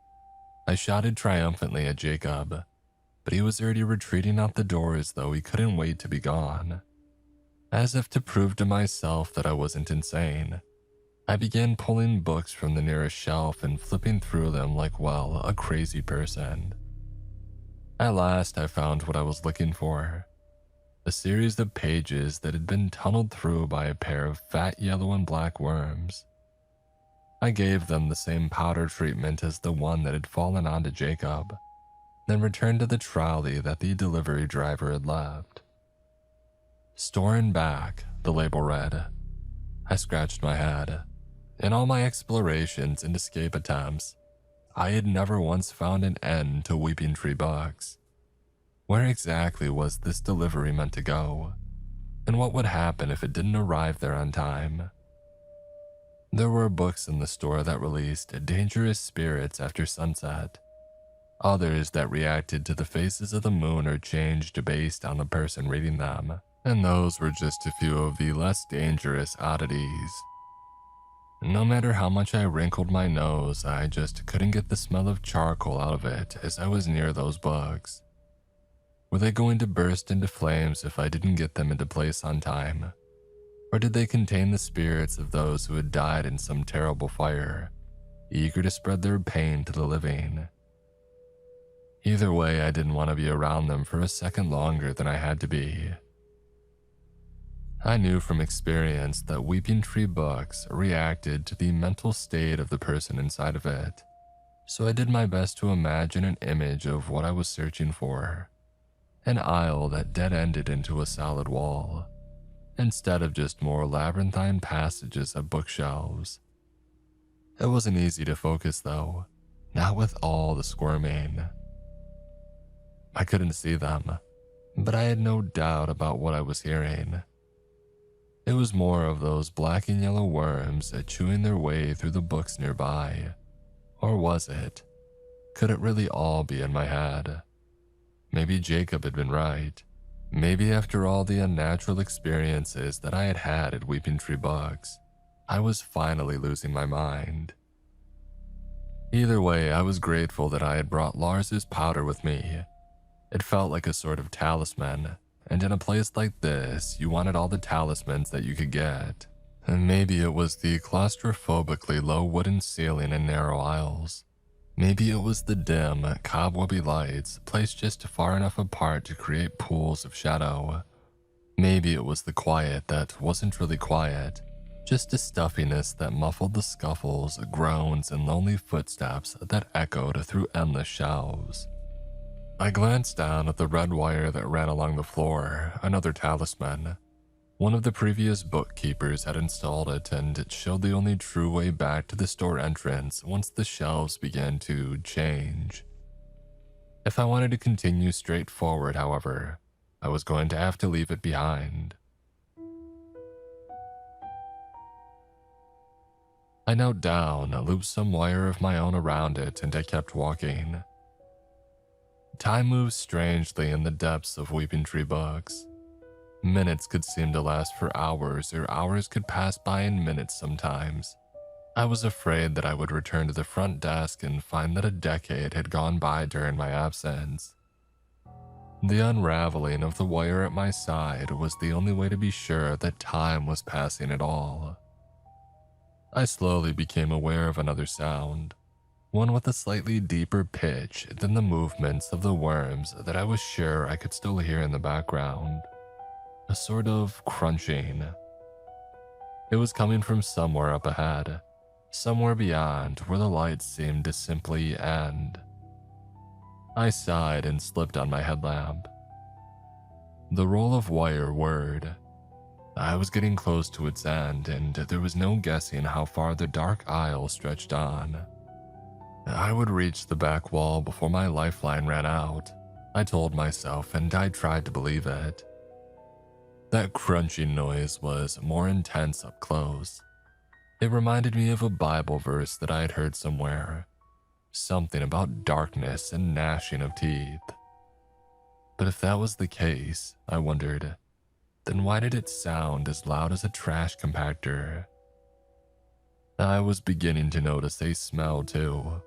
Speaker 1: I shouted triumphantly at Jacob, but he was already retreating out the door as though he couldn't wait to be gone. As if to prove to myself that I wasn't insane, I began pulling books from the nearest shelf and flipping through them like, well, a crazy person. At last, I found what I was looking for. A series of pages that had been tunneled through by a pair of fat yellow and black worms. I gave them the same powder treatment as the one that had fallen onto Jacob, then returned to the trolley that the delivery driver had left. Store and back, the label read. I scratched my head. In all my explorations and escape attempts, I had never once found an end to Weeping Tree books. Where exactly was this delivery meant to go? And what would happen if it didn't arrive there on time? There were books in the store that released dangerous spirits after sunset, others that reacted to the phases of the moon or changed based on the person reading them, and those were just a few of the less dangerous oddities. No matter how much I wrinkled my nose, I just couldn't get the smell of charcoal out of it as I was near those books. Were they going to burst into flames if I didn't get them into place on time? Or did they contain the spirits of those who had died in some terrible fire, eager to spread their pain to the living? Either way, I didn't want to be around them for a second longer than I had to be. I knew from experience that Weeping Tree books reacted to the mental state of the person inside of it, so I did my best to imagine an image of what I was searching for. An aisle that dead-ended into a solid wall, instead of just more labyrinthine passages of bookshelves. It wasn't easy to focus though, not with all the squirming. I couldn't see them, but I had no doubt about what I was hearing. It was more of those black and yellow worms chewing their way through the books nearby. Or was it? Could it really all be in my head? Maybe Jacob had been right. Maybe after all the unnatural experiences that I had had at Weeping Tree Books, I was finally losing my mind. Either way, I was grateful that I had brought Lars's powder with me. It felt like a sort of talisman, and in a place like this, you wanted all the talismans that you could get. And maybe it was the claustrophobically low wooden ceiling and narrow aisles. Maybe it was the dim, cobwebby lights placed just far enough apart to create pools of shadow. Maybe it was the quiet that wasn't really quiet, just a stuffiness that muffled the scuffles, groans, and lonely footsteps that echoed through endless shelves. I glanced down at the red wire that ran along the floor, another talisman. One of the previous bookkeepers had installed it, and it showed the only true way back to the store entrance once the shelves began to change. If I wanted to continue straight forward, however, I was going to have to leave it behind. I knelt down, looped some wire of my own around it, and I kept walking. Time moves strangely in the depths of Weeping Tree books. Minutes could seem to last for hours, or hours could pass by in minutes sometimes. I was afraid that I would return to the front desk and find that a decade had gone by during my absence. The unraveling of the wire at my side was the only way to be sure that time was passing at all. I slowly became aware of another sound, one with a slightly deeper pitch than the movements of the worms that I was sure I could still hear in the background. A sort of crunching. It was coming from somewhere up ahead, somewhere beyond where the lights seemed to simply end. I sighed and slipped on my headlamp. The roll of wire whirred. I was getting close to its end, and there was no guessing how far the dark aisle stretched on. I would reach the back wall before my lifeline ran out, I told myself, and I tried to believe it. That crunching noise was more intense up close. It reminded me of a Bible verse that I had heard somewhere, something about darkness and gnashing of teeth. But if that was the case, I wondered, then why did it sound as loud as a trash compactor? I was beginning to notice a smell too.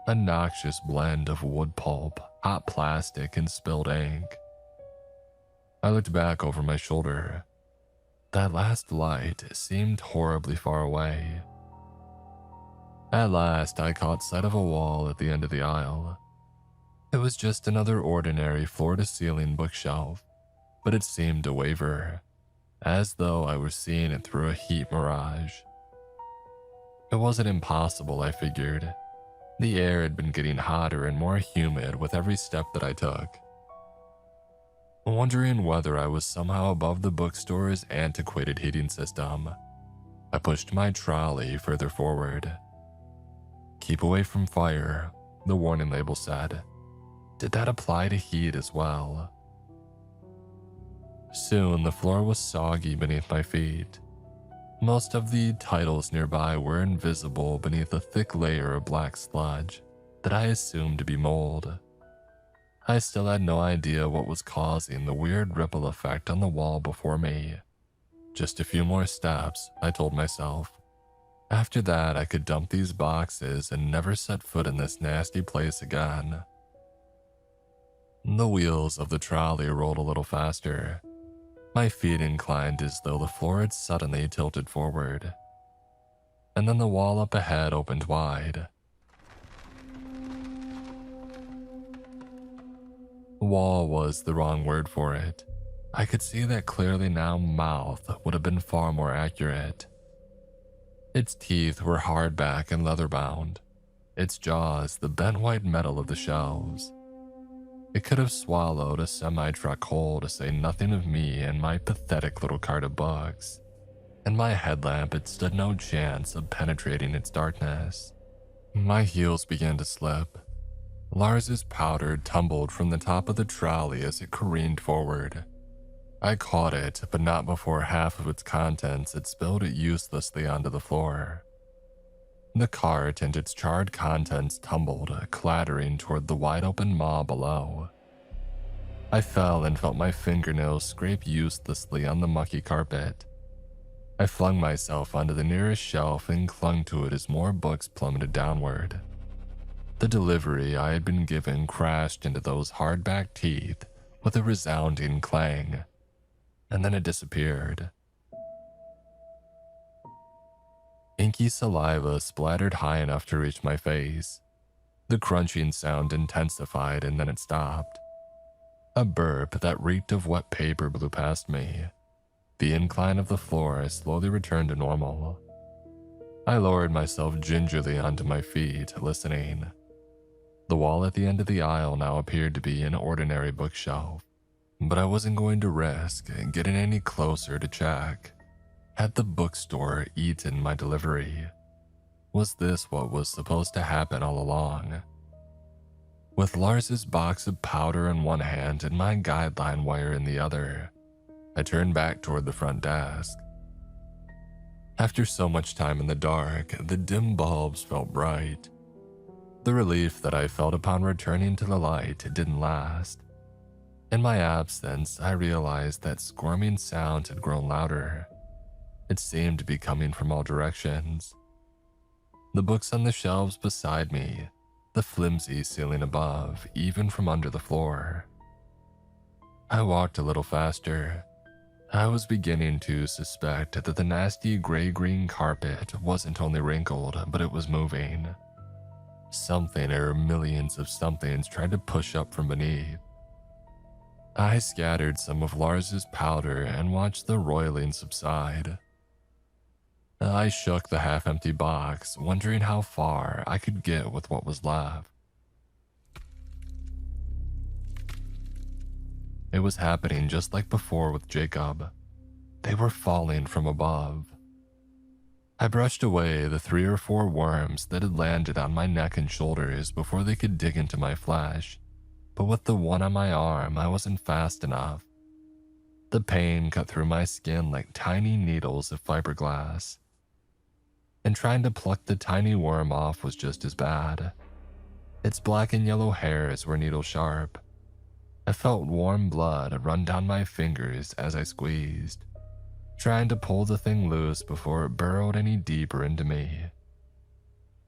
Speaker 1: A noxious blend of wood pulp, hot plastic, and spilled ink. I looked back over my shoulder. That last light seemed horribly far away. At last, I caught sight of a wall at the end of the aisle. It was just another ordinary floor-to-ceiling bookshelf, but it seemed to waver, as though I were seeing it through a heat mirage. It wasn't impossible, I figured. The air had been getting hotter and more humid with every step that I took. Wondering whether I was somehow above the bookstore's antiquated heating system, I pushed my trolley further forward. "Keep away from fire," the warning label said. Did that apply to heat as well? Soon the floor was soggy beneath my feet. Most of the titles nearby were invisible beneath a thick layer of black sludge that I assumed to be mold. I still had no idea what was causing the weird ripple effect on the wall before me. Just a few more steps, I told myself. After that, I could dump these boxes and never set foot in this nasty place again. The wheels of the trolley rolled a little faster. My feet inclined as though the floor had suddenly tilted forward. And then the wall up ahead opened wide. Wall was the wrong word for it. I could see that clearly now. Mouth would have been far more accurate. Its teeth were hardback and leather-bound. Its jaws the bent white metal of the shelves. It could have swallowed a semi-truck whole, to say nothing of me and my pathetic little cart of books. And my headlamp had stood no chance of penetrating its darkness. My heels began to slip. Lars's powder tumbled from the top of the trolley as it careened forward. I caught it, but not before half of its contents had spilled it uselessly onto the floor. The cart and its charred contents tumbled, clattering toward the wide-open maw below. I fell and felt my fingernails scrape uselessly on the mucky carpet. I flung myself onto the nearest shelf and clung to it as more books plummeted downward. The delivery I had been given crashed into those hardback teeth with a resounding clang, and then it disappeared. Inky saliva splattered high enough to reach my face. The crunching sound intensified and then it stopped. A burp that reeked of wet paper blew past me. The incline of the floor slowly returned to normal. I lowered myself gingerly onto my feet, listening. The wall at the end of the aisle now appeared to be an ordinary bookshelf, but I wasn't going to risk getting any closer to check. Had the bookstore eaten my delivery? Was this what was supposed to happen all along? With Lars's box of powder in one hand and my guideline wire in the other, I turned back toward the front desk. After so much time in the dark, the dim bulbs felt bright. The relief that I felt upon returning to the light didn't last. In my absence, I realized that squirming sound had grown louder. It seemed to be coming from all directions. The books on the shelves beside me, the flimsy ceiling above, even from under the floor. I walked a little faster. I was beginning to suspect that the nasty gray-green carpet wasn't only wrinkled, but it was moving. Something or millions of somethings tried to push up from beneath. I scattered some of Lars's powder and watched the roiling subside. I shook the half-empty box, wondering how far I could get with what was left. It was happening just like before with Jacob. They were falling from above. I brushed away the 3 or 4 worms that had landed on my neck and shoulders before they could dig into my flesh, but with the one on my arm, I wasn't fast enough. The pain cut through my skin like tiny needles of fiberglass. And trying to pluck the tiny worm off was just as bad. Its black and yellow hairs were needle sharp. I felt warm blood run down my fingers as I squeezed, trying to pull the thing loose before it burrowed any deeper into me.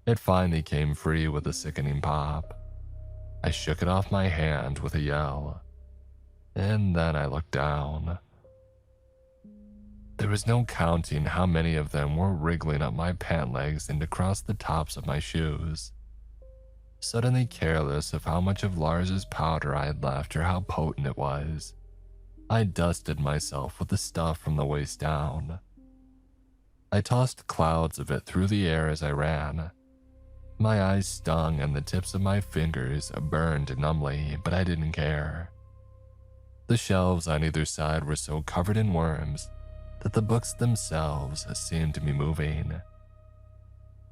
Speaker 1: It finally came free with a sickening pop. I shook it off my hand with a yell, and then I looked down. There was no counting how many of them were wriggling up my pant legs and across the tops of my shoes. Suddenly careless of how much of Lars's powder I had left or how potent it was, I dusted myself with the stuff from the waist down. I tossed clouds of it through the air as I ran. My eyes stung and the tips of my fingers burned numbly, but I didn't care. The shelves on either side were so covered in worms that the books themselves seemed to be moving.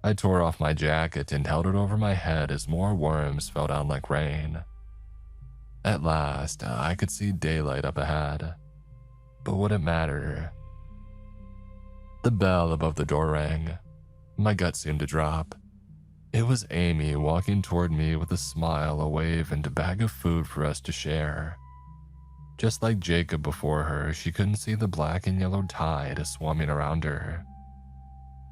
Speaker 1: I tore off my jacket and held it over my head as more worms fell down like rain. At last, I could see daylight up ahead. But would it matter? The bell above the door rang. My gut seemed to drop. It was Amy walking toward me with a smile, a wave, and a bag of food for us to share. Just like Jacob before her, she couldn't see the black and yellow tide swarming around her.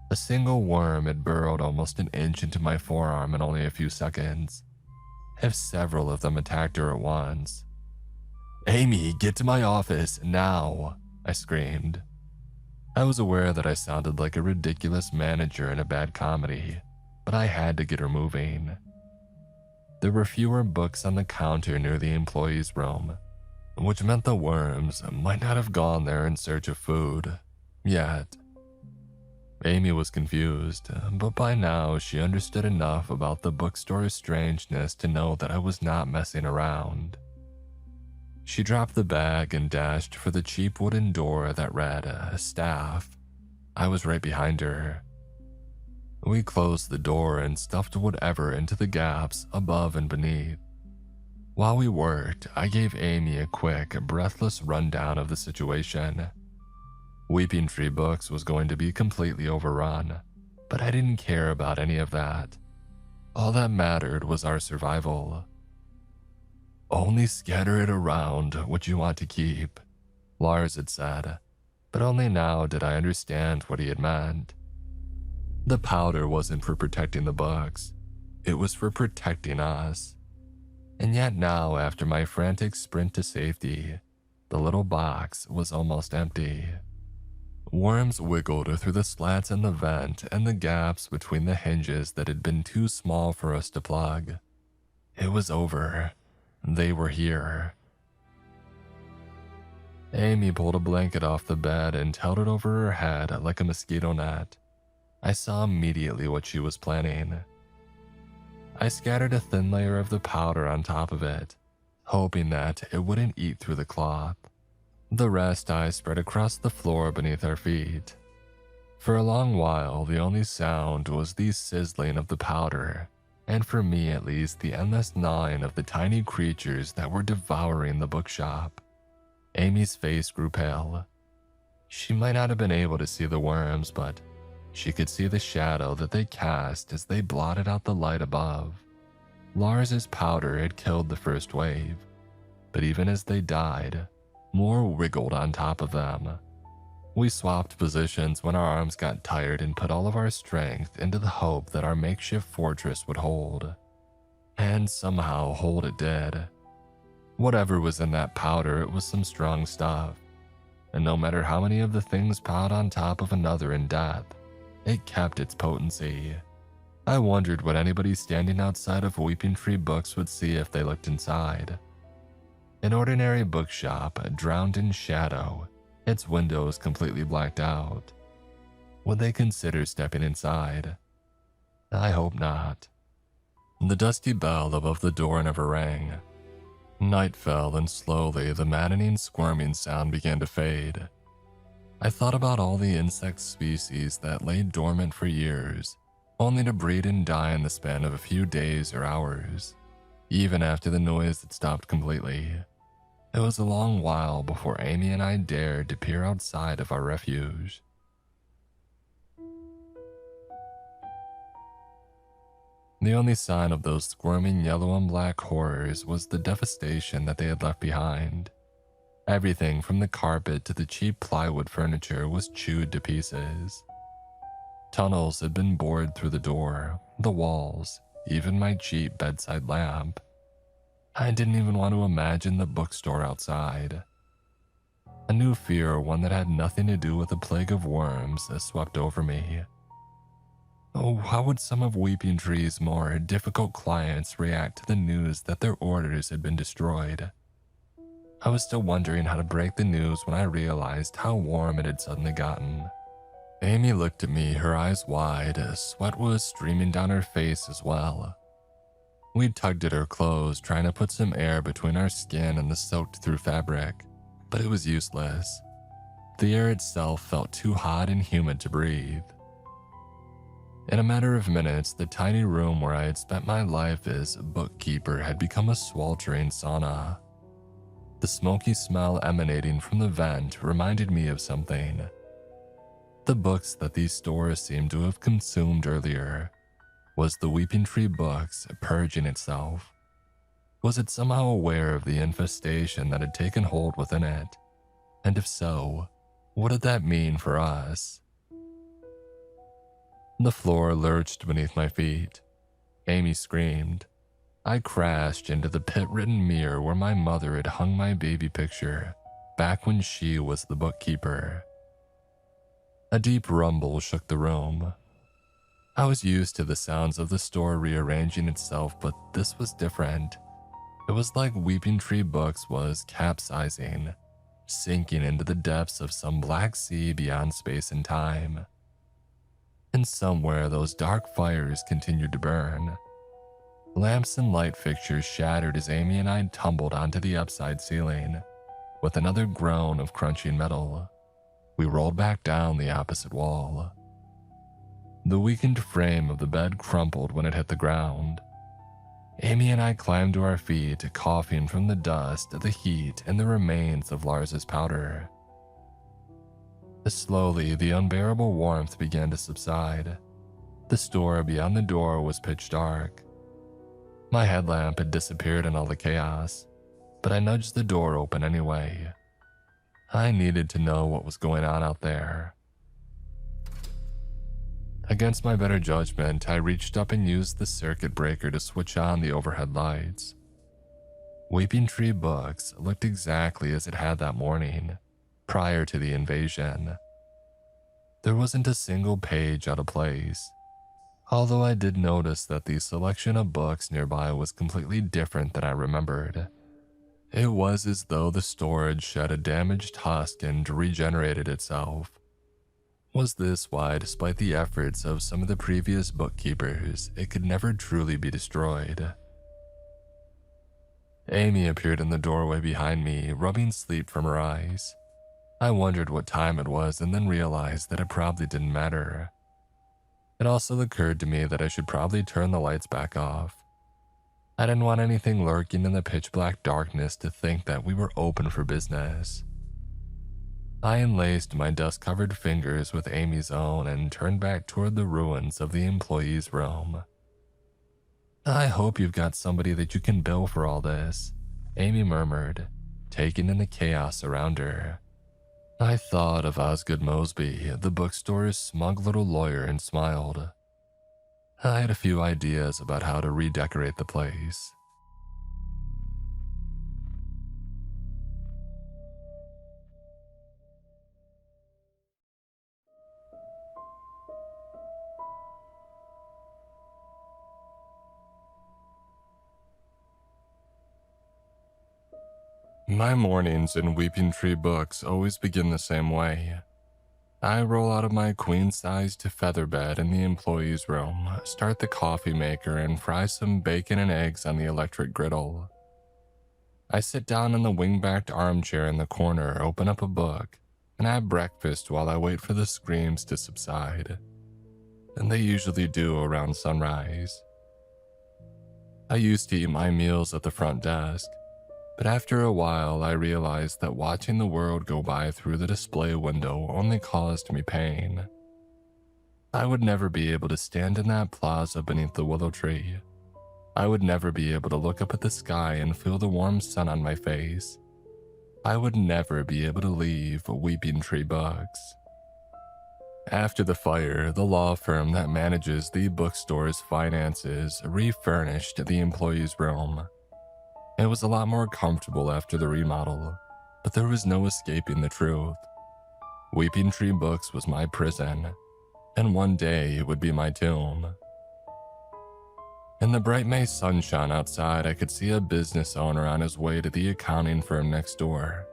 Speaker 1: A single worm had burrowed almost an inch into my forearm in only a few seconds. If several of them attacked her at once. "Amy, get to my office, now!" I screamed. I was aware that I sounded like a ridiculous manager in a bad comedy, but I had to get her moving. There were fewer books on the counter near the employees' room, which meant the worms might not have gone there in search of food, yet. Amy was confused, but by now she understood enough about the bookstore's strangeness to know that I was not messing around. She dropped the bag and dashed for the cheap wooden door that read, "Staff." I was right behind her. We closed the door and stuffed whatever into the gaps above and beneath. While we worked, I gave Amy a quick, breathless rundown of the situation. Weeping Tree Books was going to be completely overrun, but I didn't care about any of that. All that mattered was our survival. "Only scatter it around what you want to keep," Lars had said, but only now did I understand what he had meant. The powder wasn't for protecting the books, it was for protecting us. And yet now, after my frantic sprint to safety, the little box was almost empty. Worms wiggled through the slats in the vent and the gaps between the hinges that had been too small for us to plug. It was over. They were here. Amy pulled a blanket off the bed and held it over her head like a mosquito net. I saw immediately what she was planning. I scattered a thin layer of the powder on top of it, hoping that it wouldn't eat through the cloth. The rest I spread across the floor beneath our feet. For a long while, the only sound was the sizzling of the powder, and for me at least, the endless gnawing of the tiny creatures that were devouring the bookshop. Amy's face grew pale. She might not have been able to see the worms, but She could see the shadow that they cast as they blotted out the light above. Lars's powder had killed the first wave, but even as they died, more wriggled on top of them. We swapped positions when our arms got tired and put all of our strength into the hope that our makeshift fortress would hold. And somehow hold it did. Whatever was in that powder, it was some strong stuff. And no matter how many of the things piled on top of another in death, it kept its potency. I wondered what anybody standing outside of Weeping Tree Books would see if they looked inside. An ordinary bookshop drowned in shadow, its windows completely blacked out. Would they consider stepping inside? I hope not. The dusty bell above the door never rang. Night fell and slowly the maddening squirming sound began to fade. I thought about all the insect species that lay dormant for years, only to breed and die in the span of a few days or hours, even after the noise had stopped completely. It was a long while before Amy and I dared to peer outside of our refuge. The only sign of those squirming yellow and black horrors was the devastation that they had left behind. Everything from the carpet to the cheap plywood furniture was chewed to pieces. Tunnels had been bored through the door, the walls, even my cheap bedside lamp. I didn't even want to imagine the bookstore outside. A new fear, one that had nothing to do with a plague of worms, swept over me. Oh, how would some of Weeping Tree's more difficult clients react to the news that their orders had been destroyed? I was still wondering how to break the news when I realized how warm it had suddenly gotten. Amy looked at me, her eyes wide, sweat was streaming down her face as well. We tugged at her clothes, trying to put some air between our skin and the soaked-through fabric, but it was useless. The air itself felt too hot and humid to breathe. In a matter of minutes, the tiny room where I had spent my life as bookkeeper had become a sweltering sauna. The smoky smell emanating from the vent reminded me of something. The books that these stores seemed to have consumed earlier. Was the Weeping Tree Books purging itself? Was it somehow aware of the infestation that had taken hold within it? And if so, what did that mean for us? The floor lurched beneath my feet. Amy screamed. I crashed into the pit-ridden mirror where my mother had hung my baby picture, back when she was the bookkeeper. A deep rumble shook the room. I was used to the sounds of the store rearranging itself, but this was different. It was like Weeping Tree Books was capsizing, sinking into the depths of some black sea beyond space and time. And somewhere those dark fires continued to burn. Lamps and light fixtures shattered as Amy and I tumbled onto the upside ceiling. With another groan of crunching metal, we rolled back down the opposite wall. The weakened frame of the bed crumpled when it hit the ground. Amy and I climbed to our feet, coughing from the dust, the heat, and the remains of Lars's powder. Slowly, the unbearable warmth began to subside. The store beyond the door was pitch dark. My headlamp had disappeared in all the chaos, but I nudged the door open anyway. I needed to know what was going on out there. Against my better judgment, I reached up and used the circuit breaker to switch on the overhead lights. Weeping Tree Books looked exactly as it had that morning, prior to the invasion. There wasn't a single page out of place, although I did notice that the selection of books nearby was completely different than I remembered. It was as though the store had shed a damaged husk and regenerated itself. Was this why, despite the efforts of some of the previous bookkeepers, it could never truly be destroyed? Amy appeared in the doorway behind me, rubbing sleep from her eyes. I wondered what time it was and then realized that it probably didn't matter. It also occurred to me that I should probably turn the lights back off. I didn't want anything lurking in the pitch black darkness to think that we were open for business. I unlaced my dust-covered fingers with Amy's own and turned back toward the ruins of the employee's room. I hope you've got somebody that you can bill for all this, Amy murmured, taking in the chaos around her. I thought of Osgood Mosby, the bookstore's smug little lawyer, and smiled. I had a few ideas about how to redecorate the place. My mornings in Weeping Tree Books always begin the same way. I roll out of my queen-sized feather bed in the employee's room, start the coffee maker, and fry some bacon and eggs on the electric griddle. I sit down in the wing-backed armchair in the corner, open up a book, and have breakfast while I wait for the screams to subside. And they usually do around sunrise. I used to eat my meals at the front desk, but after a while I realized that watching the world go by through the display window only caused me pain. I would never be able to stand in that plaza beneath the willow tree. I would never be able to look up at the sky and feel the warm sun on my face. I would never be able to leave Weeping Tree Books. After the fire, the law firm that manages the bookstore's finances refurnished the employee's room. It was a lot more comfortable after the remodel, but there was no escaping the truth. Weeping Tree Books was my prison, and one day it would be my tomb. In the bright May sunshine outside, I could see a business owner on his way to the accounting firm next door,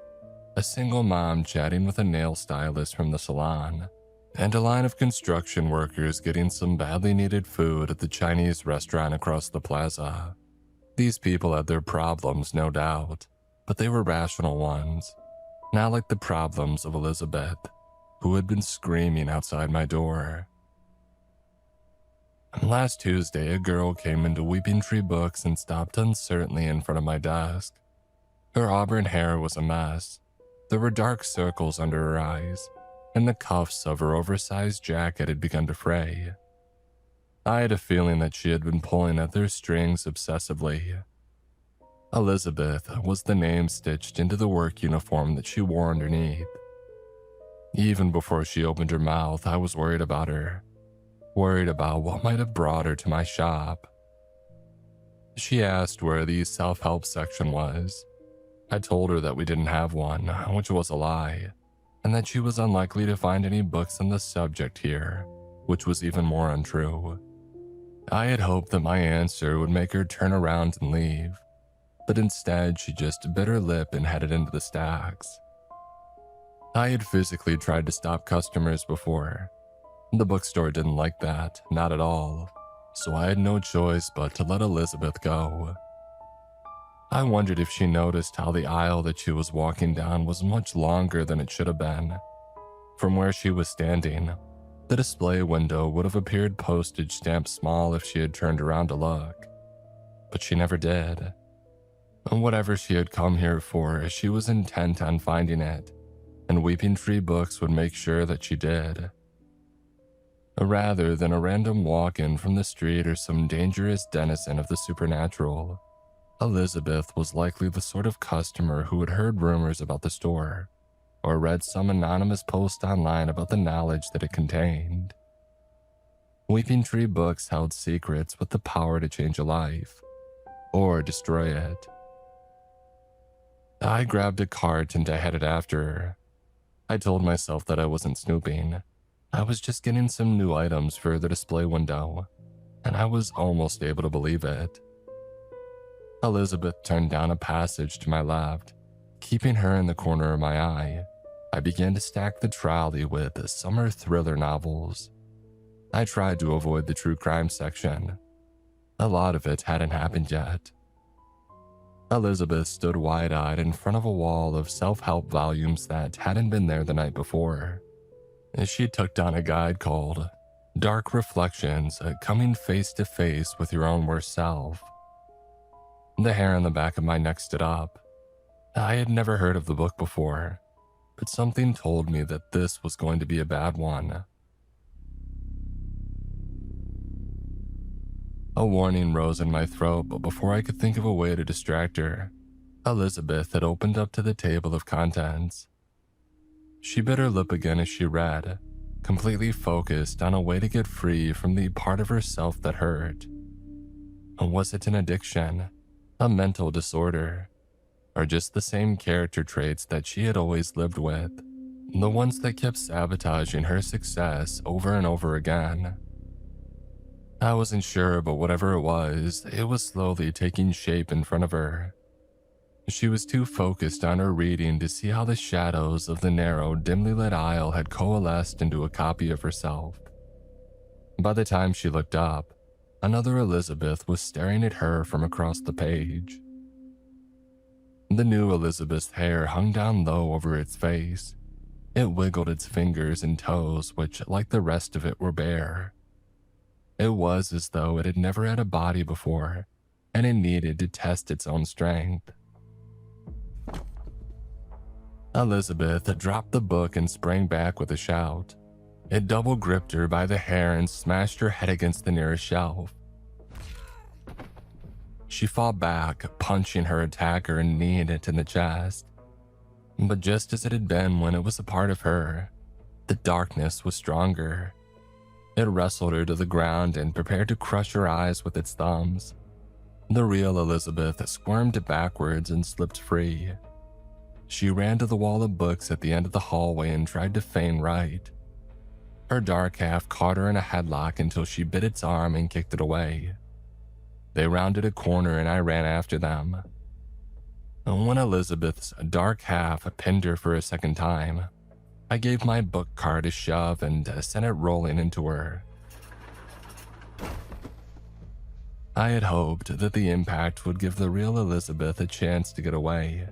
Speaker 1: a single mom chatting with a nail stylist from the salon, and a line of construction workers getting some badly needed food at the Chinese restaurant across the plaza. These people had their problems, no doubt, but they were rational ones, not like the problems of Elizabeth, who had been screaming outside my door. Last Tuesday, a girl came into Weeping Tree Books and stopped uncertainly in front of my desk. Her auburn hair was a mess. There were dark circles under her eyes, and the cuffs of her oversized jacket had begun to fray. I had a feeling that she had been pulling at their strings obsessively. Elizabeth was the name stitched into the work uniform that she wore underneath. Even before she opened her mouth, I was worried about her, worried about what might have brought her to my shop. She asked where the self-help section was. I told her that we didn't have one, which was a lie, and that she was unlikely to find any books on the subject here, which was even more untrue. I had hoped that my answer would make her turn around and leave, but instead she just bit her lip and headed into the stacks. I had physically tried to stop customers before. The bookstore didn't like that, not at all, so I had no choice but to let Elizabeth go. I wondered if she noticed how the aisle that she was walking down was much longer than it should have been. From where she was standing, the display window would have appeared postage stamp small if she had turned around to look, but she never did. And whatever she had come here for, she was intent on finding it, and Weeping Tree Books would make sure that she did. Rather than a random walk-in from the street or some dangerous denizen of the supernatural, Elizabeth was likely the sort of customer who had heard rumors about the store, or read some anonymous post online about the knowledge that it contained. Weeping Tree Books held secrets with the power to change a life, or destroy it. I grabbed a cart and I headed after her. I told myself that I wasn't snooping. I was just getting some new items for the display window, and I was almost able to believe it. Elizabeth turned down a passage to my left. Keeping her in the corner of my eye, I began to stack the trolley with summer thriller novels. I tried to avoid the true crime section. A lot of it hadn't happened yet. Elizabeth stood wide-eyed in front of a wall of self-help volumes that hadn't been there the night before. She took down a guide called Dark Reflections, Coming Face to Face with Your Own Worst Self. The hair on the back of my neck stood up. I had never heard of the book before. but something told me that this was going to be a bad one. A warning rose in my throat, but before I could think of a way to distract her, Elizabeth had opened up to the table of contents. She bit her lip again as she read, completely focused on a way to get free from the part of herself that hurt. Was it an addiction, a mental disorder, or just the same character traits that she had always lived with, the ones that kept sabotaging her success over and over again? I wasn't sure, but whatever it was slowly taking shape in front of her. She was too focused on her reading to see how the shadows of the narrow, dimly lit aisle had coalesced into a copy of herself. By the time she looked up, another Elizabeth was staring at her from across the page. The new Elizabeth's hair hung down low over its face. It wiggled its fingers and toes, which, like the rest of it, were bare. It was as though it had never had a body before, and it needed to test its own strength. Elizabeth dropped the book and sprang back with a shout. It double gripped her by the hair and smashed her head against the nearest shelf. She fought back, punching her attacker and kneeing it in the chest. But just as it had been when it was a part of her, the darkness was stronger. It wrestled her to the ground and prepared to crush her eyes with its thumbs. The real Elizabeth squirmed backwards and slipped free. She ran to the wall of books at the end of the hallway and tried to feign right. Her dark half caught her in a headlock until she bit its arm and kicked it away. They rounded a corner and I ran after them. When Elizabeth's dark half pinned her for a second time, I gave my book cart a shove and sent it rolling into her. I had hoped that the impact would give the real Elizabeth a chance to get away.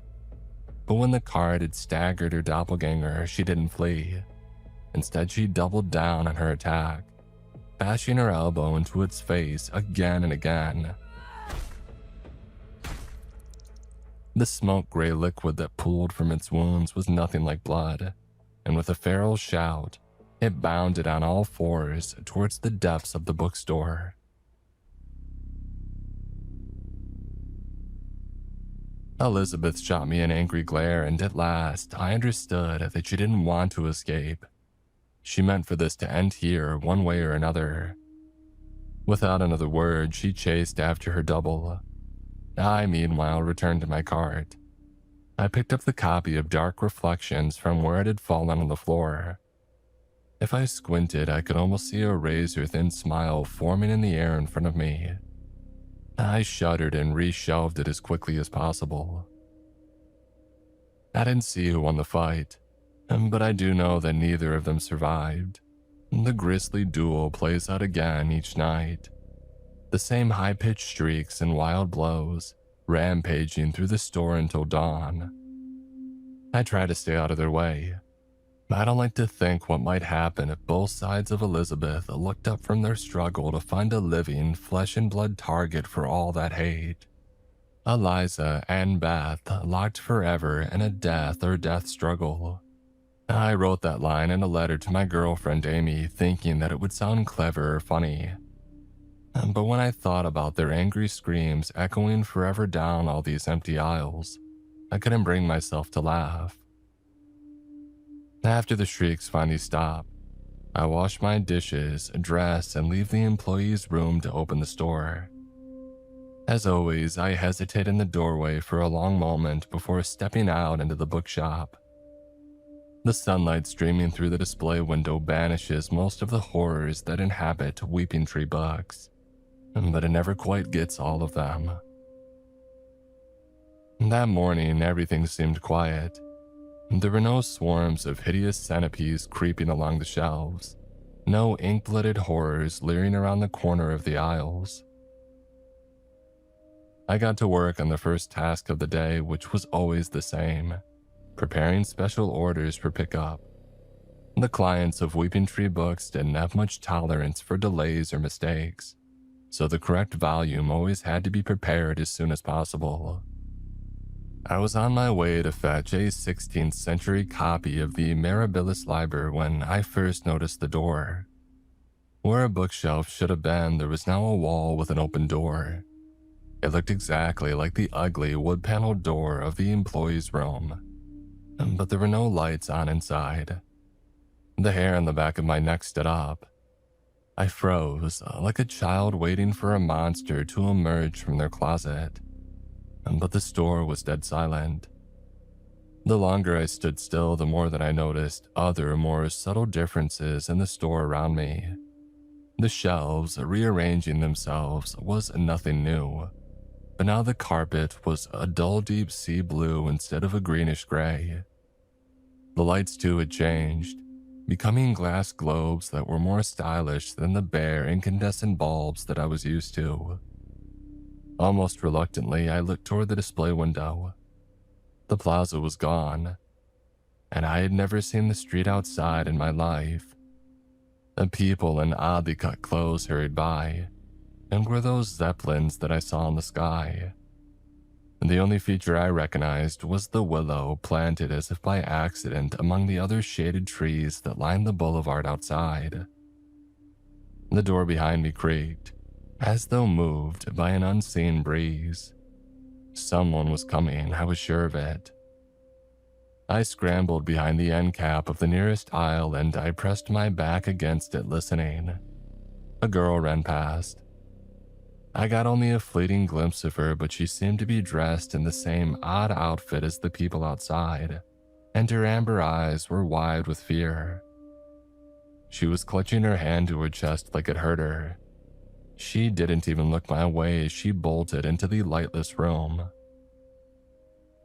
Speaker 1: But when the cart had staggered her doppelganger, she didn't flee. Instead, she doubled down on her attack, bashing her elbow into its face again and again. The smoke-gray liquid that pooled from its wounds was nothing like blood, and with a feral shout, it bounded on all fours towards the depths of the bookstore. Elizabeth shot me an angry glare, and at last I understood that she didn't want to escape. She meant for this to end here one way or another. Without another word, she chased after her double. I, meanwhile, returned to my cart. I picked up the copy of Dark Reflections from where it had fallen on the floor. If I squinted, I could almost see a razor-thin smile forming in the air in front of me. I shuddered and reshelved it as quickly as possible. I didn't see who won the fight, but I do know that neither of them survived. The grisly duel plays out again each night. The same high-pitched shrieks and wild blows, rampaging through the store until dawn. I try to stay out of their way. I don't like to think what might happen if both sides of Elizabeth looked up from their struggle to find a living, flesh-and-blood target for all that hate. Eliza and Beth locked forever in a death or death struggle. I wrote that line in a letter to my girlfriend Amy, thinking that it would sound clever or funny. But when I thought about their angry screams echoing forever down all these empty aisles, I couldn't bring myself to laugh. After the shrieks finally stopped, I wash my dishes, dress, and leave the employee's room to open the store. As always, I hesitate in the doorway for a long moment before stepping out into the bookshop. The sunlight streaming through the display window banishes most of the horrors that inhabit Weeping Tree Books, but it never quite gets all of them. That morning, everything seemed quiet. There were no swarms of hideous centipedes creeping along the shelves, no ink-blooded horrors leering around the corner of the aisles. I got to work on the first task of the day, which was always the same: preparing special orders for pickup. The clients of Weeping Tree Books didn't have much tolerance for delays or mistakes, so the correct volume always had to be prepared as soon as possible. I was on my way to fetch a 16th century copy of the Mirabilis Liber when I first noticed the door. Where a bookshelf should have been, there was now a wall with an open door. It looked exactly like the ugly wood-paneled door of the employee's room, but there were no lights on inside. The hair on the back of my neck stood up. I froze, like a child waiting for a monster to emerge from their closet. But the store was dead silent. The longer I stood still, the more that I noticed other, more subtle differences in the store around me. The shelves rearranging themselves was nothing new, but now the carpet was a dull deep sea blue instead of a greenish gray. The lights too had changed, becoming glass globes that were more stylish than the bare incandescent bulbs that I was used to. Almost reluctantly, I looked toward the display window. The plaza was gone, and I had never seen the street outside in my life. The people in oddly cut clothes hurried by, and were those zeppelins that I saw in the sky. The only feature I recognized was the willow planted as if by accident among the other shaded trees that lined the boulevard outside. The door behind me creaked, as though moved by an unseen breeze. Someone was coming, I was sure of it. I scrambled behind the end cap of the nearest aisle and I pressed my back against it listening. A girl ran past. I got only a fleeting glimpse of her, but she seemed to be dressed in the same odd outfit as the people outside, and her amber eyes were wide with fear. She was clutching her hand to her chest like it hurt her. She didn't even look my way as she bolted into the lightless room.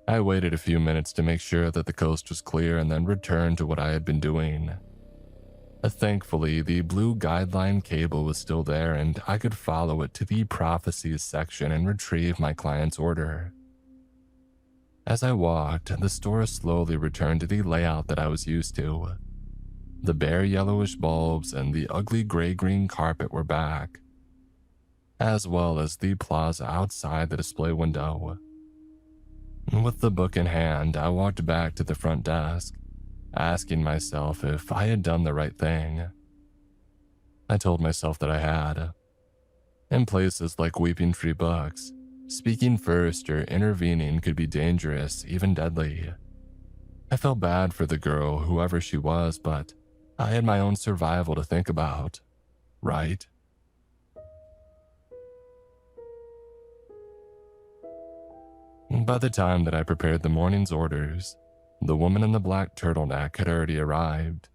Speaker 1: I waited a few minutes to make sure that the coast was clear and then returned to what I had been doing. Thankfully, the blue guideline cable was still there and I could follow it to the prophecies section and retrieve my client's order. As I walked, the store slowly returned to the layout that I was used to. The bare yellowish bulbs and the ugly gray-green carpet were back, as well as the plaza outside the display window. With the book in hand, I walked back to the front desk, asking myself if I had done the right thing. I told myself that I had. In places like Weeping Tree Books, speaking first or intervening could be dangerous, even deadly. I felt bad for the girl, whoever she was, but I had my own survival to think about, right? By the time that I prepared the morning's orders, the woman in the black turtleneck had already arrived.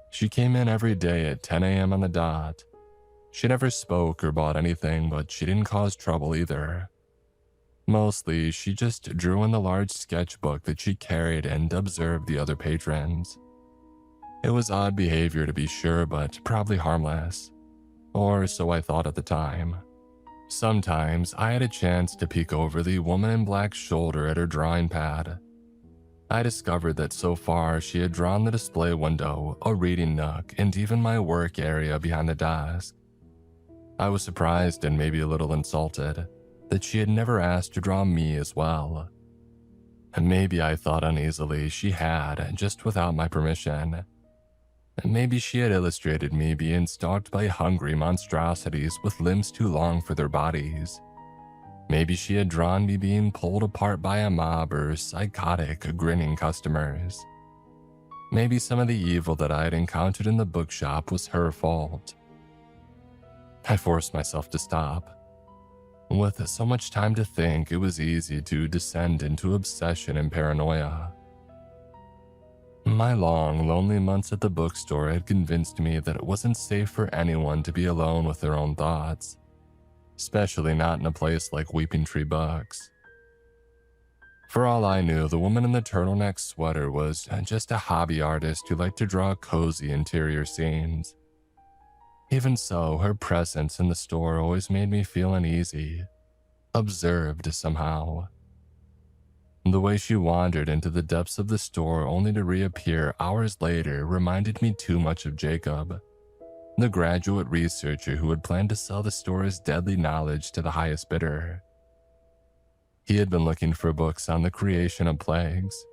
Speaker 1: She came in every day at 10 a.m. on the dot. She never spoke or bought anything, but she didn't cause trouble either. Mostly, she just drew in the large sketchbook that she carried and observed the other patrons. It was odd behavior to be sure, but probably harmless. Or so I thought at the time. Sometimes I had a chance to peek over the woman in black's shoulder at her drawing pad. I discovered that so far she had drawn the display window, a reading nook, and even my work area behind the desk. I was surprised and maybe a little insulted that she had never asked to draw me as well. Maybe I thought uneasily she had, just without my permission. Maybe she had illustrated me being stalked by hungry monstrosities with limbs too long for their bodies. Maybe she had drawn me being pulled apart by a mob or psychotic, grinning customers. Maybe some of the evil that I had encountered in the bookshop was her fault. I forced myself to stop. With so much time to think, it was easy to descend into obsession and paranoia. My long, lonely months at the bookstore had convinced me that it wasn't safe for anyone to be alone with their own thoughts, especially not in a place like Weeping Tree Books. For all I knew, the woman in the turtleneck sweater was just a hobby artist who liked to draw cozy interior scenes. Even so, her presence in the store always made me feel uneasy, observed somehow. The way she wandered into the depths of the store only to reappear hours later reminded me too much of Jacob, the graduate researcher who had planned to sell the store's deadly knowledge to the highest bidder. He had been looking for books on the creation of plagues.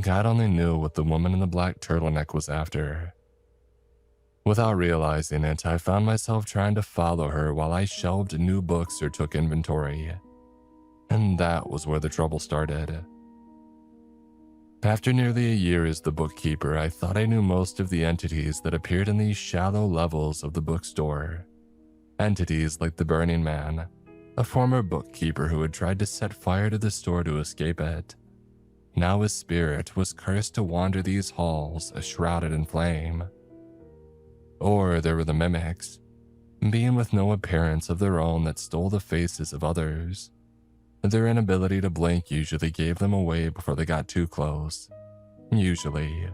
Speaker 1: God only knew what the woman in the black turtleneck was after. Without realizing it, I found myself trying to follow her while I shelved new books or took inventory. And that was where the trouble started. After nearly a year as the bookkeeper, I thought I knew most of the entities that appeared in these shallow levels of the bookstore. Entities like the Burning Man, a former bookkeeper who had tried to set fire to the store to escape it. Now his spirit was cursed to wander these halls, shrouded in flame. Or there were the mimics, being with no appearance of their own that stole the faces of others. Their inability to blink usually gave them away before they got too close. Usually.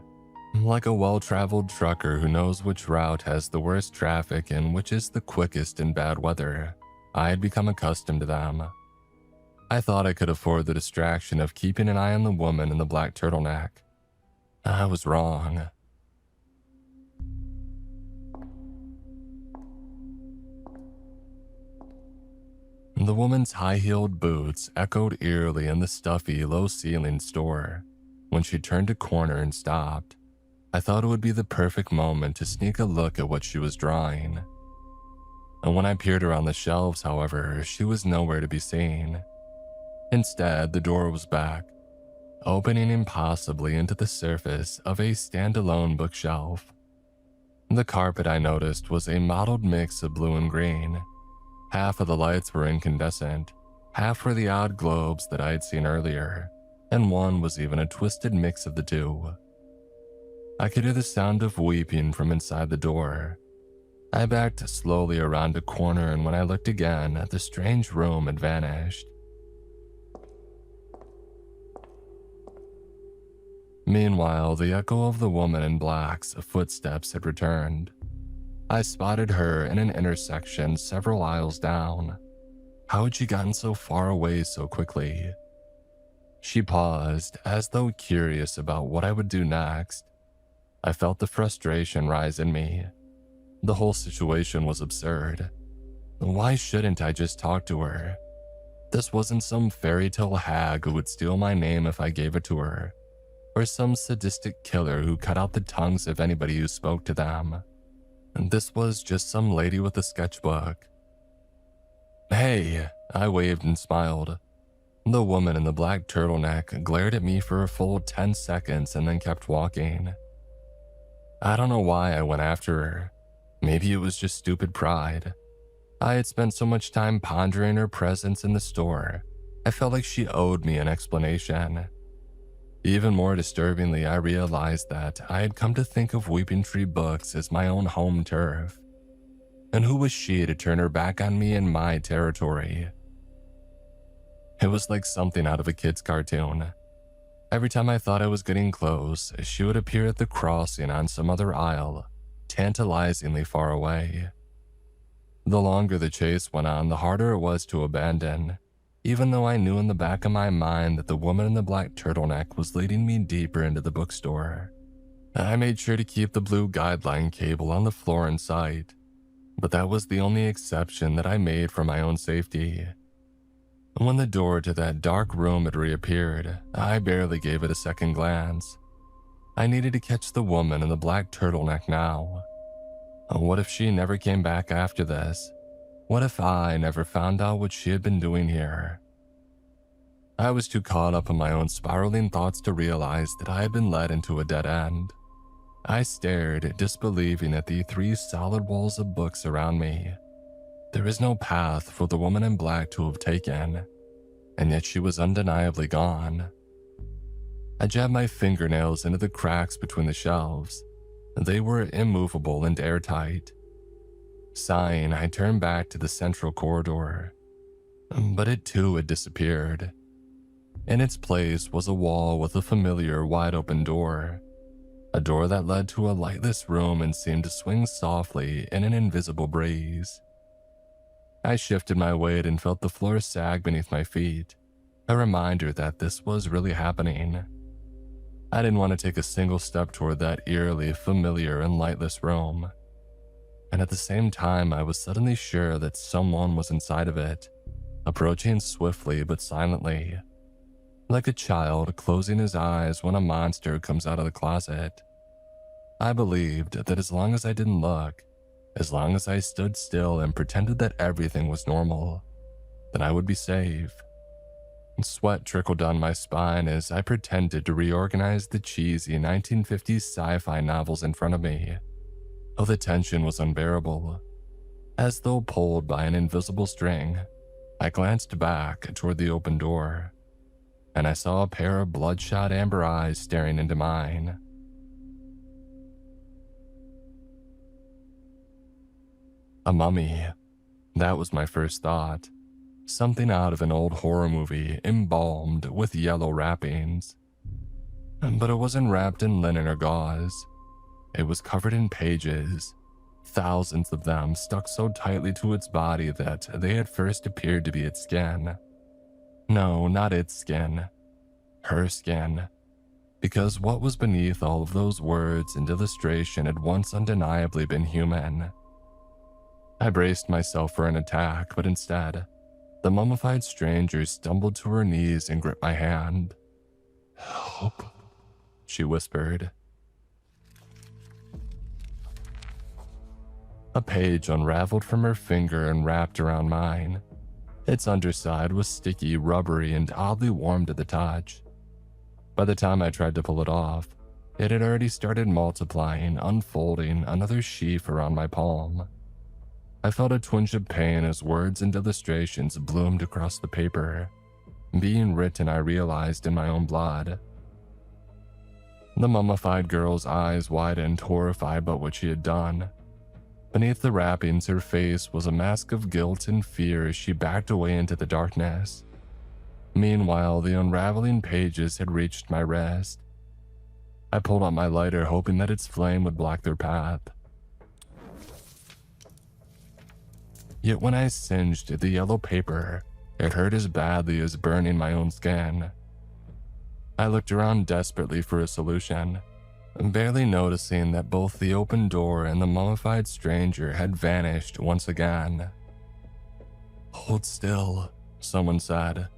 Speaker 1: Like a well-traveled trucker who knows which route has the worst traffic and which is the quickest in bad weather, I had become accustomed to them. I thought I could afford the distraction of keeping an eye on the woman in the black turtleneck. I was wrong. The woman's high-heeled boots echoed eerily in the stuffy, low-ceilinged store. When she turned a corner and stopped, I thought it would be the perfect moment to sneak a look at what she was drawing. And when I peered around the shelves, however, she was nowhere to be seen. Instead, the door was back, opening impossibly into the surface of a standalone bookshelf. The carpet, I noticed, was a mottled mix of blue and green. Half of the lights were incandescent, half were the odd globes that I had seen earlier, and one was even a twisted mix of the two. I could hear the sound of weeping from inside the door. I backed slowly around a corner, and when I looked again, the strange room had vanished. Meanwhile, the echo of the woman in black's footsteps had returned. I spotted her in an intersection several aisles down. How had she gotten so far away so quickly? She paused, as though curious about what I would do next. I felt the frustration rise in me. The whole situation was absurd. Why shouldn't I just talk to her? This wasn't some fairy tale hag who would steal my name if I gave it to her, or some sadistic killer who cut out the tongues of anybody who spoke to them. This was just some lady with a sketchbook. "Hey," I waved and smiled. The woman in the black turtleneck glared at me for a full 10 seconds and then kept walking. I don't know why I went after her. Maybe it was just stupid pride. I had spent so much time pondering her presence in the store. I felt like she owed me an explanation. Even more disturbingly, I realized that I had come to think of Weeping Tree Books as my own home turf. And who was she to turn her back on me in my territory? It was like something out of a kid's cartoon. Every time I thought I was getting close, she would appear at the crossing on some other aisle, tantalizingly far away. The longer the chase went on, the harder it was to abandon, even though I knew in the back of my mind that the woman in the black turtleneck was leading me deeper into the bookstore. I made sure to keep the blue guideline cable on the floor in sight, but that was the only exception that I made for my own safety. When the door to that dark room had reappeared, I barely gave it a second glance. I needed to catch the woman in the black turtleneck now. What if she never came back after this? What if I never found out what she had been doing here? I was too caught up in my own spiraling thoughts to realize that I had been led into a dead end. I stared, disbelieving at the 3 solid walls of books around me. There was no path for the woman in black to have taken, and yet she was undeniably gone. I jabbed my fingernails into the cracks between the shelves. They were immovable and airtight. Sighing, I turned back to the central corridor, but it too had disappeared. In its place was a wall with a familiar wide-open door, a door that led to a lightless room and seemed to swing softly in an invisible breeze. I shifted my weight and felt the floor sag beneath my feet, a reminder that this was really happening. I didn't want to take a single step toward that eerily familiar and lightless room. And at the same time, I was suddenly sure that someone was inside of it. approaching swiftly but silently, like a child closing his eyes when a monster comes out of the closet. I believed that as long as I didn't look, as long as I stood still and pretended that everything was normal, then I would be safe. Sweat trickled down my spine as I pretended to reorganize the cheesy 1950s sci-fi novels in front of me. Oh, the tension was unbearable. As though pulled by an invisible string, I glanced back toward the open door, and I saw a pair of bloodshot amber eyes staring into mine. A mummy. That was my first thought. Something out of an old horror movie, embalmed with yellow wrappings. But it wasn't wrapped in linen or gauze. It was covered in pages, thousands of them stuck so tightly to its body that they at first appeared to be its skin. No, not its skin. Her skin. Because what was beneath all of those words and illustration had once undeniably been human. I braced myself for an attack, but instead, the mummified stranger stumbled to her knees and gripped my hand. "Help," she whispered. A page unraveled from her finger and wrapped around mine. Its underside was sticky, rubbery, and oddly warm to the touch. By the time I tried to pull it off, it had already started multiplying, unfolding another sheaf around my palm. I felt a twinge of pain as words and illustrations bloomed across the paper, being written, I realized, in my own blood. The mummified girl's eyes widened, horrified by what she had done. Beneath the wrappings, her face was a mask of guilt and fear as she backed away into the darkness. Meanwhile, the unraveling pages had reached my wrist. I pulled out my lighter, hoping that its flame would block their path. Yet when I singed the yellow paper, it hurt as badly as burning my own skin. I looked around desperately for a solution, barely noticing that both the open door and the mummified stranger had vanished once again. "Hold still," someone said.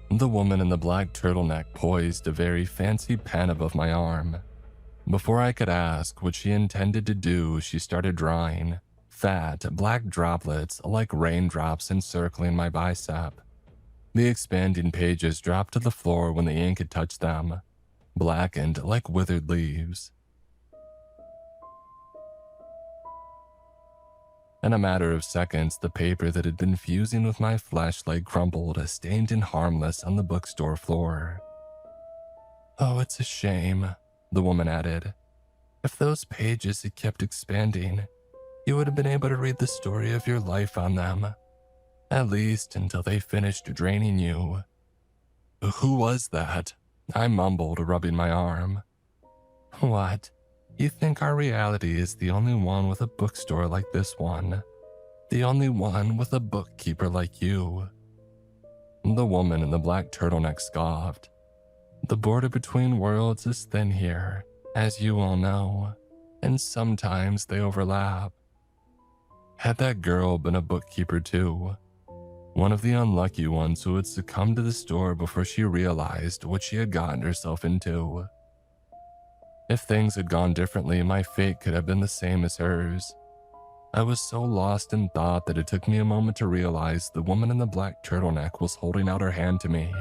Speaker 1: The woman in the black turtleneck poised a very fancy pen above my arm. Before I could ask what she intended to do, she started drawing. Fat, black droplets like raindrops encircling my bicep. The expanding pages dropped to the floor when the ink had touched them, blackened like withered leaves. In a matter of seconds, the paper that had been fusing with my flashlight crumbled, stained and harmless on the bookstore floor. "Oh, it's a shame," the woman added. "If those pages had kept expanding, you would have been able to read the story of your life on them. At least until they finished draining you." "Who was that?" I mumbled, rubbing my arm. "What? You think our reality is the only one with a bookstore like this one? The only one with a bookkeeper like you?" The woman in the black turtleneck scoffed. "The border between worlds is thin here, as you all know, and sometimes they overlap." Had that girl been a bookkeeper too? One of the unlucky ones who had succumbed to the store before she realized what she had gotten herself into? If things had gone differently, my fate could have been the same as hers. I was so lost in thought that it took me a moment to realize the woman in the black turtleneck was holding out her hand to me.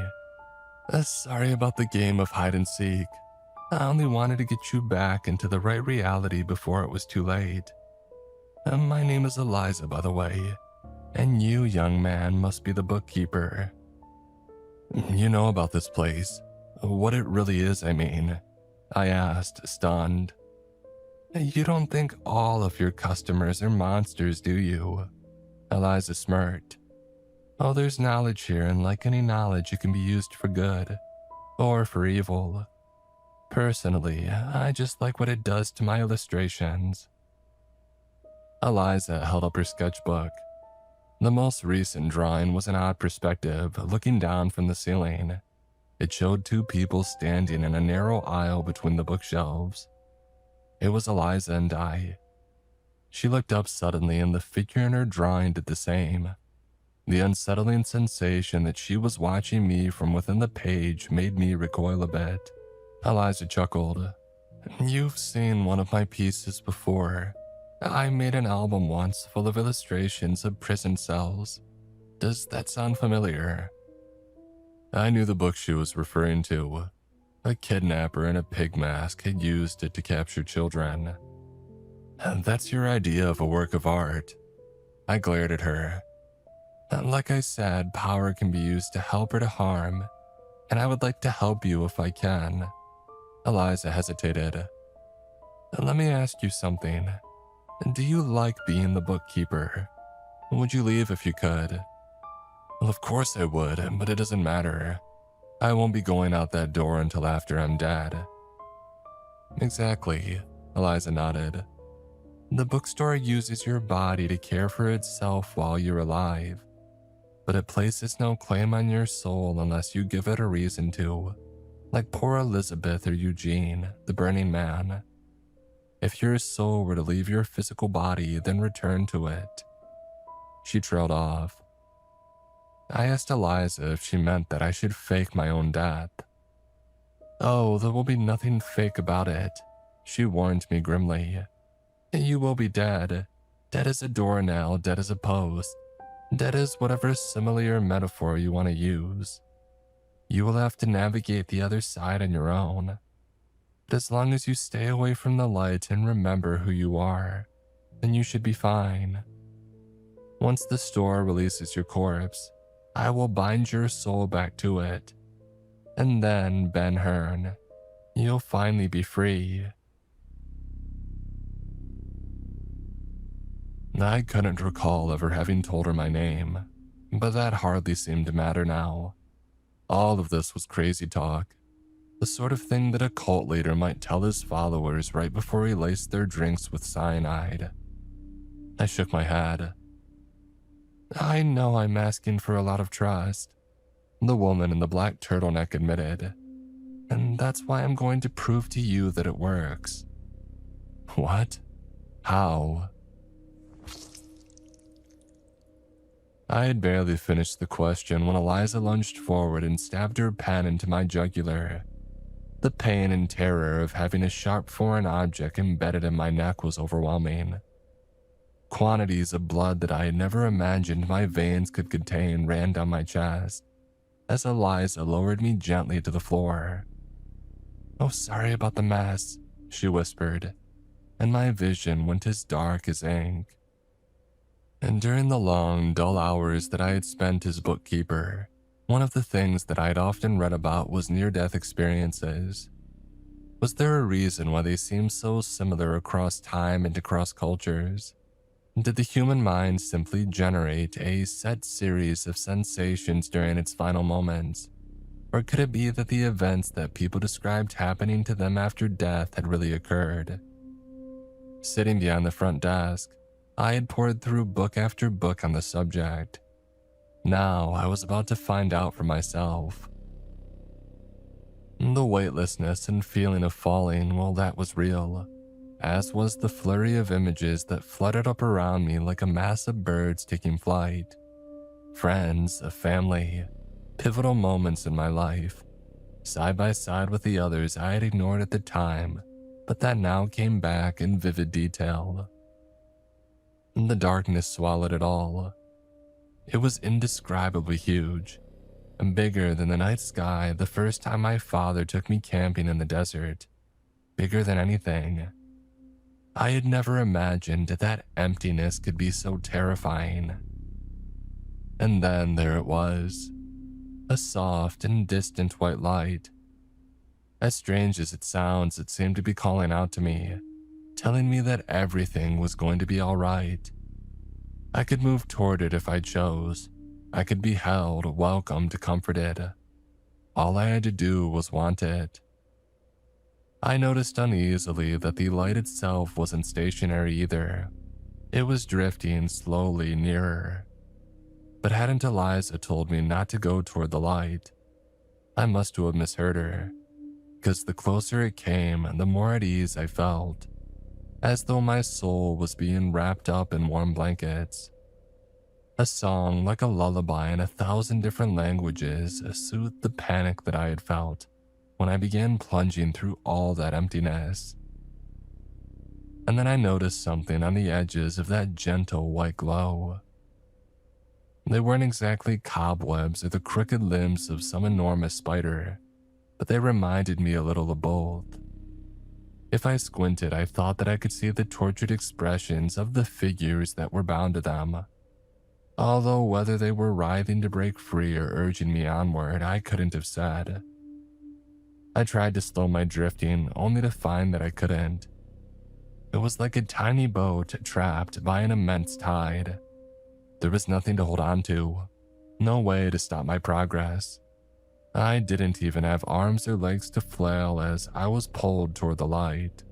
Speaker 1: "Sorry about the game of hide and seek. I only wanted to get you back into the right reality before it was too late. My name is Eliza, by the way, and you, young man, must be the bookkeeper." "You know about this place? What it really is, I mean?" I asked, stunned. "You don't think all of your customers are monsters, do you?" Eliza smirked. "Oh, there's knowledge here, and like any knowledge, it can be used for good, or for evil. Personally, I just like what it does to my illustrations." Eliza held up her sketchbook. The most recent drawing was an odd perspective, looking down from the ceiling. It showed two people standing in a narrow aisle between the bookshelves. It was Eliza and I. She looked up suddenly, and the figure in her drawing did the same. The unsettling sensation that she was watching me from within the page made me recoil a bit. Eliza chuckled. You've seen one of my pieces before. I made an album once full of illustrations of prison cells. Does that sound familiar? I knew the book she was referring to. A kidnapper in a pig mask had used it to capture children. That's your idea of a work of art. I glared at her. Like I said, power can be used to help or to harm, and I would like to help you if I can. Eliza hesitated. Let me ask you something. Do you like being the bookkeeper? Would you leave if you could? Well, of course I would, but it doesn't matter. I won't be going out that door until after I'm dead. Exactly, Eliza nodded. The bookstore uses your body to care for itself while you're alive, but it places no claim on your soul unless you give it a reason to, like poor Elizabeth or Eugene, the Burning Man. If your soul were to leave your physical body, then return to it. She trailed off. I asked Eliza if she meant that I should fake my own death. Oh, there will be nothing fake about it, she warned me grimly. You will be dead. Dead as a doornail, dead as a post. Dead as whatever simile or metaphor you want to use. You will have to navigate the other side on your own. But as long as you stay away from the light and remember who you are, then you should be fine. Once the store releases your corpse, I will bind your soul back to it. And then, Ben Hearn, you'll finally be free. I couldn't recall ever having told her my name, but that hardly seemed to matter now. All of this was crazy talk, the sort of thing that a cult leader might tell his followers right before he laced their drinks with cyanide. I shook my head. I know I'm asking for a lot of trust, the woman in the black turtleneck admitted, and that's why I'm going to prove to you that it works. What? How? I had barely finished the question when Eliza lunged forward and stabbed her pen into my jugular. The pain and terror of having a sharp foreign object embedded in my neck was overwhelming. Quantities of blood that I had never imagined my veins could contain ran down my chest as Eliza lowered me gently to the floor. Oh, sorry about the mess, she whispered, and my vision went as dark as ink. And during the long, dull hours that I had spent as bookkeeper, one of the things that I had often read about was near-death experiences. Was there a reason why they seemed so similar across time and across cultures? Did the human mind simply generate a set series of sensations during its final moments? Or could it be that the events that people described happening to them after death had really occurred? Sitting behind the front desk, I had pored through book after book on the subject. Now I was about to find out for myself. The weightlessness and feeling of falling, well, that was real, as was the flurry of images that fluttered up around me like a mass of birds taking flight. Friends, a family, pivotal moments in my life, side by side with the others I had ignored at the time, but that now came back in vivid detail. The darkness swallowed it all. It was indescribably huge, and bigger than the night sky the first time my father took me camping in the desert. Bigger than anything. I had never imagined that emptiness could be so terrifying. And then there it was, a soft and distant white light. As strange as it sounds, it seemed to be calling out to me, telling me that everything was going to be all right. I could move toward it if I chose. I could be held, welcomed, comforted. All I had to do was want it. I noticed uneasily that the light itself wasn't stationary either. It was drifting slowly nearer. But hadn't Eliza told me not to go toward the light? I must have misheard her, because the closer it came, the more at ease I felt, as though my soul was being wrapped up in warm blankets. A song like a lullaby in 1,000 different languages soothed the panic that I had felt when I began plunging through all that emptiness. And then I noticed something on the edges of that gentle white glow. They weren't exactly cobwebs or the crooked limbs of some enormous spider, but they reminded me a little of both. If I squinted, I thought that I could see the tortured expressions of the figures that were bound to them. Although whether they were writhing to break free or urging me onward, I couldn't have said. I tried to slow my drifting, only to find that I couldn't. It was like a tiny boat trapped by an immense tide. There was nothing to hold on to, no way to stop my progress. I didn't even have arms or legs to flail as I was pulled toward the light.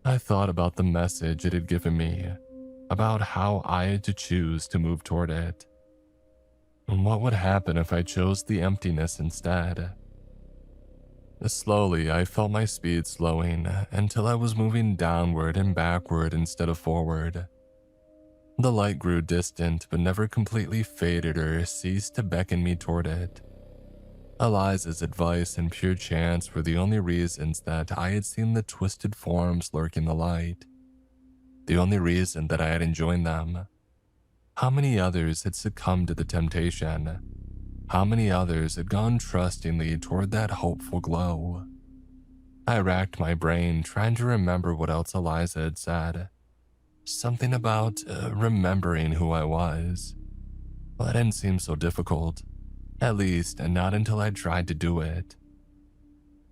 Speaker 1: I thought about the message it had given me, about how I had to choose to move toward it. And what would happen if I chose the emptiness instead? Slowly, I felt my speed slowing until I was moving downward and backward instead of forward. The light grew distant but never completely faded or ceased to beckon me toward it. Eliza's advice and pure chance were the only reasons that I had seen the twisted forms lurking the light. The only reason that I had enjoyed them. How many others had succumbed to the temptation? How many others had gone trustingly toward that hopeful glow? I racked my brain trying to remember what else Eliza had said. Something about remembering who I was. Well, that didn't seem so difficult. At least, not until I tried to do it.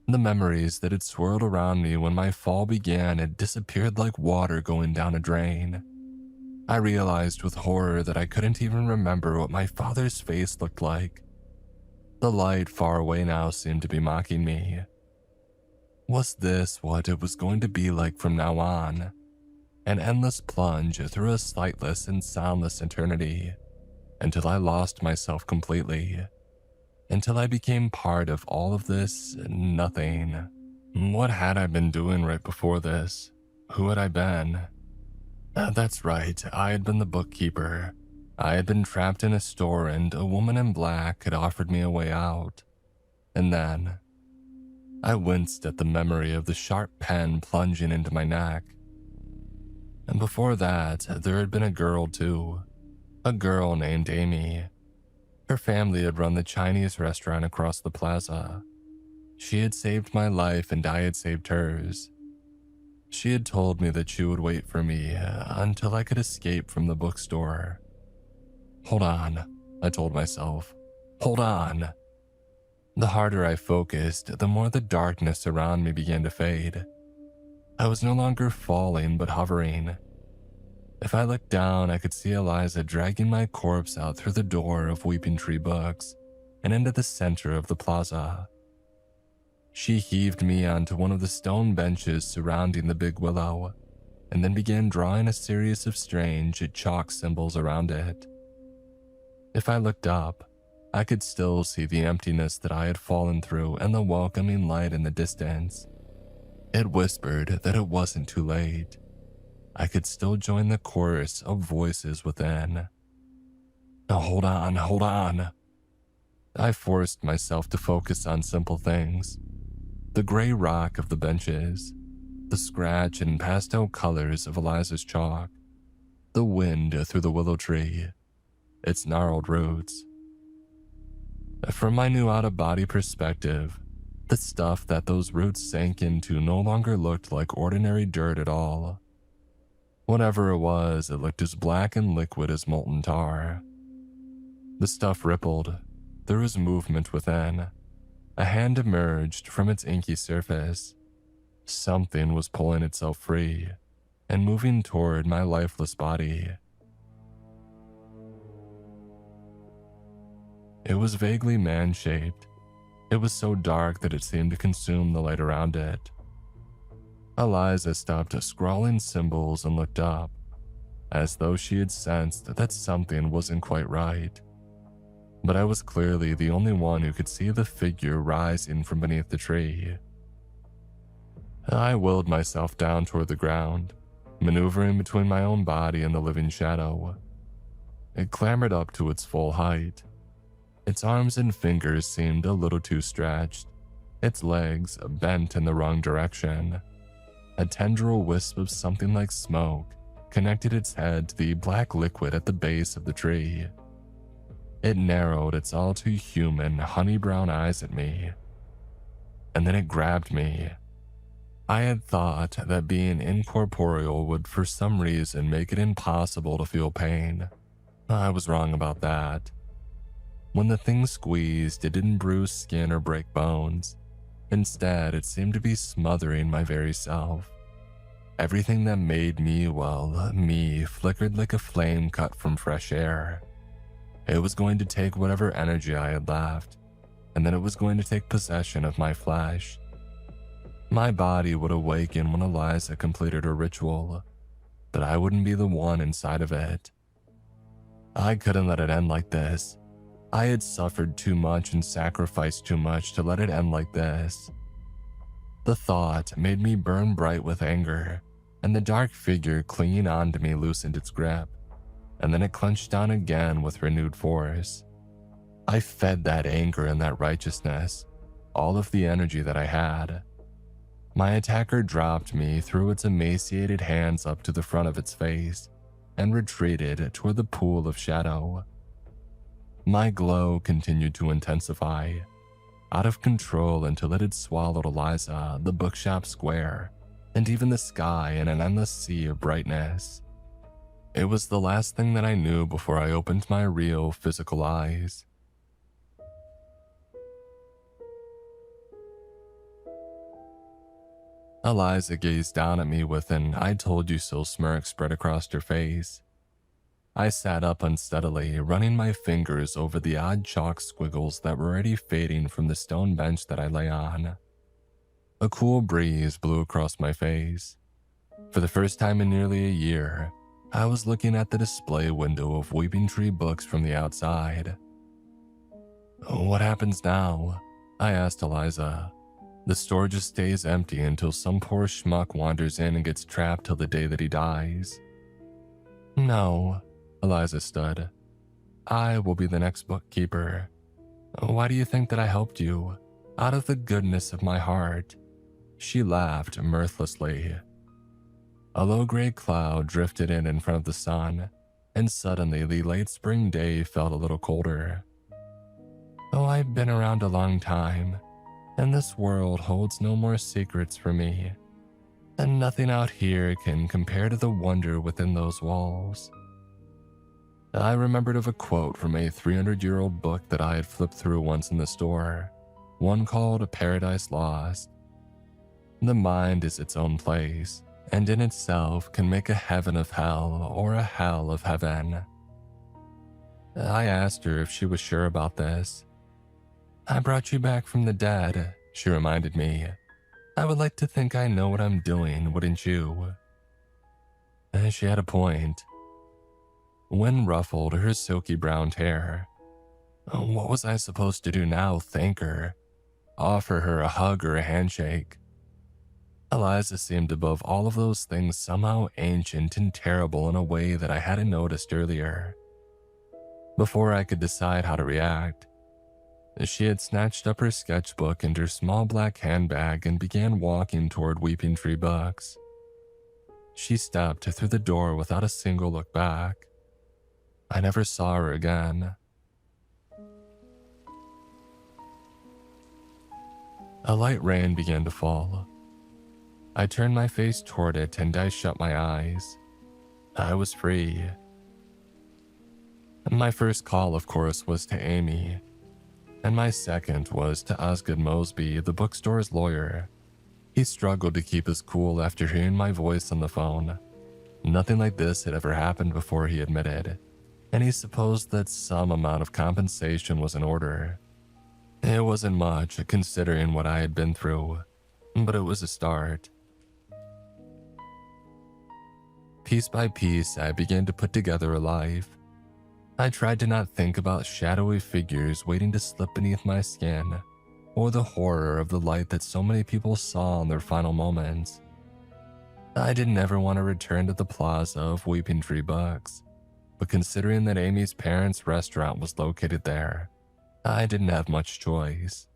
Speaker 1: The memories that had swirled around me when my fall began had disappeared like water going down a drain. I realized with horror that I couldn't even remember what my father's face looked like. The light far away now seemed to be mocking me. Was this what it was going to be like from now on? An endless plunge through a sightless and soundless eternity, until I lost myself completely. Until I became part of all of this nothing. What had I been doing right before this? Who had I been? That's right, I had been the bookkeeper. I had been trapped in a store and a woman in black had offered me a way out. And then, I winced at the memory of the sharp pen plunging into my neck. And before that, there had been a girl too. A girl named Amy. Her family had run the Chinese restaurant across the plaza. She had saved my life and I had saved hers. She had told me that she would wait for me until I could escape from the bookstore. Hold on, I told myself. Hold on. The harder I focused, the more the darkness around me began to fade. I was no longer falling, but hovering. If I looked down, I could see Eliza dragging my corpse out through the door of Weeping Tree Books and into the center of the plaza. She heaved me onto one of the stone benches surrounding the big willow, and then began drawing a series of strange chalk symbols around it. If I looked up, I could still see the emptiness that I had fallen through and the welcoming light in the distance. It whispered that it wasn't too late. I could still join the chorus of voices within. Now hold on. I forced myself to focus on simple things. The gray rock of the benches, the scratch and pastel colors of Eliza's chalk, the wind through the willow tree, its gnarled roots. From my new out-of-body perspective, the stuff that those roots sank into no longer looked like ordinary dirt at all. Whatever it was, it looked as black and liquid as molten tar. The stuff rippled. There was movement within. A hand emerged from its inky surface. Something was pulling itself free and moving toward my lifeless body. It was vaguely man-shaped. It was so dark that it seemed to consume the light around it. Eliza stopped scrawling symbols and looked up, as though she had sensed that something wasn't quite right. But I was clearly the only one who could see the figure rising from beneath the tree. I willed myself down toward the ground, maneuvering between my own body and the living shadow. it clambered up to its full height. Its arms and fingers seemed a little too stretched, its legs bent in the wrong direction. A tendril wisp of something like smoke connected its head to the black liquid at the base of the tree. It narrowed its all too human, honey brown eyes at me, and then it grabbed me. I had thought that being incorporeal would for some reason make it impossible to feel pain. I was wrong about that. When the thing squeezed, it didn't bruise skin or break bones. Instead, it seemed to be smothering my very self. Everything that made me, well, me, flickered like a flame cut from fresh air. It was going to take whatever energy I had left, and then it was going to take possession of my flesh. My body would awaken when Eliza completed her ritual, but I wouldn't be the one inside of it. I couldn't let it end like this. I had suffered too much and sacrificed too much to let it end like this. The thought made me burn bright with anger, and the dark figure clinging onto me loosened its grip, and then it clenched down again with renewed force. I fed that anger and that righteousness, all of the energy that I had. My attacker dropped me, threw its emaciated hands up to the front of its face, and retreated toward the pool of shadow. My glow continued to intensify, out of control until it had swallowed Eliza, the bookshop square, and even the sky in an endless sea of brightness. It was the last thing that I knew before I opened my real physical eyes. Eliza gazed down at me with an "I told you so" smirk spread across her face. I sat up unsteadily, running my fingers over the odd chalk squiggles that were already fading from the stone bench that I lay on. A cool breeze blew across my face. For the first time in nearly a year, I was looking at the display window of Weeping Tree books from the outside. "What happens now?" I asked Eliza. "The store just stays empty until some poor schmuck wanders in and gets trapped till the day that he dies." "No," Eliza stood. "I will be the next bookkeeper. Why do you think that I helped you? Out of the goodness of my heart." She laughed mirthlessly. A low gray cloud drifted in front of the sun, and suddenly the late spring day felt a little colder. "Oh, I've been around a long time, and this world holds no more secrets for me, and nothing out here can compare to the wonder within those walls." I remembered of a quote from a 300-year-old book that I had flipped through once in the store, one called Paradise Lost. The mind is its own place, and in itself can make a heaven of hell or a hell of heaven. I asked her if she was sure about this. "I brought you back from the dead," she reminded me. "I would like to think I know what I'm doing, wouldn't you?" And she had a point. Wind ruffled her silky brown hair. What was I supposed to do now? Thank her? Offer her a hug or a handshake? Eliza seemed above all of those things somehow ancient and terrible in a way that I hadn't noticed earlier. Before I could decide how to react, she had snatched up her sketchbook and her small black handbag and began walking toward Weeping Tree Books. She stepped through the door without a single look back. I never saw her again. A light rain began to fall. I turned my face toward it and I shut my eyes. I was free. My first call, of course, was to Amy, and my second was to Osgood Mosby, the bookstore's lawyer. He struggled to keep his cool after hearing my voice on the phone. Nothing like this had ever happened before, he admitted, and he supposed that some amount of compensation was in order. It wasn't much, considering what I had been through, but it was a start. Piece by piece, I began to put together a life. I tried to not think about shadowy figures waiting to slip beneath my skin, or the horror of the light that so many people saw in their final moments. I didn't ever want to return to the plaza of Weeping Tree Books. but considering that Amy's parents' restaurant was located there, I didn't have much choice.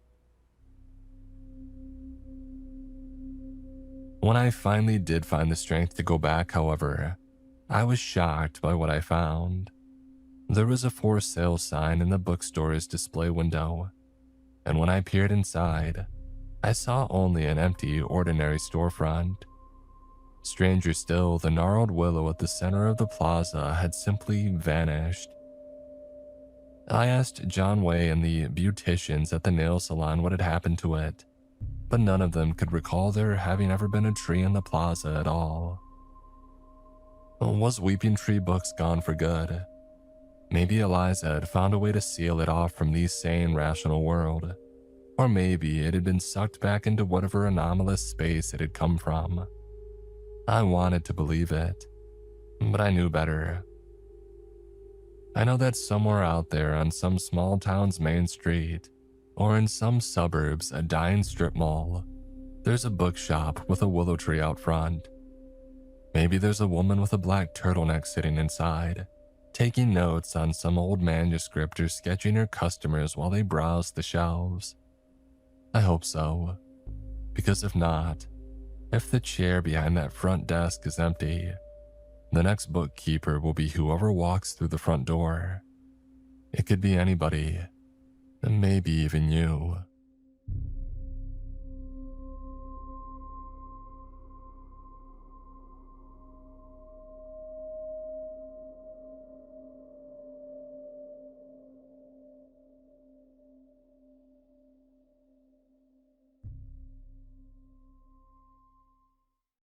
Speaker 1: When I finally did find the strength to go back, however, I was shocked by what I found. There was a for sale sign in the bookstore's display window, and when I peered inside, I saw only an empty, ordinary storefront. Stranger still, the gnarled willow at the center of the plaza had simply vanished. I asked John Way and the beauticians at the nail salon what had happened to it, but none of them could recall there having ever been a tree in the plaza at all. Was Weeping Tree Books gone for good? Maybe Eliza had found a way to seal it off from the sane, rational world. Or maybe it had been sucked back into whatever anomalous space it had come from. I wanted to believe it, but I knew better. I know that somewhere out there on some small town's main street, or in some suburbs, a dying strip mall, there's a bookshop with a willow tree out front. Maybe there's a woman with a black turtleneck sitting inside, taking notes on some old manuscript or sketching her customers while they browse the shelves. I hope so, because if not, if the chair behind that front desk is empty, the next bookkeeper will be whoever walks through the front door. It could be anybody, and maybe even you.